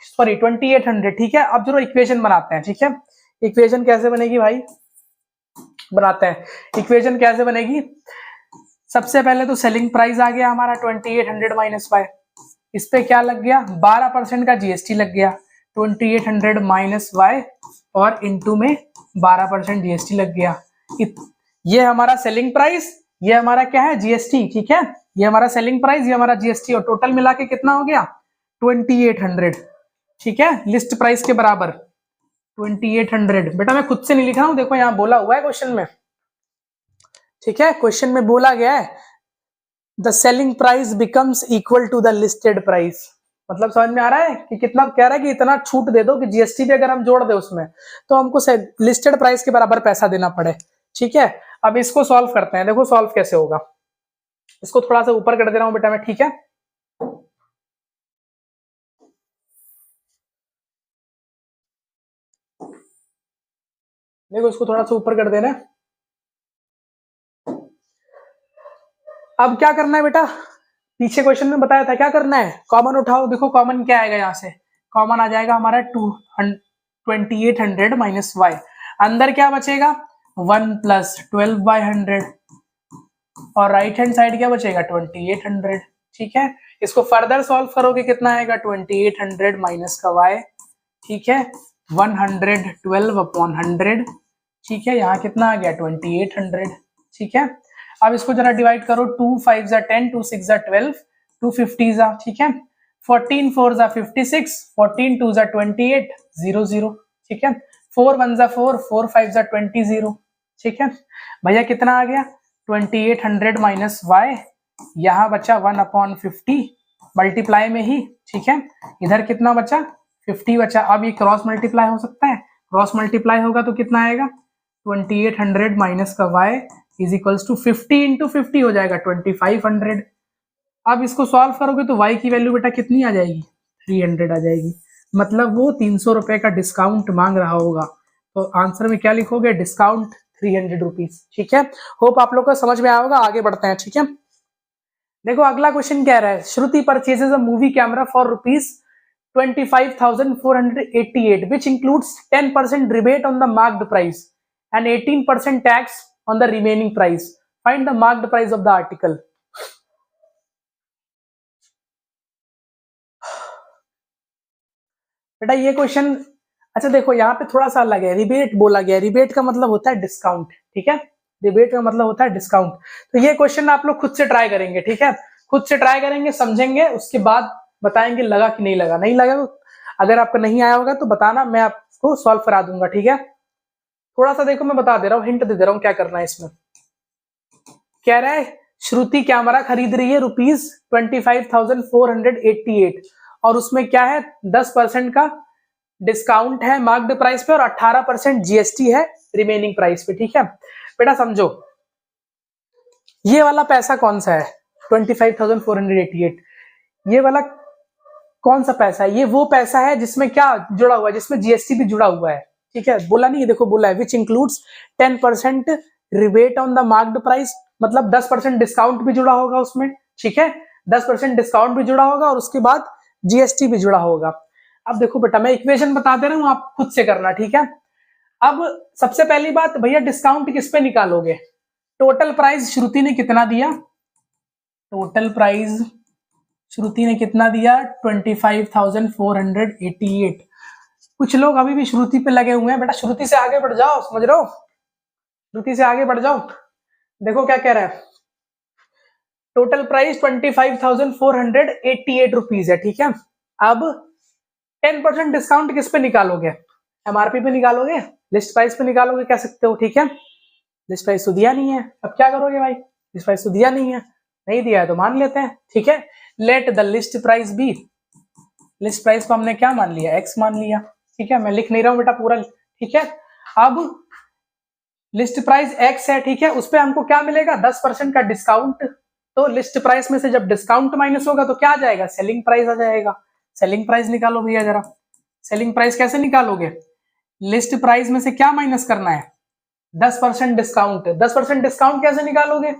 सॉरी 2800। ठीक है, अब जरूर इक्वेशन बनाते हैं। ठीक है, इक्वेशन कैसे बनेगी भाई? बनाते हैं। इक्वेशन कैसे बनेगी? सबसे पहले तो सेलिंग प्राइस आ गया हमारा 2800 माइनस वाई, इस पे क्या लग गया? 12% का जीएसटी लग गया। 2800 माइनस वाई और इनटू में 12% जीएसटी लग गया। ये हमारा सेलिंग प्राइस, ये हमारा क्या है? जीएसटी। ठीक है, ये हमारा सेलिंग प्राइस, ये हमारा जीएसटी, और टोटल मिला के कितना हो गया? 2800। ठीक है, लिस्ट प्राइस के बराबर 2800। बेटा मैं खुद से नहीं लिख रहा हूं, देखो यहाँ बोला हुआ है क्वेश्चन में। ठीक है, क्वेश्चन में बोला गया है the selling price becomes equal to the listed price. मतलब समझ में आ रहा है कि कितना कह रहा है कि इतना छूट दे दो कि जीएसटी भी अगर हम जोड़ दे उसमें तो हमको लिस्टेड प्राइस के बराबर पैसा देना पड़े। ठीक है, अब इसको सॉल्व करते हैं। देखो सॉल्व कैसे होगा, इसको थोड़ा सा ऊपर कर दे रहा हूं बेटा मैं। ठीक है, देखो इसको थोड़ा सा ऊपर कर देना। अब क्या करना है बेटा, पीछे क्वेश्चन में बताया था क्या करना है, कॉमन उठाओ। देखो कॉमन क्या आएगा, यहाँ से कॉमन आ जाएगा हमारा 2800 माइनस वाई। अंदर क्या बचेगा 1 प्लस 12/100 और राइट हैंड साइड क्या बचेगा 2800। ठीक है, इसको फर्दर सॉल्व करोगे कितना आएगा 2800 माइनस का वाई। ठीक है, 112/100। ठीक है, यहाँ कितना आ गया 2800। ठीक है, अब इसको जरा डिवाइड करो, 2 5 जा 10, 2 6 जा 12, 2 50 जा। ठीक है, 14 4 जा 56, 14 2 जा 28, 0 0। ठीक है, 4 1 जा 4, 4 5 जा 20, 0। ठीक है भैया, कितना आ गया 2800 माइनस वाई, यहाँ बचा 1/50 मल्टीप्लाई में ही। ठीक है, इधर कितना बचा 50 बचा। अब ये क्रॉस मल्टीप्लाई हो सकता है, क्रॉस मल्टीप्लाई होगा तो कितना आएगा 2800 माइनस का y is equals to 50 into 50 हो जाएगा 2500। अब इसको सॉल्व करोगे तो y की वैल्यू बेटा कितनी आ जाएगी 300 आ जाएगी। मतलब वो 300 रुपए का डिस्काउंट मांग रहा होगा, तो आंसर में क्या लिखोगे डिस्काउंट 300 रुपीज। ठीक है, होप आप लोग को समझ में आएगा। आगे बढ़ते हैं। ठीक है, देखो अगला क्वेश्चन कह रहा है Shruti purchases a movie camera for rupees 25,488 which includes 10% rebate on the marked price and 18% tax on the remaining price. Find the marked price of the article. बेटा ये क्वेश्चन, अच्छा देखो यहाँ पे थोड़ा सा अलग है, रिबेट बोला गया। रिबेट का मतलब होता है डिस्काउंट। ठीक है, रिबेट का मतलब होता है डिस्काउंट। तो ये क्वेश्चन आप लोग खुद से ट्राई करेंगे। ठीक है, खुद से ट्राई करेंगे, समझेंगे, उसके बाद बताएंगे लगा कि नहीं लगा। नहीं लगा अगर आपको नहीं आया होगा तो बताना, मैं आपको सॉल्व करा दूंगा। ठीक है, थोड़ा सा देखो मैं बता दे रहा हूँ, हिंट दे दे रहा हूँ क्या करना है इसमें। कह रहा है श्रुति कैमरा खरीद रही है रुपीज 25,488 और उसमें क्या है 10% का डिस्काउंट है मार्क्ड प्राइस पे और 18% जीएसटी है रिमेनिंग प्राइस पे। ठीक है बेटा, समझो ये वाला पैसा कौन सा है 25,488, ये वाला कौन सा पैसा है, ये वो पैसा है जिसमें क्या जुड़ा हुआ है, जिसमें जीएसटी भी जुड़ा हुआ है। ठीक है, बोला नहीं, देखो बोला है which includes 10% rebate on the marked price, मतलब 10% डिस्काउंट भी जुड़ा होगा उसमें। ठीक है, 10% डिस्काउंट भी जुड़ा होगा और उसके बाद जीएसटी भी जुड़ा होगा। अब देखो बेटा मैं इक्वेशन बता दे रहा हूं, आप खुद से करना। ठीक है, अब सबसे पहली बात भैया डिस्काउंट किस पे निकालोगे, टोटल प्राइस श्रुति ने कितना दिया, टोटल प्राइस श्रुति ने कितना दिया 25,488। कुछ लोग अभी भी श्रुति पे लगे हुए हैं, बेटा श्रुति से आगे बढ़ जाओ, समझ रहे हो, श्रुति से आगे बढ़ जाओ। देखो क्या कह रहा है, टोटल प्राइस 25,488 रुपीज है। ठीक है, अब 10% डिस्काउंट किस पे निकालोगे, एमआरपी पे निकालोगे, लिस्ट प्राइस पे निकालोगे, कह सकते हो। ठीक है, लिस्ट प्राइस तो दिया नहीं है, अब क्या करोगे भाई, लिस्ट प्राइस तो दिया नहीं है, नहीं दिया है तो मान लेते हैं। ठीक है, let the list price be, list price को हमने क्या मान लिया एक्स मान लिया। ठीक है, मैं लिख नहीं रहा हूं बेटा पूरा। ठीक है, अब लिस्ट प्राइस एक्स है। ठीक है, उस पर हमको क्या मिलेगा 10% का डिस्काउंट, तो लिस्ट प्राइस में से जब डिस्काउंट माइनस होगा तो क्या आ जाएगा सेलिंग प्राइस आ जाएगा। सेलिंग प्राइस निकालो भैया जरा, सेलिंग प्राइस कैसे निकालोगे, लिस्ट प्राइस में से क्या माइनस करना है 10% डिस्काउंट। 10% डिस्काउंट कैसे निकालोगे,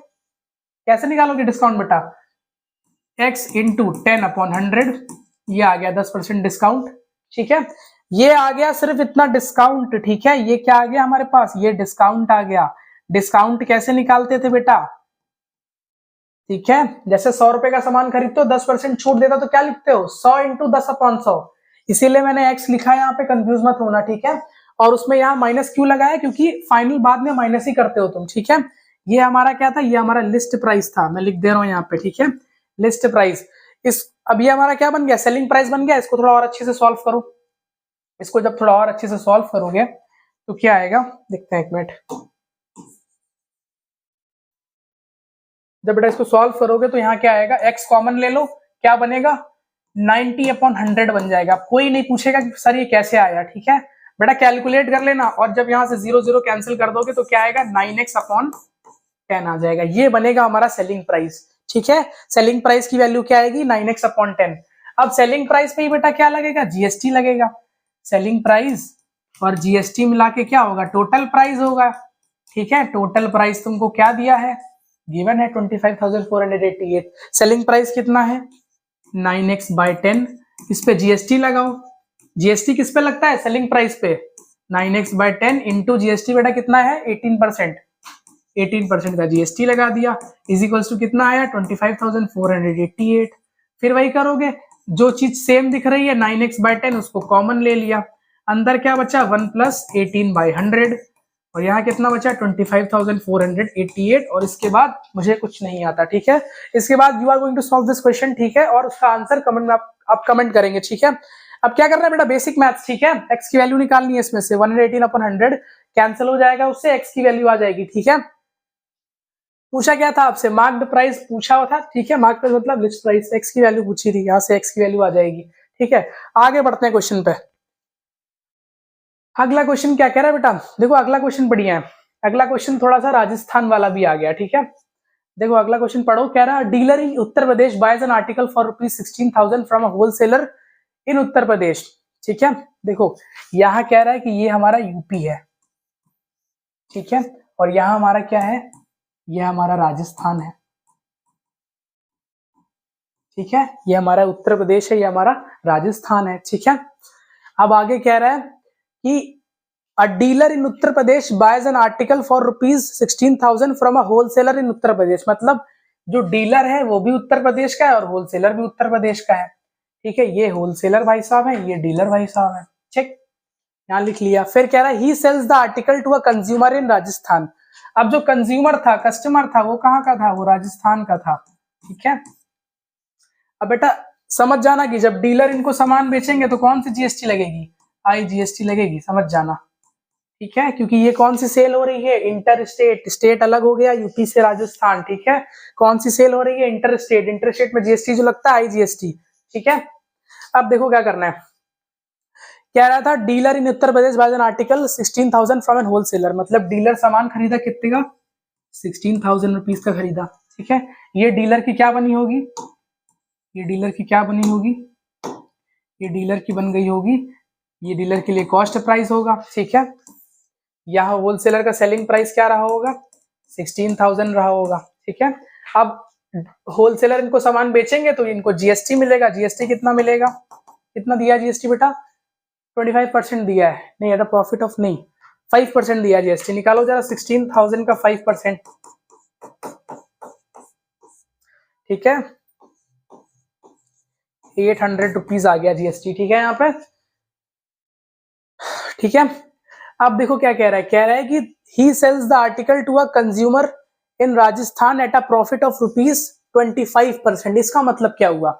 कैसे निकालोगे डिस्काउंट बेटा, x इंटू 10/100, ये आ गया 10% डिस्काउंट। ठीक है, ये आ गया सिर्फ इतना डिस्काउंट। ठीक है, ये क्या आ गया हमारे पास, ये डिस्काउंट आ गया। डिस्काउंट कैसे निकालते थे बेटा, ठीक है, जैसे 100 रुपए का सामान खरीदते हो 10% छूट देता तो क्या लिखते हो 100 इंटू 10/100, इसीलिए मैंने x लिखा है यहाँ पे, कंफ्यूज मत होना। ठीक है, और उसमें यहाँ माइनस क्यों लगाया, क्योंकि फाइनल बाद में माइनस ही करते हो तुम। ठीक है, ये हमारा क्या था, ये हमारा लिस्ट प्राइस था, मैं लिख दे रहा हूँ यहाँ पे। ठीक है, लिस्ट प्राइस, इस अब ये हमारा क्या बन गया सेलिंग प्राइस बन गया। इसको थोड़ा और अच्छे से सॉल्व करो, इसको जब थोड़ा और अच्छे से सॉल्व करोगे तो क्या आएगा देखते हैं, एक मिनट। जब बेटा इसको सॉल्व करोगे तो यहाँ क्या आएगा, x कॉमन ले लो, क्या बनेगा 90/100 बन जाएगा। कोई नहीं पूछेगा कि सर ये कैसे आया, ठीक है बेटा कैलकुलेट कर लेना, और जब यहाँ से 0 0 कैंसिल कर दोगे तो क्या आएगा 9x/10 आ जाएगा। ये बनेगा हमारा सेलिंग प्राइस, ठीक है। सेलिंग प्राइस की वैल्यू क्या आएगी 9x/10। अब सेलिंग प्राइस पे ही बेटा क्या लगेगा, जीएसटी लगेगा। सेलिंग प्राइस और जीएसटी मिला के क्या होगा, टोटल प्राइस होगा, ठीक है। टोटल प्राइस तुमको क्या दिया है, गिवन है 25,488। सेलिंग प्राइस कितना है 9x/10, इस पे जीएसटी लगाओ। जीएसटी किस पे लगता है, सेलिंग प्राइस पे। 9x/10 इंटू जीएसटी बेटा कितना है 18%, 18% का जीएसटी लगा दिया, इज इक्वल्स टू कितना आया 25,488। फिर वही करोगे, जो चीज सेम दिख रही है 9x/10 उसको कॉमन ले लिया, अंदर क्या बचा 1 + 18/100, और यहाँ कितना बचा 25,488, और इसके बाद मुझे कुछ नहीं आता, ठीक है। इसके बाद you are going to solve this question, ठीक है, और उसका आंसर कमेंट में आप कमेंट करेंगे, ठीक है। अब क्या करना है बेटा, बेसिक मैथ्स, ठीक है। एक्स की वैल्यू निकालनी है, इसमें से 118/100 कैंसिल हो जाएगा, उससे एक्स की वैल्यू आ जाएगी, ठीक है। पूछा क्या था आपसे, मार्क्ड प्राइस पूछा हुआ था, ठीक है। मार्क प्राइस मतलब लिस्ट प्राइस, एक्स की वैल्यू पूछी थी, यहाँ से एक्स की वैल्यू आ जाएगी, ठीक है। आगे बढ़ते हैं क्वेश्चन पे। अगला क्वेश्चन क्या कह रहा है बेटा, देखो अगला क्वेश्चन बढ़िया है। अगला क्वेश्चन थोड़ा सा राजस्थान वाला भी आ गया, ठीक है। देखो अगला क्वेश्चन पढ़ो, कह रहा है dealer in Uttar Pradesh buys an article for ₹16,000 from a wholesaler in Uttar Pradesh, ठीक है। देखो यहाँ कह रहा है कि ये हमारा यूपी है, ठीक है, और यहाँ हमारा क्या है, ये हमारा राजस्थान है, ठीक है। ये हमारा उत्तर प्रदेश है, ये हमारा राजस्थान है, ठीक है। अब आगे कह रहा है कि a dealer in Uttar Pradesh buys an article for ₹16,000 from a wholesaler in Uttar Pradesh, मतलब जो डीलर है वो भी उत्तर प्रदेश का है और होलसेलर भी उत्तर प्रदेश का है, ठीक है। ये होलसेलर भाई साहब है, ये डीलर भाई साहब है, ठीक, यहाँ लिख लिया। फिर कह रहा है he sells the article to a consumer in Rajasthan. अब जो कंज्यूमर था, कस्टमर था, वो कहाँ का था, वो राजस्थान का था, ठीक है। अब बेटा समझ जाना कि जब डीलर इनको सामान बेचेंगे तो कौन सी जीएसटी लगेगी, IGST लगेगी, समझ जाना, ठीक है। क्योंकि ये कौन सी सेल हो रही है, इंटर स्टेट, स्टेट अलग हो गया यूपी से राजस्थान, ठीक है। कौन सी सेल हो रही है, इंटर स्टेट, इंटर स्टेट में जीएसटी जो लगता है IGST, ठीक है। अब देखो क्या करना है, कह रहा था dealer in Uttar Pradesh buy an article 16,000 from an wholesaler, मतलब डीलर सामान खरीदा कितने का, 16,000 रुपीज का खरीदा, ठीक है। ये डीलर की क्या बनी होगी, ये डीलर की क्या बनी होगी, ये डीलर की बन गई होगी, ये डीलर के लिए कॉस्ट प्राइस होगा, ठीक है। यहाँ होलसेलर का सेलिंग प्राइस क्या रहा होगा 16,000 रहा होगा, ठीक है। अब होलसेलर इनको सामान बेचेंगे तो इनको जीएसटी मिलेगा, जीएसटी कितना मिलेगा, कितना दिया जीएसटी बेटा 25% दिया है, नहीं एट प्रॉफिट ऑफ नहीं 5% दिया जीएसटी, निकालो जरा 16,000 का 5%, ठीक है, 800 रुपीज आ गया जीएसटी, ठीक है यहाँ पे, ठीक है। अब देखो क्या कह रहा है, कह रहा है कि he sells the article to a consumer in Rajasthan at a profit of ₹25%। इसका मतलब क्या हुआ,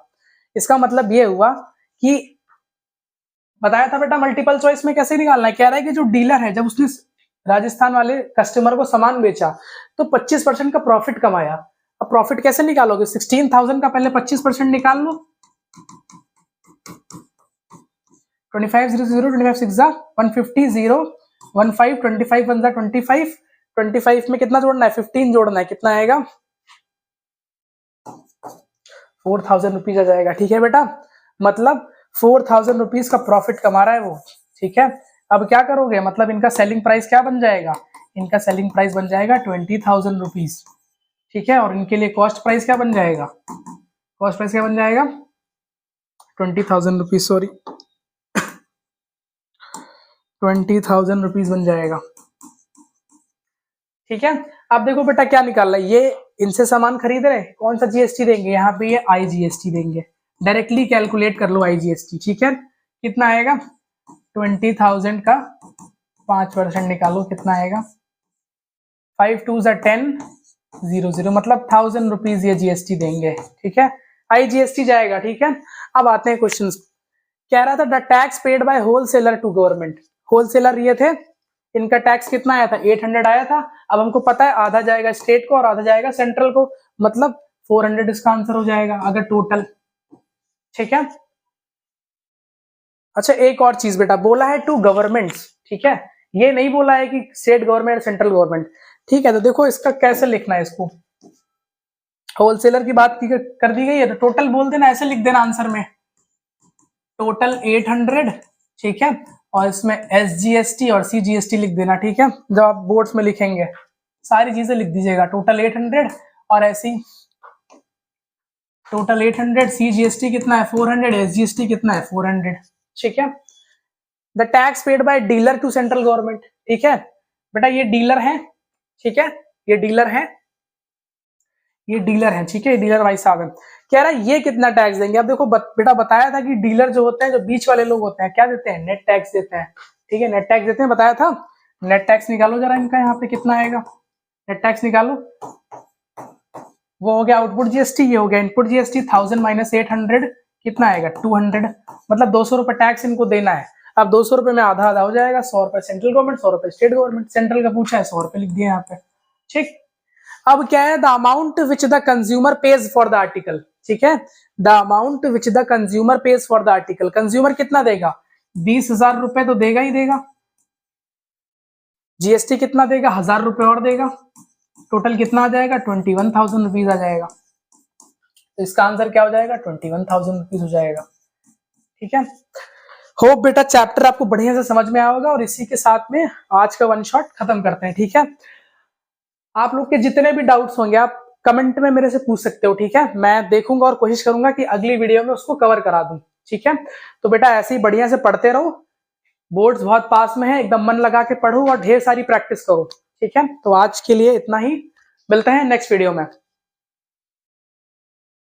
इसका मतलब ये हुआ कि बताया था बेटा मल्टीपल चॉइस में कैसे निकालना है। कह रहा है कि जो डीलर है जब उसने राजस्थान वाले कस्टमर को सामान बेचा तो 25% का प्रॉफिट कमाया। अब प्रॉफिट कैसे निकालोगे, 16,000 का पहले 25% निकाल लो, 25 0 0 25 6 150 0 15 25 1 25 25 में कितना जोड़ना है 15 जोड़ना है, कितना आएगा 4,000 रुपीज आ जाएगा, ठीक है बेटा। मतलब 4,000 रुपीज का प्रॉफिट कमा रहा है वो, ठीक है। अब क्या करोगे, मतलब इनका सेलिंग प्राइस क्या बन जाएगा, इनका सेलिंग प्राइस बन जाएगा 20,000 रुपीज, ठीक है। और इनके लिए कॉस्ट प्राइस क्या बन जाएगा, कॉस्ट प्राइस क्या बन जाएगा 20,000 रुपीज, सॉरी 20,000 रुपीज बन जाएगा, ठीक है। अब देखो बेटा क्या निकालना है, ये इनसे सामान खरीद रहे, कौन सा जीएसटी देंगे, यहाँ पे ये IGST देंगे, डायरेक्टली कैलकुलेट कर लो IGST, ठीक है। कितना आएगा 20,000 का 5% निकालो, कितना आएगा 5 2 10 0 0, मतलब 1,000 रुपीज ये जीएसटी देंगे, ठीक है। IGST जाएगा, ठीक है। अब आते हैं क्वेश्चन, कह रहा था the tax paid by wholesaler to government, wholesaler ये थे इनका टैक्स कितना आया था, 800 आया था। अब हमको पता है आधा जाएगा स्टेट को और आधा जाएगा सेंट्रल को, मतलब 400 इसका आंसर हो जाएगा अगर टोटल, ठीक है। अच्छा एक और चीज बेटा, बोला है टू गवर्नमेंट्स, ठीक है, ये नहीं बोला है कि स्टेट गवर्नमेंट सेंट्रल गवर्नमेंट, ठीक है। तो देखो इसका कैसे लिखना है, इसको होलसेलर की बात कर दी गई है तो टोटल बोल देना, ऐसे लिख देना आंसर में, टोटल 800, ठीक है, और इसमें SGST और CGST लिख देना, ठीक है। जब आप बोर्ड्स में लिखेंगे सारी चीजें लिख दीजिएगा, टोटल 800 और ऐसी टोटल 800, CGST कितना है 400, SGST कितना है 400, ठीक है। The tax paid by dealer to central government, ठीक है बेटा, ये डीलर है, ठीक है, ये डीलर है, ये डीलर है, ठीक है, डीलर भाई साहब है। कह रहा है ये कितना टैक्स देंगे। अब देखो बेटा बताया था कि डीलर जो होते हैं, जो बीच वाले लोग होते हैं, क्या देते हैं, नेट टैक्स देते हैं, ठीक है, नेट टैक्स देते हैं, बताया था। नेट टैक्स निकालो जरा इनका, यहाँ पे कितना आएगा, नेट टैक्स निकालो। वो हो गया आउटपुट जीएसटी, ये हो गया इनपुट जीएसटी, 1000 माइनस 800 कितना आएगा 200, मतलब 200 रुपए टैक्स इनको देना है। अब 200 रुपए में आधा आधा हो जाएगा, 100 रुपए सेंट्रल गवर्नमेंट, 100 रुपए स्टेट गवर्नमेंट। सेंट्रल का पूछा है 100 रुपए लिख दिया यहाँ पे, ठीक। अब क्या है, the amount which the consumer page for the article, ठीक है, the amount which the consumer page for the article, consumer कितना देगा, 20,000 रुपए तो देगा ही देगा। जीएसटी कितना देगा, 1000 रुपए और देगा, टोटल कितना आ जाएगा 21,000 रुपीज आ जाएगा। तो इसका आंसर क्या हो जाएगा, 21,000 रुपीज हो जाएगा, ठीक है। होप बेटा चैप्टर आपको बढ़िया से समझ में आएगा, और इसी के साथ में आज का वन शॉट खत्म करते हैं, ठीक है। आप लोग के जितने भी डाउट्स होंगे आप कमेंट में मेरे से पूछ सकते हो, ठीक है, मैं देखूंगा और कोशिश करूंगा कि अगली वीडियो में उसको कवर करा दूं, ठीक है। तो बेटा ऐसे ही बढ़िया से पढ़ते रहो, बोर्ड्स बहुत पास में है, एकदम मन लगा के पढ़ो और ढेर सारी प्रैक्टिस करो, ठीक है। तो आज के लिए इतना ही, मिलते हैं नेक्स्ट वीडियो में।